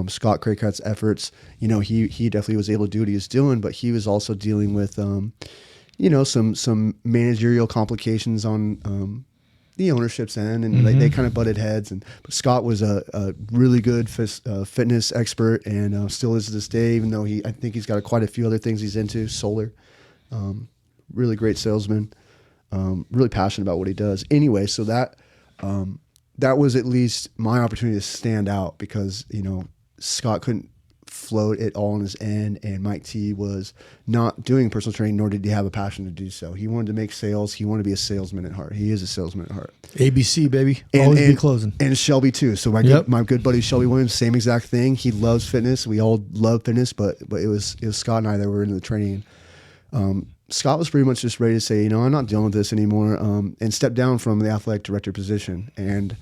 B: Scott Craycraft's efforts. He definitely was able to do what he was doing, but he was also dealing with, some managerial complications on the ownership's end, and they kind of butted heads. But Scott was a really good fitness expert, and still is to this day. Even though I think he's got quite a few other things he's into, solar. Really great salesman. Really passionate about what he does. Anyway, so that was at least my opportunity to stand out because Scott couldn't float it all on his end, and Mike T was not doing personal training, nor did he have a passion to do so. He wanted to make sales. He wanted to be a salesman at heart. He is a salesman at heart.
A: ABC, baby. Always be closing.
B: And Shelby too. So my good buddy Shelby Williams, same exact thing. He loves fitness. We all love fitness, but it was Scott and I that were into the training. Scott was pretty much just ready to say, I'm not dealing with this anymore, and step down from the athletic director position. And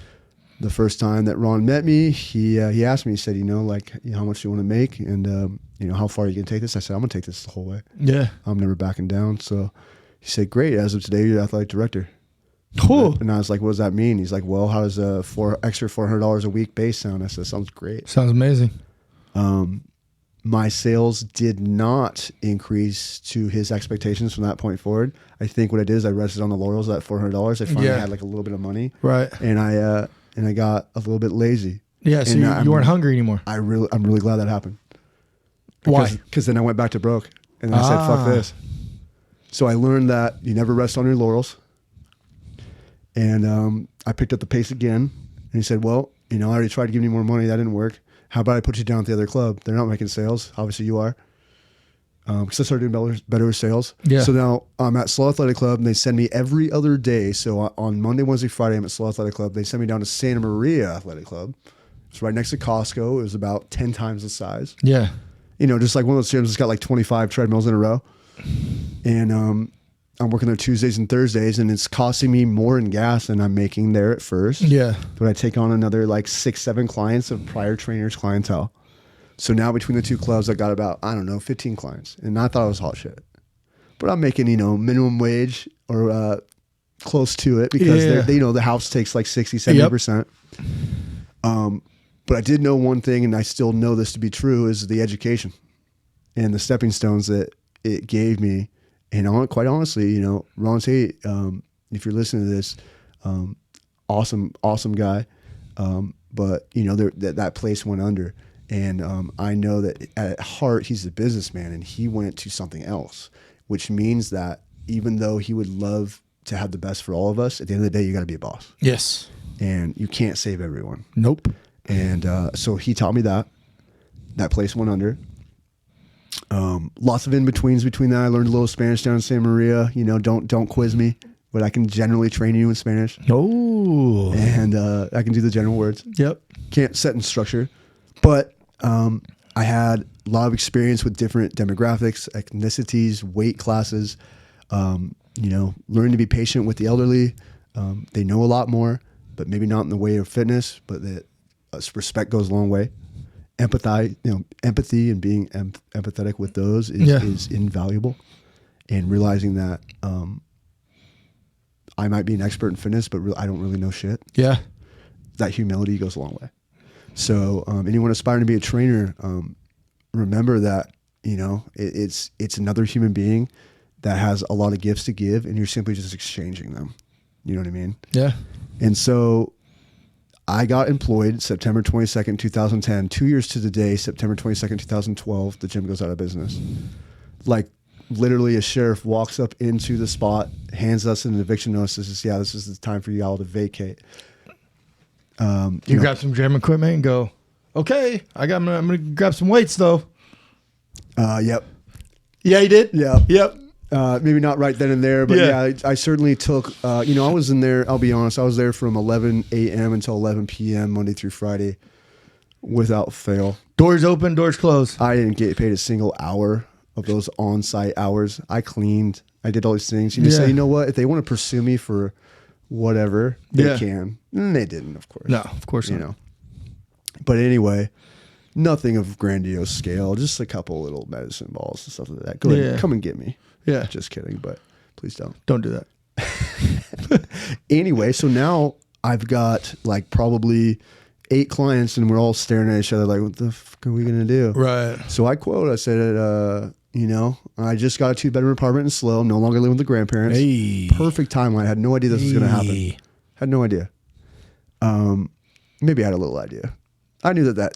B: the first time that Ron met me, he asked me, he said, how much do you want to make? And, how far are you going to take this? I said, I'm going to take this the whole way. Yeah. I'm never backing down. So he said, great. As of today, you're the athletic director.
A: Cool.
B: And I was like, what does that mean? He's like, well, how does extra $400 a week base sound? I said, sounds great.
A: Sounds amazing.
B: My sales did not increase to his expectations from that point forward. I think what I did is I rested on the laurels of that $400. I finally had like a little bit of money.
A: Right.
B: And I got a little bit lazy.
A: Yeah, so you weren't hungry anymore.
B: I'm really glad that happened.
A: Why?
B: Because then I went back to broke. And I said, fuck this. So I learned that you never rest on your laurels. And I picked up the pace again. And he said, well, I already tried to give you more money. That didn't work. How about I put you down at the other club? They're not making sales. Obviously you are. Because I started doing better with sales. Yeah. So now I'm at Slow Athletic Club and they send me every other day. So on Monday, Wednesday, Friday, I'm at Slow Athletic Club. They send me down to Santa Maria Athletic Club. It's right next to Costco. It was about 10 times the size. Yeah. Just like one of those gyms that's got like 25 treadmills in a row. And I'm working there Tuesdays and Thursdays, and it's costing me more in gas than I'm making there at first. Yeah. But I take on another like 6, 7 clients of prior trainers' clientele. So now between the 2 clubs, I got about, 15 clients. And I thought I was hot shit. But I'm making, minimum wage or close to it because the house takes like 60, 70%. Yep. But I did know one thing, and I still know this to be true, is the education and the stepping stones that it gave me. And quite honestly, Ron Tate, if you're listening to this, awesome guy. But that place went under. And I know that at heart, he's a businessman, and he went to something else, which means that even though he would love to have the best for all of us, at the end of the day, you got to be a boss. Yes. And you can't save everyone. Nope. And so he taught me that. That place went under. Lots of in-betweens between that. I learned a little Spanish down in Santa Maria. Don't quiz me, but I can generally train you in Spanish. Oh. And I can do the general words. Yep. Can't set in structure. But I had a lot of experience with different demographics, ethnicities, weight classes, learning to be patient with the elderly. They know a lot more, but maybe not in the way of fitness, but that respect goes a long way. Empathy and being empathetic with those is invaluable. And realizing that I might be an expert in fitness, but I don't really know shit. Yeah. That humility goes a long way. So anyone aspiring to be a trainer, remember that, it's another human being that has a lot of gifts to give, and you're simply just exchanging them. You know what I mean?
A: Yeah.
B: And so I got employed September 22nd, 2010, 2 years to the day, September 22nd, 2012, the gym goes out of business. Like literally a sheriff walks up into the spot, hands us an eviction notice. This is the time for you all to vacate.
A: You grab some gym equipment and go, okay, I'm going to grab some weights though.
B: Yep.
A: Yeah, you did?
B: Yeah.
A: Yep.
B: Maybe not right then and there, but yeah, I certainly took, I was in there, I'll be honest, I was there from 11 a.m. until 11 p.m. Monday through Friday without fail.
A: Doors open, doors closed.
B: I didn't get paid a single hour of those on-site hours. I cleaned. I did all these things. You just say, you know what? If they want to pursue me for whatever, they can. And they didn't, of course.
A: No, of course not.
B: But anyway, nothing of grandiose scale. Just a couple little medicine balls and stuff like that. Go ahead, come and get me.
A: Yeah.
B: Just kidding, but please don't.
A: Don't do that.
B: Anyway, so now I've got like probably 8 clients, and we're all staring at each other like, what the fuck are we going to do?
A: Right.
B: So I said, I just got a 2-bedroom apartment in SLO. I'm no longer living with the grandparents.
A: Hey.
B: Perfect timeline. I had no idea this was going to happen. Had no idea. Maybe I had a little idea. I knew that.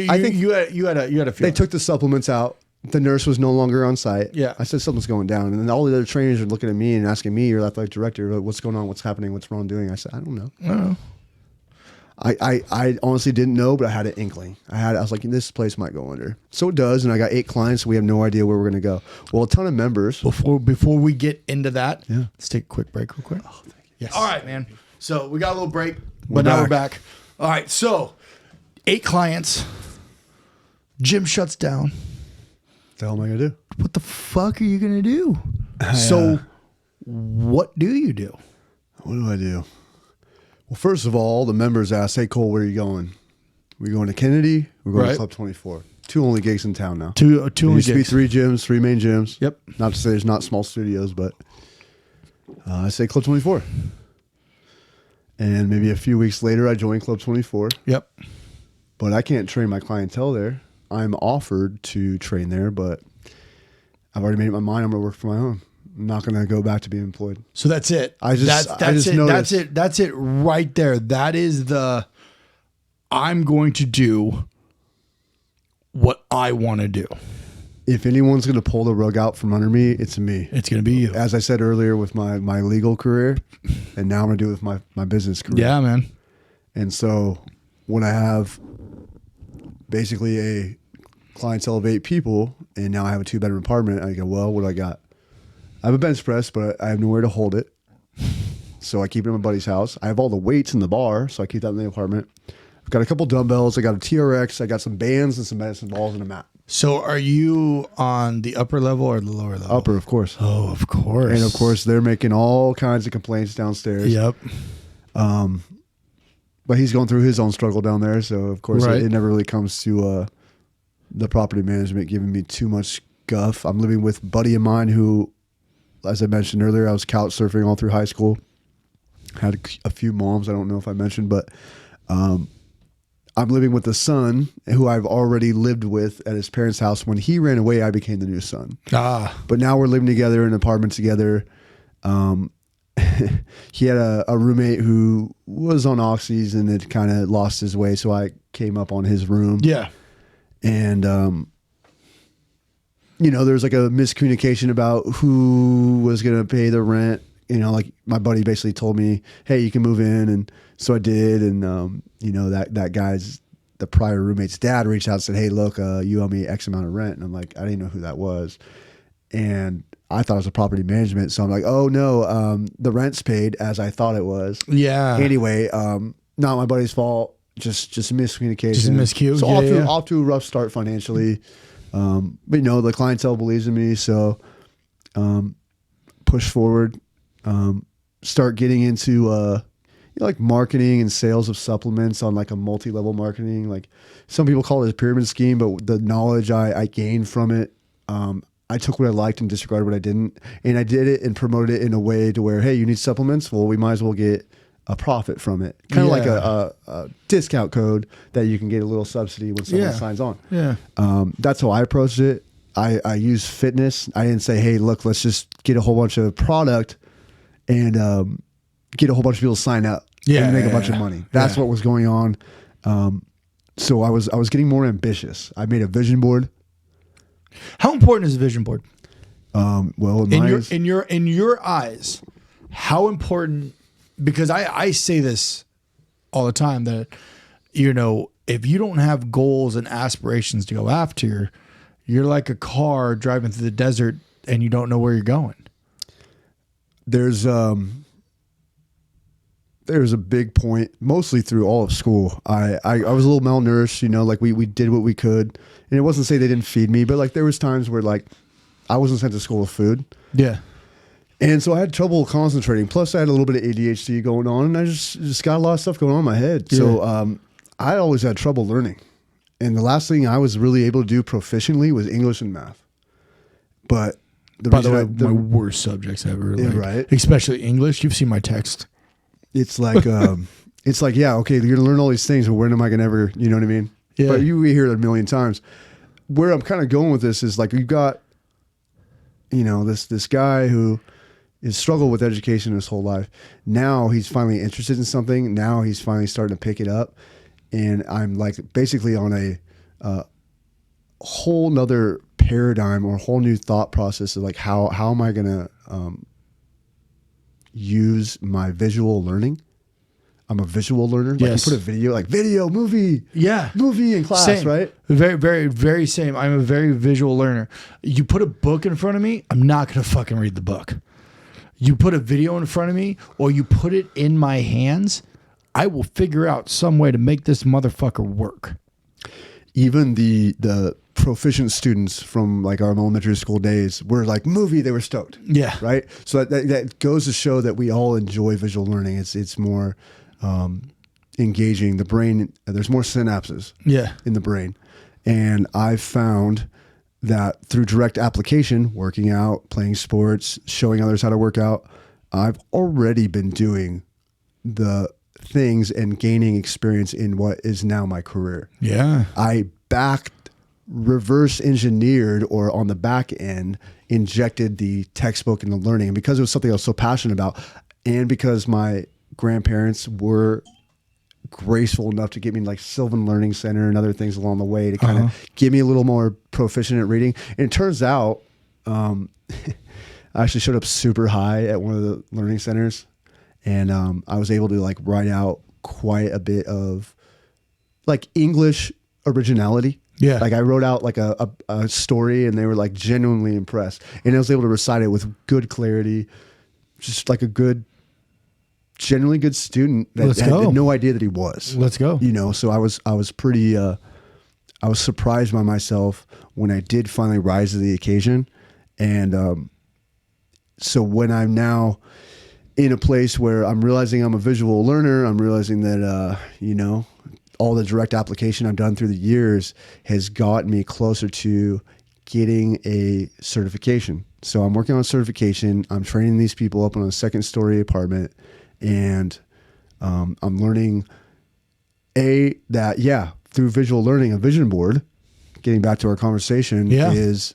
B: I think
A: you had a feeling.
B: They took the supplements out. The nurse was no longer on site.
A: Yeah.
B: I said something's going down. And then all the other trainers are looking at me and asking me, your athletic director, what's going on? What's happening? What's Ron doing? I said, I don't know.
A: Oh.
B: I honestly didn't know, but I had an inkling. I was like, this place might go under. So it does, and I got 8 clients, so we have no idea where we're going to go. Well, a ton of members.
A: Before we get into that,
B: yeah,
A: let's take a quick break real quick.
B: Oh, thank you.
A: Yes. All right, man. So we got a little break, but now we're back. All right, so 8 clients. Gym shuts down.
B: What the hell am I going to do?
A: What the fuck are you going to do? So what do you do?
B: What do I do? Well, first of all, the members asked, hey, Cole, where are you going? We're going to Kennedy. We're going to Club 24. 2 only gigs in town now.
A: Two only gigs.
B: Used to be 3 gyms, 3 main gyms.
A: Yep.
B: Not to say there's not small studios, but I say Club 24. And maybe a few weeks later, I joined Club 24.
A: Yep.
B: But I can't train my clientele there. I'm offered to train there, but I've already made up my mind. I'm going to work for my own. I'm not going to go back to being employed.
A: So that's it.
B: I just
A: it.
B: noticed.
A: That's it right there. That is I'm going to do what I want to do.
B: If anyone's going to pull the rug out from under me, it's me.
A: It's going to be you.
B: As I said earlier with my legal career, and now I'm going to do it with my business career.
A: Yeah, man.
B: And so when I have basically a clientele of 8 people, and now I have a 2-bedroom apartment, I go, well, what do I got? I have a bench press, but I have nowhere to hold it. So I keep it in my buddy's house. I have all the weights in the bar, so I keep that in the apartment. I've got a couple dumbbells. I got a TRX. I got some bands and some medicine balls and a mat.
A: So are you on the upper level or the lower level?
B: Upper, of course.
A: Oh, of course.
B: And of course, they're making all kinds of complaints downstairs.
A: Yep.
B: But he's going through his own struggle down there. So, of course, it never really comes to the property management giving me too much guff. I'm living with a buddy of mine who, as I mentioned earlier, I was couch surfing all through high school. Had a few moms, I don't know if I mentioned, but I'm living with a son who I've already lived with at his parents' house. When he ran away, I became the new son. But now we're living together in an apartment together. He had a roommate who was on oxys and had kind of lost his way, so I came up on his room.
A: Yeah.
B: And there's like a miscommunication about who was going to pay the rent. Like my buddy basically told me, hey, you can move in. And so I did. And, the prior roommate's dad reached out and said, hey, look, you owe me X amount of rent. And I'm like, I didn't know who that was. And I thought it was a property management. So I'm like, oh no, the rent's paid as I thought it was.
A: Yeah.
B: Anyway, not my buddy's fault. Just miscommunication.
A: Just a miscue.
B: So off to a rough start financially. But the clientele believes in me, so push forward. Start getting into like marketing and sales of supplements on like a multi-level marketing. Like some people call it a pyramid scheme, but the knowledge I gained from it, I took what I liked and disregarded what I didn't, and I did it and promoted it in a way to where, hey, you need supplements? Well, we might as well get a profit from it. Kind of like a discount code that you can get a little subsidy when someone signs on.
A: Yeah.
B: That's how I approached it. I use fitness. I didn't say, hey, look, let's just get a whole bunch of product and get a whole bunch of people to sign up and make a bunch of money. That's what was going on. So I was getting more ambitious. I made a vision board.
A: How important is a vision board?
B: Well,
A: in your eyes, how important? Because I say this all the time that, you know, if you don't have goals and aspirations to go after, you're like a car driving through the desert and you don't know where you're going.
B: There's a big point, mostly through all of school. I was a little malnourished, you know, like we did what we could. And it wasn't to say they didn't feed me, but like there was times where like I wasn't sent to school with food.
A: Yeah.
B: And so I had trouble concentrating. Plus I had a little bit of ADHD going on, and I just got a lot of stuff going on in my head. Yeah. So I always had trouble learning. And the last thing I was really able to do proficiently was English and math. But
A: by the way, my worst subjects ever.
B: Yeah,
A: like,
B: right.
A: Especially English. You've seen my text.
B: It's like, yeah, okay, you're gonna learn all these things, but when am I gonna ever, you know what I mean?
A: Yeah.
B: But we hear it a million times. Where I'm kind of going with this is like, you've got, you know, this guy who has struggled with education his whole life. Now he's finally interested in something. Now he's finally starting to pick it up. And I'm like basically on a whole nother paradigm or a whole new thought process of like, how am I going to use my visual learning? I'm a visual learner. Like
A: yes.
B: You put a video, movie.
A: Yeah.
B: Movie in class,
A: same.
B: Right?
A: Very, very, very same. I'm a very visual learner. You put a book in front of me, I'm not going to fucking read the book. You put a video in front of me or you put it in my hands, I will figure out some way to make this motherfucker work.
B: Even the proficient students from like our elementary school days were like movie, they were stoked.
A: Yeah.
B: Right. So that goes to show that we all enjoy visual learning. It's more engaging the brain. There's more synapses in the brain. And I've found that through direct application, working out, playing sports, showing others how to work out, I've already been doing the things and gaining experience in what is now my career.
A: Yeah.
B: I reverse engineered, or on the back end, injected the textbook into learning. And because it was something I was so passionate about, and because my grandparents were graceful enough to get me like Sylvan Learning Center and other things along the way to kind of give me a little more proficient at reading. And it turns out, I actually showed up super high at one of the learning centers. And I was able to like write out quite a bit of like English originality.
A: Yeah.
B: Like I wrote out like a story, and they were like genuinely impressed. And I was able to recite it with good clarity, just like a generally good student that had no idea that he was.
A: Let's go.
B: You know, so I was pretty, I was surprised by myself when I did finally rise to the occasion. And so when I'm now in a place where I'm realizing I'm a visual learner, I'm realizing that, you know, all the direct application I've done through the years has gotten me closer to getting a certification. So I'm working on certification. I'm training these people up on a 2nd story apartment, and I'm learning through visual learning, a vision board, getting back to our conversation, is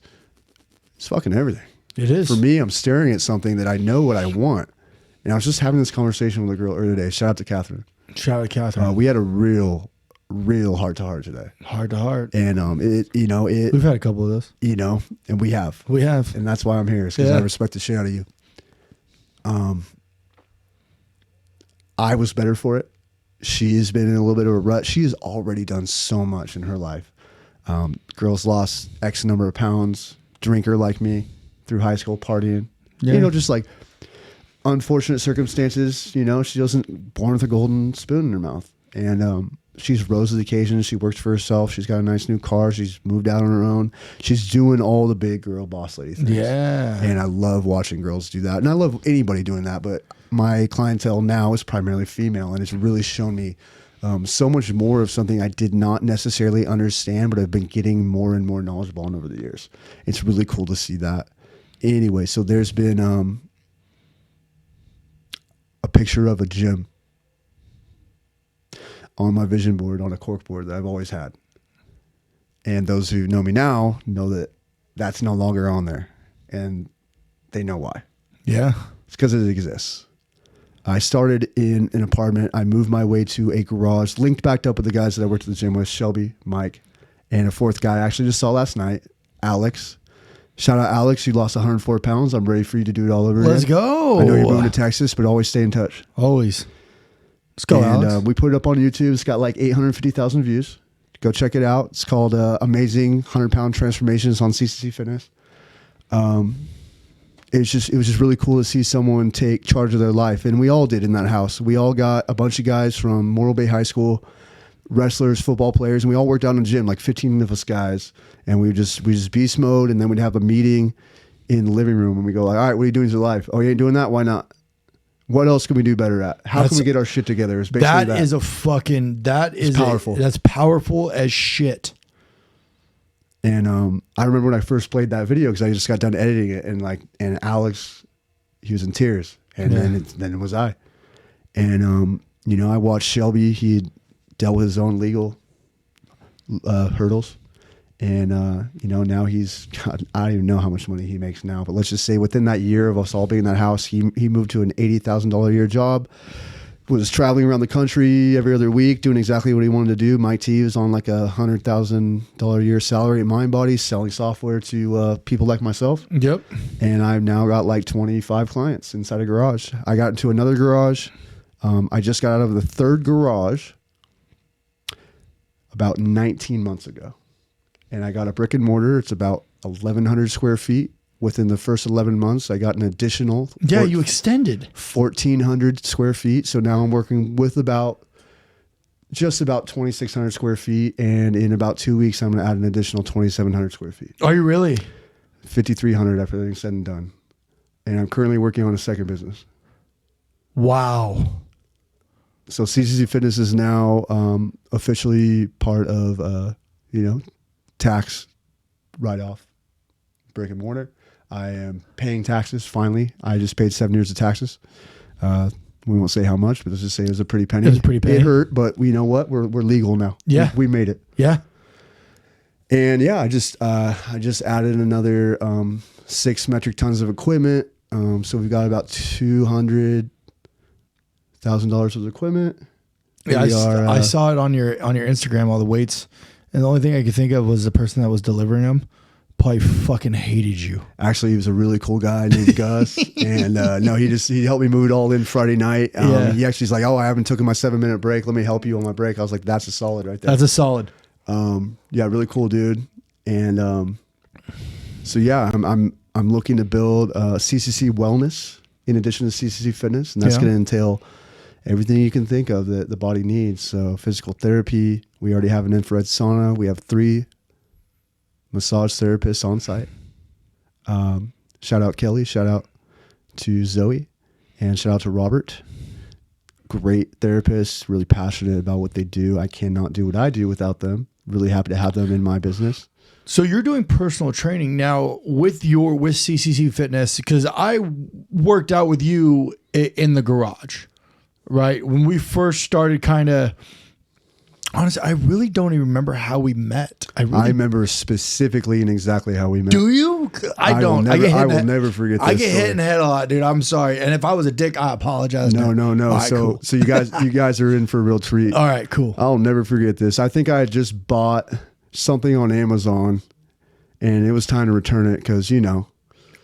B: it's fucking everything.
A: It is.
B: For me, I'm staring at something that I know what I want. And I was just having this conversation with a girl earlier today. Shout out to Catherine.
A: Shout out to Catherine.
B: We had a real heart-to-heart today.
A: Heart-to-heart.
B: And
A: we've had a couple of those.
B: You know, and we have. And that's why I'm here, because I respect the shit out of you. I was better for it. She's been in a little bit of a rut. She has already done so much in her life. Girl's lost X number of pounds, drinker like me, through high school partying. Yeah. You know, just like unfortunate circumstances. You know, she wasn't born with a golden spoon in her mouth. And she's rose to the occasion. She works for herself. She's got a nice new car. She's moved out on her own. She's doing all the big girl boss lady things.
A: Yeah.
B: And I love watching girls do that. And I love anybody doing that. But my clientele now is primarily female. And it's really shown me so much more of something I did not necessarily understand, but I've been getting more and more knowledgeable on over the years. It's really cool to see that. Anyway, so there's been a picture of a gym on my vision board on a cork board that I've always had. And those who know me now know that that's no longer on there, and they know why.
A: Yeah.
B: It's because it exists. I started in an apartment. I moved my way to a garage, linked back up with the guys that I worked at the gym with, Shelby, Mike, and a fourth guy I actually just saw last night, Alex. Shout out, Alex. You lost 104 pounds. I'm ready for you to do it all over again.
A: Let's go.
B: I know you're moving to Texas, but always stay in touch.
A: Always. Let's go, Alex.
B: We put it up on YouTube. It's got like 850,000 views. Go check it out. It's called Amazing 100-Pound Transformations on CCC Fitness. It was just really cool to see someone take charge of their life, and we all did in that house. We all got a bunch of guys from Morro Bay High School, wrestlers, football players, and we all worked out in the gym, like 15 of us guys, and we just beast mode, and then we'd have a meeting in the living room, and we go like, all right, what are you doing with your life? Oh, you ain't doing that? Why not? What else can we do better at? How can we get our shit together? It's basically
A: that is powerful. That's powerful as shit.
B: And I remember when I first played that video because I just got done editing it, and Alex, he was in tears, and then it was I, and I watched Shelby. He had dealt with his own legal hurdles, and now he's got, I don't even know how much money he makes now, but let's just say within that year of us all being in that house, he moved to an $80,000 a year job. Was traveling around the country every other week, doing exactly what he wanted to do. Mike T was on like a $100,000 a year salary at MindBody, selling software to people like myself.
A: Yep.
B: And I've now got like 25 clients inside a garage. I got into another garage. I just got out of the third garage about 19 months ago. And I got a brick and mortar. It's about 1,100 square feet. Within the first 11 months, I got an additional.
A: Yeah, you extended
B: 1,400 square feet. So now I'm working with just about 2,600 square feet. And in about 2 weeks, I'm going to add an additional 2,700 square feet.
A: Are you really?
B: 5,300 after everything's said and done. And I'm currently working on a second business.
A: Wow.
B: So CCC Fitness is now officially part of, tax write-off, brick and mortar. I am paying taxes finally. I just paid 7 years of taxes. We won't say how much, but let's just say it was a pretty penny.
A: It was a pretty penny.
B: It hurt, but you know what? We're legal now.
A: Yeah,
B: we made it.
A: Yeah,
B: and yeah, I just added another 6 metric tons of equipment. So we've got about $200,000 worth of equipment.
A: Yeah, I saw it on your Instagram, all the weights, and the only thing I could think of was the person that was delivering them probably fucking hated you.
B: Actually, he was a really cool guy named Gus. And he helped me move it all in Friday night. He actually's like, oh, I haven't taken my 7-minute break. Let me help you on my break. I was like, that's a solid right there.
A: That's a solid.
B: Yeah, really cool dude. And so yeah, I'm looking to build CCC Wellness in addition to CCC Fitness, and that's going to entail everything you can think of that the body needs. So physical therapy. We already have an infrared sauna. We have 3 massage therapists on site. Shout out Kelly, shout out to Zoe, and shout out to Robert. Great therapists, really passionate about what they do. I cannot do what I do without them. Really happy to have them in my business.
A: So you're doing personal training now with CCC Fitness, because I worked out with you in the garage, right? When we first started honestly, I really don't even remember how we met. I remember
B: specifically and exactly how we met.
A: Do you? I don't.
B: I will never forget this.
A: I get hit in the head a lot, dude. I'm sorry. And if I was a dick, I apologize.
B: No.
A: Right,
B: so
A: cool.
B: So you guys are in for a real treat.
A: All right, cool.
B: I'll never forget this. I think I had just bought something on Amazon, and it was time to return it because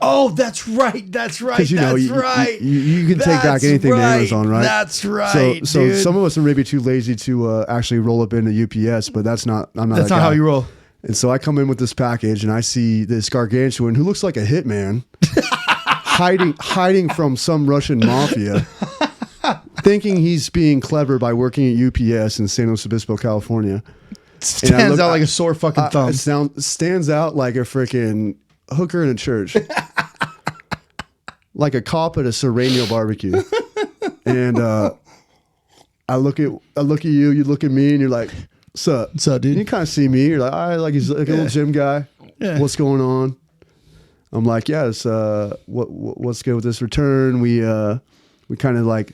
A: Oh, that's right. That's right.
B: You can take back anything to Amazon, right?
A: That's right.
B: So
A: dude.
B: Some of us are maybe too lazy to actually roll up into UPS, but that's not. I'm not.
A: That's not how you roll.
B: And so I come in with this package, and I see this gargantuan who looks like a hitman hiding from some Russian mafia, thinking he's being clever by working at UPS in San Luis Obispo, California.
A: Stands out like a sore fucking thumb.
B: Stands out like a freaking hooker in a church. Like a cop at a Serrano barbecue. And I look at you, you look at me, and you're like, What's up, dude? And you kind of see me, you're like, all right, like he's like a little gym guy. Yeah. What's going on? I'm like, yeah, it's what's good with this return? We kind of like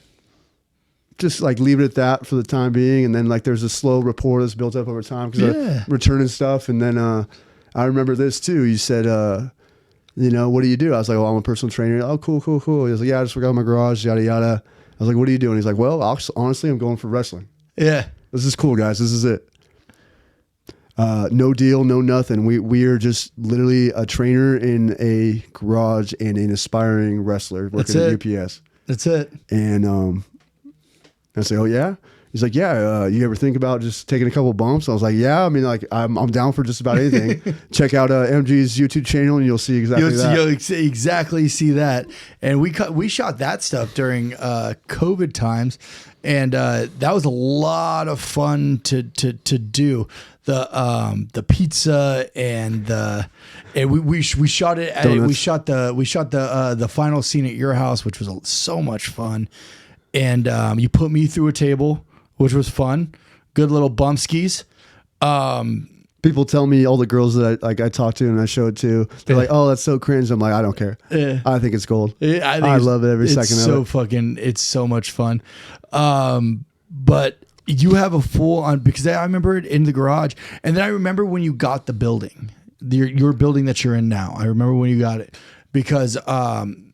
B: just like leave it at that for the time being, and then like there's a slow rapport that's built up over time because of returning stuff, and then I remember this too. You said, what do you do? I was like, I'm a personal trainer. Oh, cool. He was like, yeah, I just work out in my garage, yada, yada. I was like, what are you doing? He's like, well, honestly, I'm going for wrestling.
A: Yeah.
B: This is cool, guys. This is it. No deal, no nothing. We are just literally a trainer in a garage and an aspiring wrestler working at UPS.
A: That's it.
B: And I say, oh yeah. He's like, yeah. You ever think about just taking a couple bumps? I was like, yeah. I mean, like I'm down for just about anything. Check out MG's YouTube channel and you'll see exactly that.
A: You'll exactly see that. And we shot that stuff during COVID times, and that was a lot of fun to do. The pizza and we shot it at we shot the final scene at your house, which was so much fun. And you put me through a table, which was fun. Good little bump skis.
B: People tell me, all the girls that I talk to and I show it to, they're like, "Oh, that's so cringe." I'm like, I don't care. I think it's gold. I love it every second of it.
A: It's so much fun. But you have a full on, because I remember it in the garage, and then I remember when you got the building, your building that you're in now. I remember when you got it because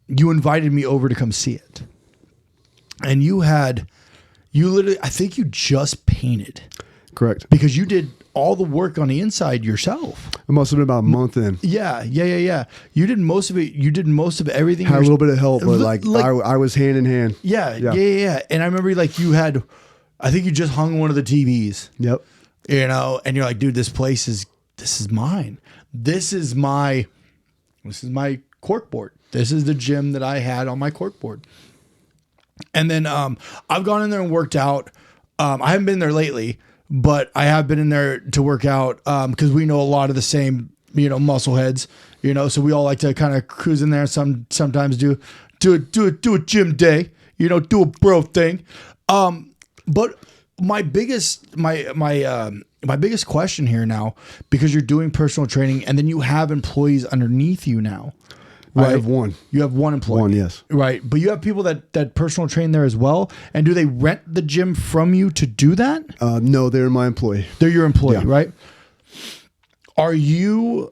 A: you invited me over to come see it, and you literally, I think you just painted.
B: Correct.
A: Because you did all the work on the inside yourself.
B: It must have been about a month in.
A: Yeah. You did most of it. You did most of everything.
B: Had a little bit of help, but I was hand in hand.
A: Yeah. And I remember I think you just hung one of the TVs.
B: Yep.
A: And you're like, dude, this is mine. This is my corkboard. This is the gym that I had on my corkboard. And then I've gone in there and worked out. I haven't been there lately, but I have been in there to work out because we know a lot of the same, muscle heads, so we all like to kind of cruise in there. Sometimes do a gym day, do a bro thing. But my biggest question here now, because you're doing personal training and then you have employees underneath you now. Right.
B: I have one.
A: You have one employee.
B: One, yes.
A: Right. But you have people that personal train there as well. And do they rent the gym from you to do that?
B: No, they're my employee.
A: They're your employee, right? Are you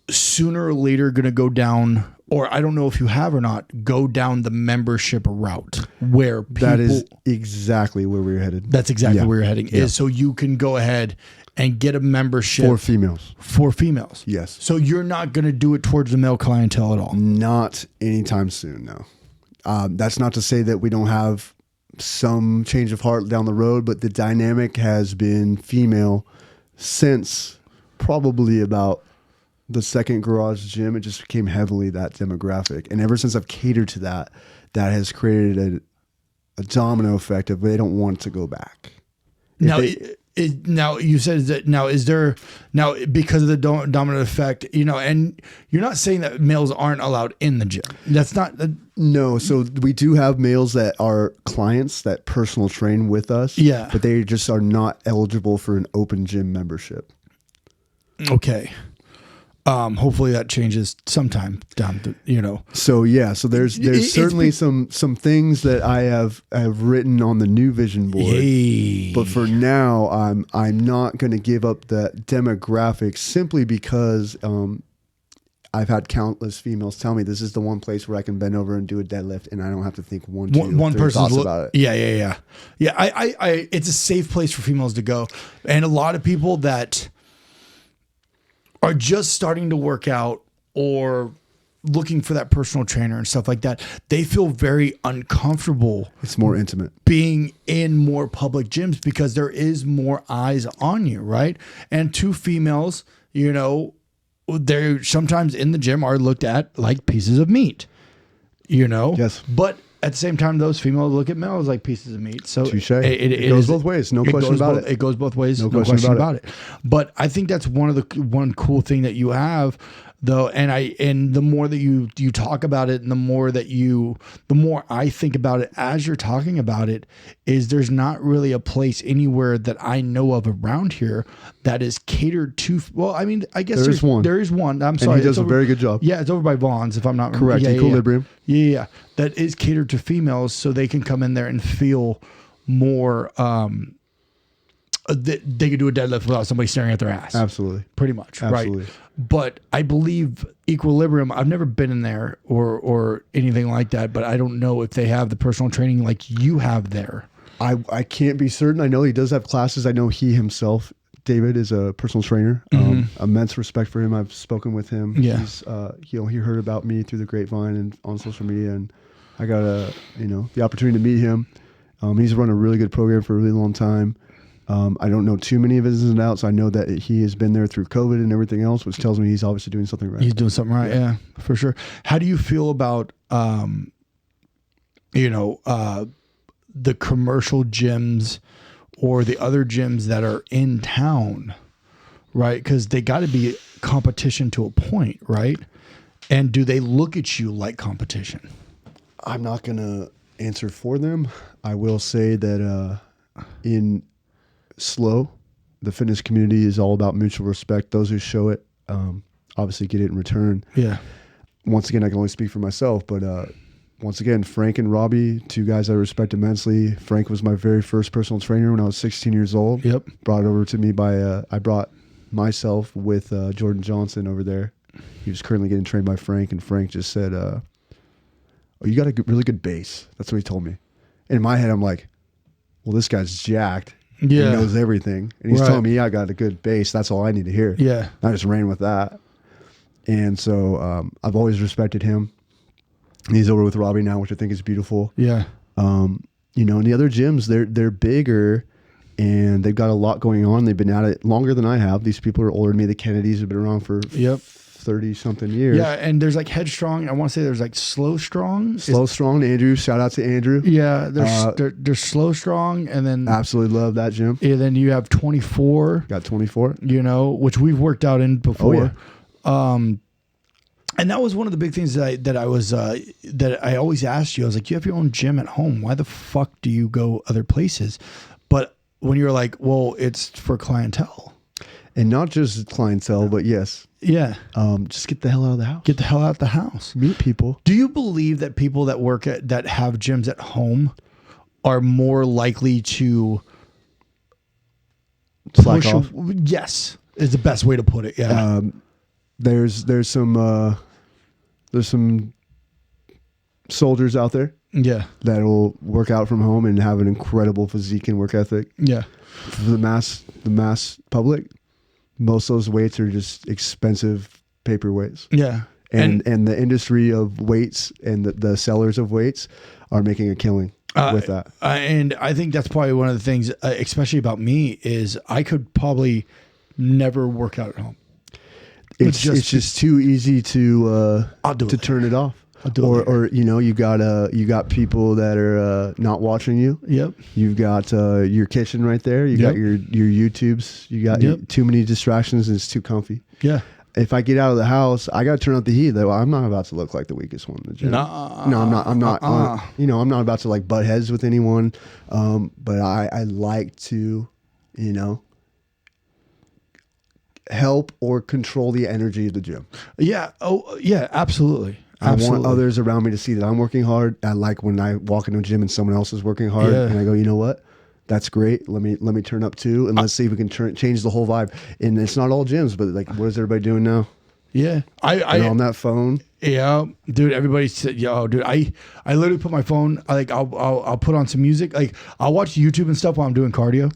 A: sooner or later going to go down, or I don't know if you have or not, go down the membership route where people...
B: That is exactly where we're headed.
A: That's exactly where you're heading. Is so you can go ahead and get a membership
B: for females.
A: For females.
B: Yes.
A: So you're not going to do it towards the male clientele at all?
B: Not anytime soon, no. That's not to say that we don't have some change of heart down the road, but the dynamic has been female since probably about the second garage gym. It just became heavily that demographic. And ever since I've catered to that, that has created a domino effect of they don't want to go back.
A: Now you said that now because of the dominant effect, and you're not saying that males aren't allowed in the gym. That's not.
B: No. So we do have males that are clients that personal train with us.
A: Yeah.
B: But they just are not eligible for an open gym membership.
A: Okay. Hopefully that changes sometime down the,
B: So yeah, so there's certainly some things that I have written on the new vision board.
A: Hey.
B: But for now, I'm not going to give up that demographic simply because I've had countless females tell me this is the one place where I can bend over and do a deadlift and I don't have to think one person's thoughts about it.
A: Yeah. I it's a safe place for females to go, and a lot of people that are just starting to work out or looking for that personal trainer and stuff like that, they feel very uncomfortable.
B: It's more intimate
A: being in more public gyms because there is more eyes on you, right? And two females, they're sometimes in the gym are looked at like pieces of meat,
B: Yes.
A: But at the same time, those females look at males like pieces of meat. So
B: Touche. It goes both ways. No question about it.
A: It goes both ways. No question about it. But I think that's one cool thing that you have, though. And the more that you talk about it, and the more I think about it as you're talking about it, is there's not really a place anywhere that I know of around here that is catered to. Well, I mean, I guess
B: there is one.
A: There is one. I'm sorry.
B: And he does a very good job.
A: Yeah, it's over by Vaughn's, if I'm not
B: correct. Equilibrium.
A: Yeah. That is catered to females, so they can come in there and feel more they could do a deadlift without somebody staring at their ass.
B: Absolutely.
A: Pretty much.
B: Absolutely.
A: Right. But I believe Equilibrium, I've never been in there or anything like that, but I don't know if they have the personal training like you have there.
B: I can't be certain. I know he does have classes. I know he himself, David, is a personal trainer. Immense respect for him. I've spoken with him.
A: Yeah.
B: He's, he heard about me through the grapevine and on social media, and I got the opportunity to meet him. He's run a really good program for a really long time. I don't know too many of his ins and outs. I know that he has been there through COVID and everything else, which tells me he's obviously doing something right.
A: He's doing something right. Yeah, for sure. How do you feel about, the commercial gyms or the other gyms that are in town, right? Because they got to be competition to a point, right? And do they look at you like competition?
B: I'm not going to answer for them. I will say that in SLO, the fitness community is all about mutual respect. Those who show it obviously get it in return.
A: Yeah.
B: Once again, I can only speak for myself, but once again, Frank and Robbie, two guys I respect immensely. Frank was my very first personal trainer when I was 16 years old. Yep. Brought over to me by, I brought myself with Jordan Johnson over there. He was currently getting trained by Frank, and Frank just said, oh, you got a really good base. That's what he told me. And in my head, I'm like, well, this guy's jacked. Yeah. He knows everything. And he's telling me, I got a good base. That's all I need to hear. Yeah. I just ran with that. And so I've always respected him. He's over with Robbie now, which I think is beautiful. Yeah. And the other gyms, they're bigger and they've got a lot going on. They've been at it longer than I have. These people are older than me. The Kennedys have been around for 30 something years.
A: Yeah. And there's like Headstrong. I want to say there's like Slow Strong.
B: Slow Strong, Andrew. Shout out to Andrew.
A: Yeah. There's Slow Strong. And then
B: absolutely love that gym.
A: Yeah. Then you have 24.
B: Got 24.
A: Which we've worked out in before.
B: Oh, yeah.
A: And that was one of the big things that I always asked you. I was like, you have your own gym at home. Why the fuck do you go other places? But when you're like, well, it's for clientele.
B: And not just clientele, but yes.
A: Yeah.
B: Just get the hell out of the house.
A: Get the hell out of the house.
B: Meet people.
A: Do you believe that people that that have gyms at home are more likely to
B: slack off?
A: Yes, is the best way to put it. Yeah.
B: There's some soldiers out there, that will work out from home and have an incredible physique and work ethic. Yeah, for the mass public, most of those weights are just expensive paperweights. Yeah, and the industry of weights and the sellers of weights are making a killing with that.
A: And I think that's probably one of the things, especially about me, is I could probably never work out at home.
B: It's just too easy to turn it off. Or you got people that are not watching you. Yep. You've got your kitchen right there. You got your YouTubes. You got too many distractions and it's too comfy. Yeah. If I get out of the house, I got to turn up the heat. Though I'm not about to look like the weakest one in the gym. No, I'm not. I'm not. I'm not about to like butt heads with anyone. But I like to, help or control the energy of the gym.
A: Yeah. Oh, yeah. Absolutely.
B: I want others around me to see that I'm working hard. I like when I walk into a gym and someone else is working hard, and I go, you know what? That's great. Let me turn up too, and let's see if we can change the whole vibe. And it's not all gyms, but like, what is everybody doing now? Yeah, They're on that phone. Yeah, dude. Everybody said, "Yo, dude." I literally put my phone. I'll put on some music. Like I'll watch YouTube and stuff while I'm doing cardio.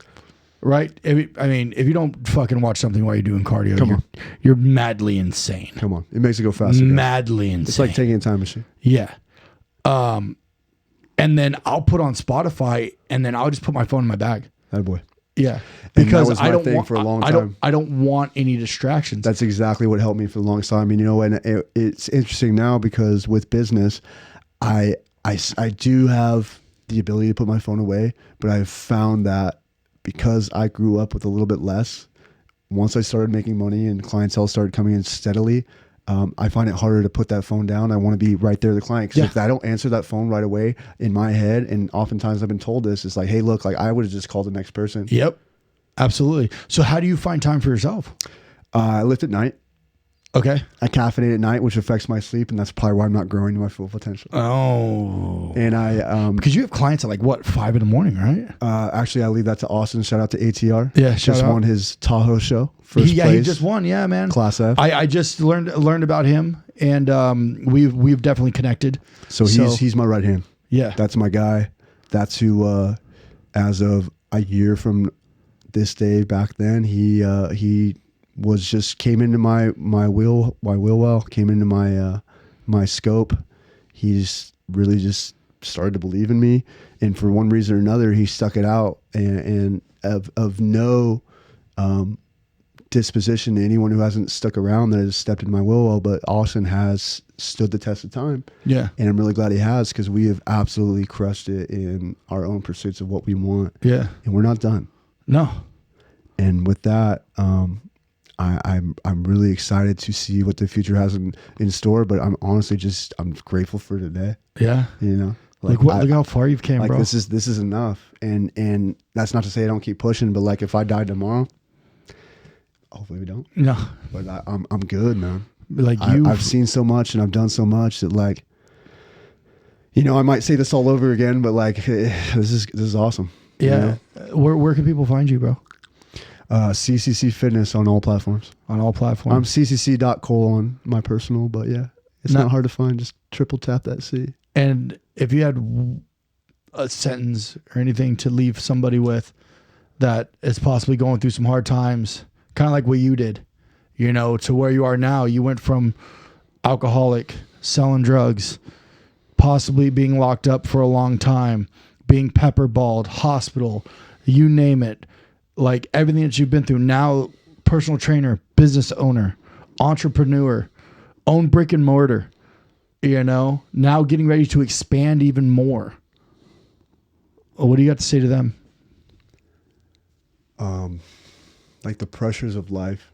B: Right? If you don't fucking watch something while you're doing cardio, you're madly insane. Come on. It makes it go faster.
A: Madly insane.
B: It's like taking a time machine.
A: Yeah. And then I'll put on Spotify and then I'll just put my phone in my bag.
B: That boy.
A: Yeah.
B: Because I don't want for a long time.
A: I don't want any distractions.
B: That's exactly what helped me for the longest time. And it's interesting now because with business, I do have the ability to put my phone away, but I've found that because I grew up with a little bit less, once I started making money and clientele started coming in steadily, I find it harder to put that phone down. I want to be right there with the client. Because if I don't answer that phone right away in my head, and oftentimes I've been told this, it's like, hey, look, like I would have just called the next person.
A: Yep, absolutely. So how do you find time for yourself?
B: I lift at night.
A: Okay.
B: I caffeinate at night, which affects my sleep, and that's probably why I'm not growing to my full potential.
A: Oh.
B: And
A: because you have clients at like what, 5 a.m, right?
B: actually, I leave that to Austin. Shout out to ATR.
A: Yeah,
B: just
A: shout out.
B: won his Tahoe show. First
A: He
B: place.
A: just won. Yeah, man.
B: Class F.
A: I just learned about him, and we've definitely connected.
B: So he's my right hand.
A: Yeah.
B: That's my guy. That's who, as of a year from this day back then, he was just came into my wheel well, came into my scope. He's really just started to believe in me, and for one reason or another, he stuck it out, and of no disposition to anyone who hasn't stuck around that has stepped in my wheel well, but Austin has stood the test of time.
A: Yeah.
B: And I'm really glad he has, because we have absolutely crushed it in our own pursuits of what we want.
A: Yeah.
B: And we're not done.
A: No.
B: And with that, I'm really excited to see what the future has in store, but I'm honestly I'm grateful for today.
A: Yeah.
B: You know,
A: look how far you've came,
B: like
A: bro.
B: this is enough. And that's not to say I don't keep pushing, but like if I die tomorrow, hopefully we don't.
A: No.
B: But I'm good, man.
A: Like
B: I've seen so much and I've done so much that, like, you know, I might say this all over again, but like this is awesome.
A: Yeah.
B: You know?
A: Where can people find you, bro?
B: CCC Fitness on all platforms.
A: On all platforms.
B: I'm ccc.cole on my personal, but yeah, it's not hard to find. Just triple tap that C.
A: And if you had a sentence or anything to leave somebody with that is possibly going through some hard times, kind of like what you did, you know, to where you are now. You went from alcoholic, selling drugs, possibly being locked up for a long time, being pepperballed, hospital, you name it. Like everything that you've been through, now personal trainer, business owner, entrepreneur, own brick and mortar, you know, now getting ready to expand even more. What do you got to say to them?
B: Like the pressures of life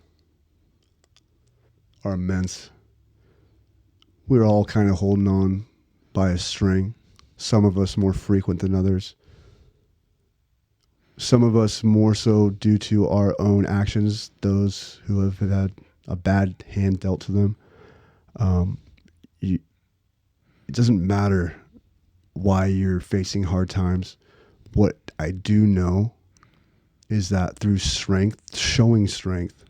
B: are immense. We're all kind of holding on by a string. Some of us more frequent than others. Some of us more so due to our own actions, those who have had a bad hand dealt to them. It doesn't matter why you're facing hard times. What I do know is that through strength, showing strength,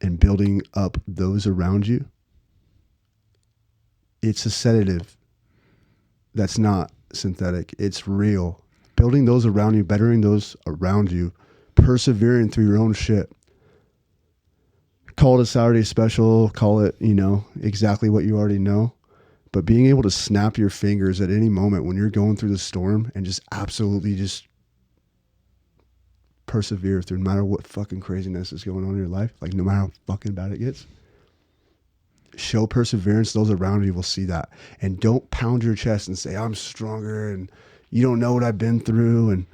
B: and building up those around you, it's a sedative that's not synthetic. It's real. Building those around you, bettering those around you, persevering through your own shit. Call it a Saturday special, call it, you know, exactly what you already know. But being able to snap your fingers at any moment when you're going through the storm and just absolutely just persevere through no matter what fucking craziness is going on in your life, like no matter how fucking bad it gets. Show perseverance, those around you will see that. And don't pound your chest and say, I'm stronger and you don't know what I've been through. And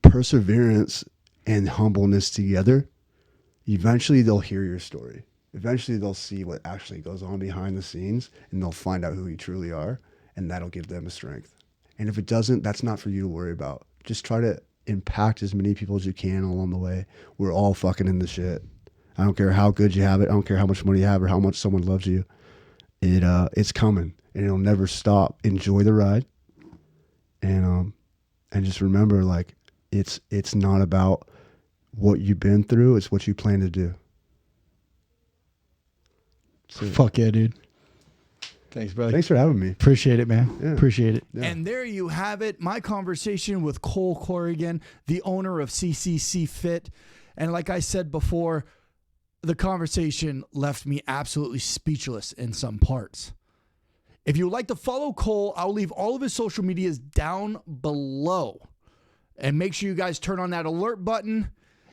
B: perseverance and humbleness together, eventually they'll hear your story. Eventually they'll see what actually goes on behind the scenes, and they'll find out who you truly are, and that'll give them a strength. And if it doesn't, that's not for you to worry about. Just try to impact as many people as you can along the way. We're all fucking in the shit. I don't care how good you have it. I don't care how much money you have or how much someone loves you. It's coming, and it'll never stop. Enjoy the ride. And just remember, like, it's not about what you've been through, it's what you plan to do.
A: Fuck yeah, dude. Thanks, brother.
B: Thanks for having me.
A: Appreciate it, man.
B: Yeah.
A: Appreciate it.
B: Yeah.
A: And there you have it. My conversation with Cole Corrigan, the owner of CCC Fit. And like I said before, the conversation left me absolutely speechless in some parts. If you would like to follow Cole, I'll leave all of his social medias down below. And make sure you guys turn on that alert button.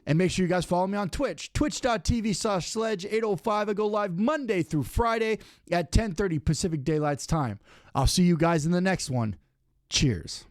A: And make sure you guys follow me on Twitch, twitch.tv/sledge805. I go live Monday through Friday at 10:30 Pacific Daylight Time. I'll see you guys in the next one. Cheers.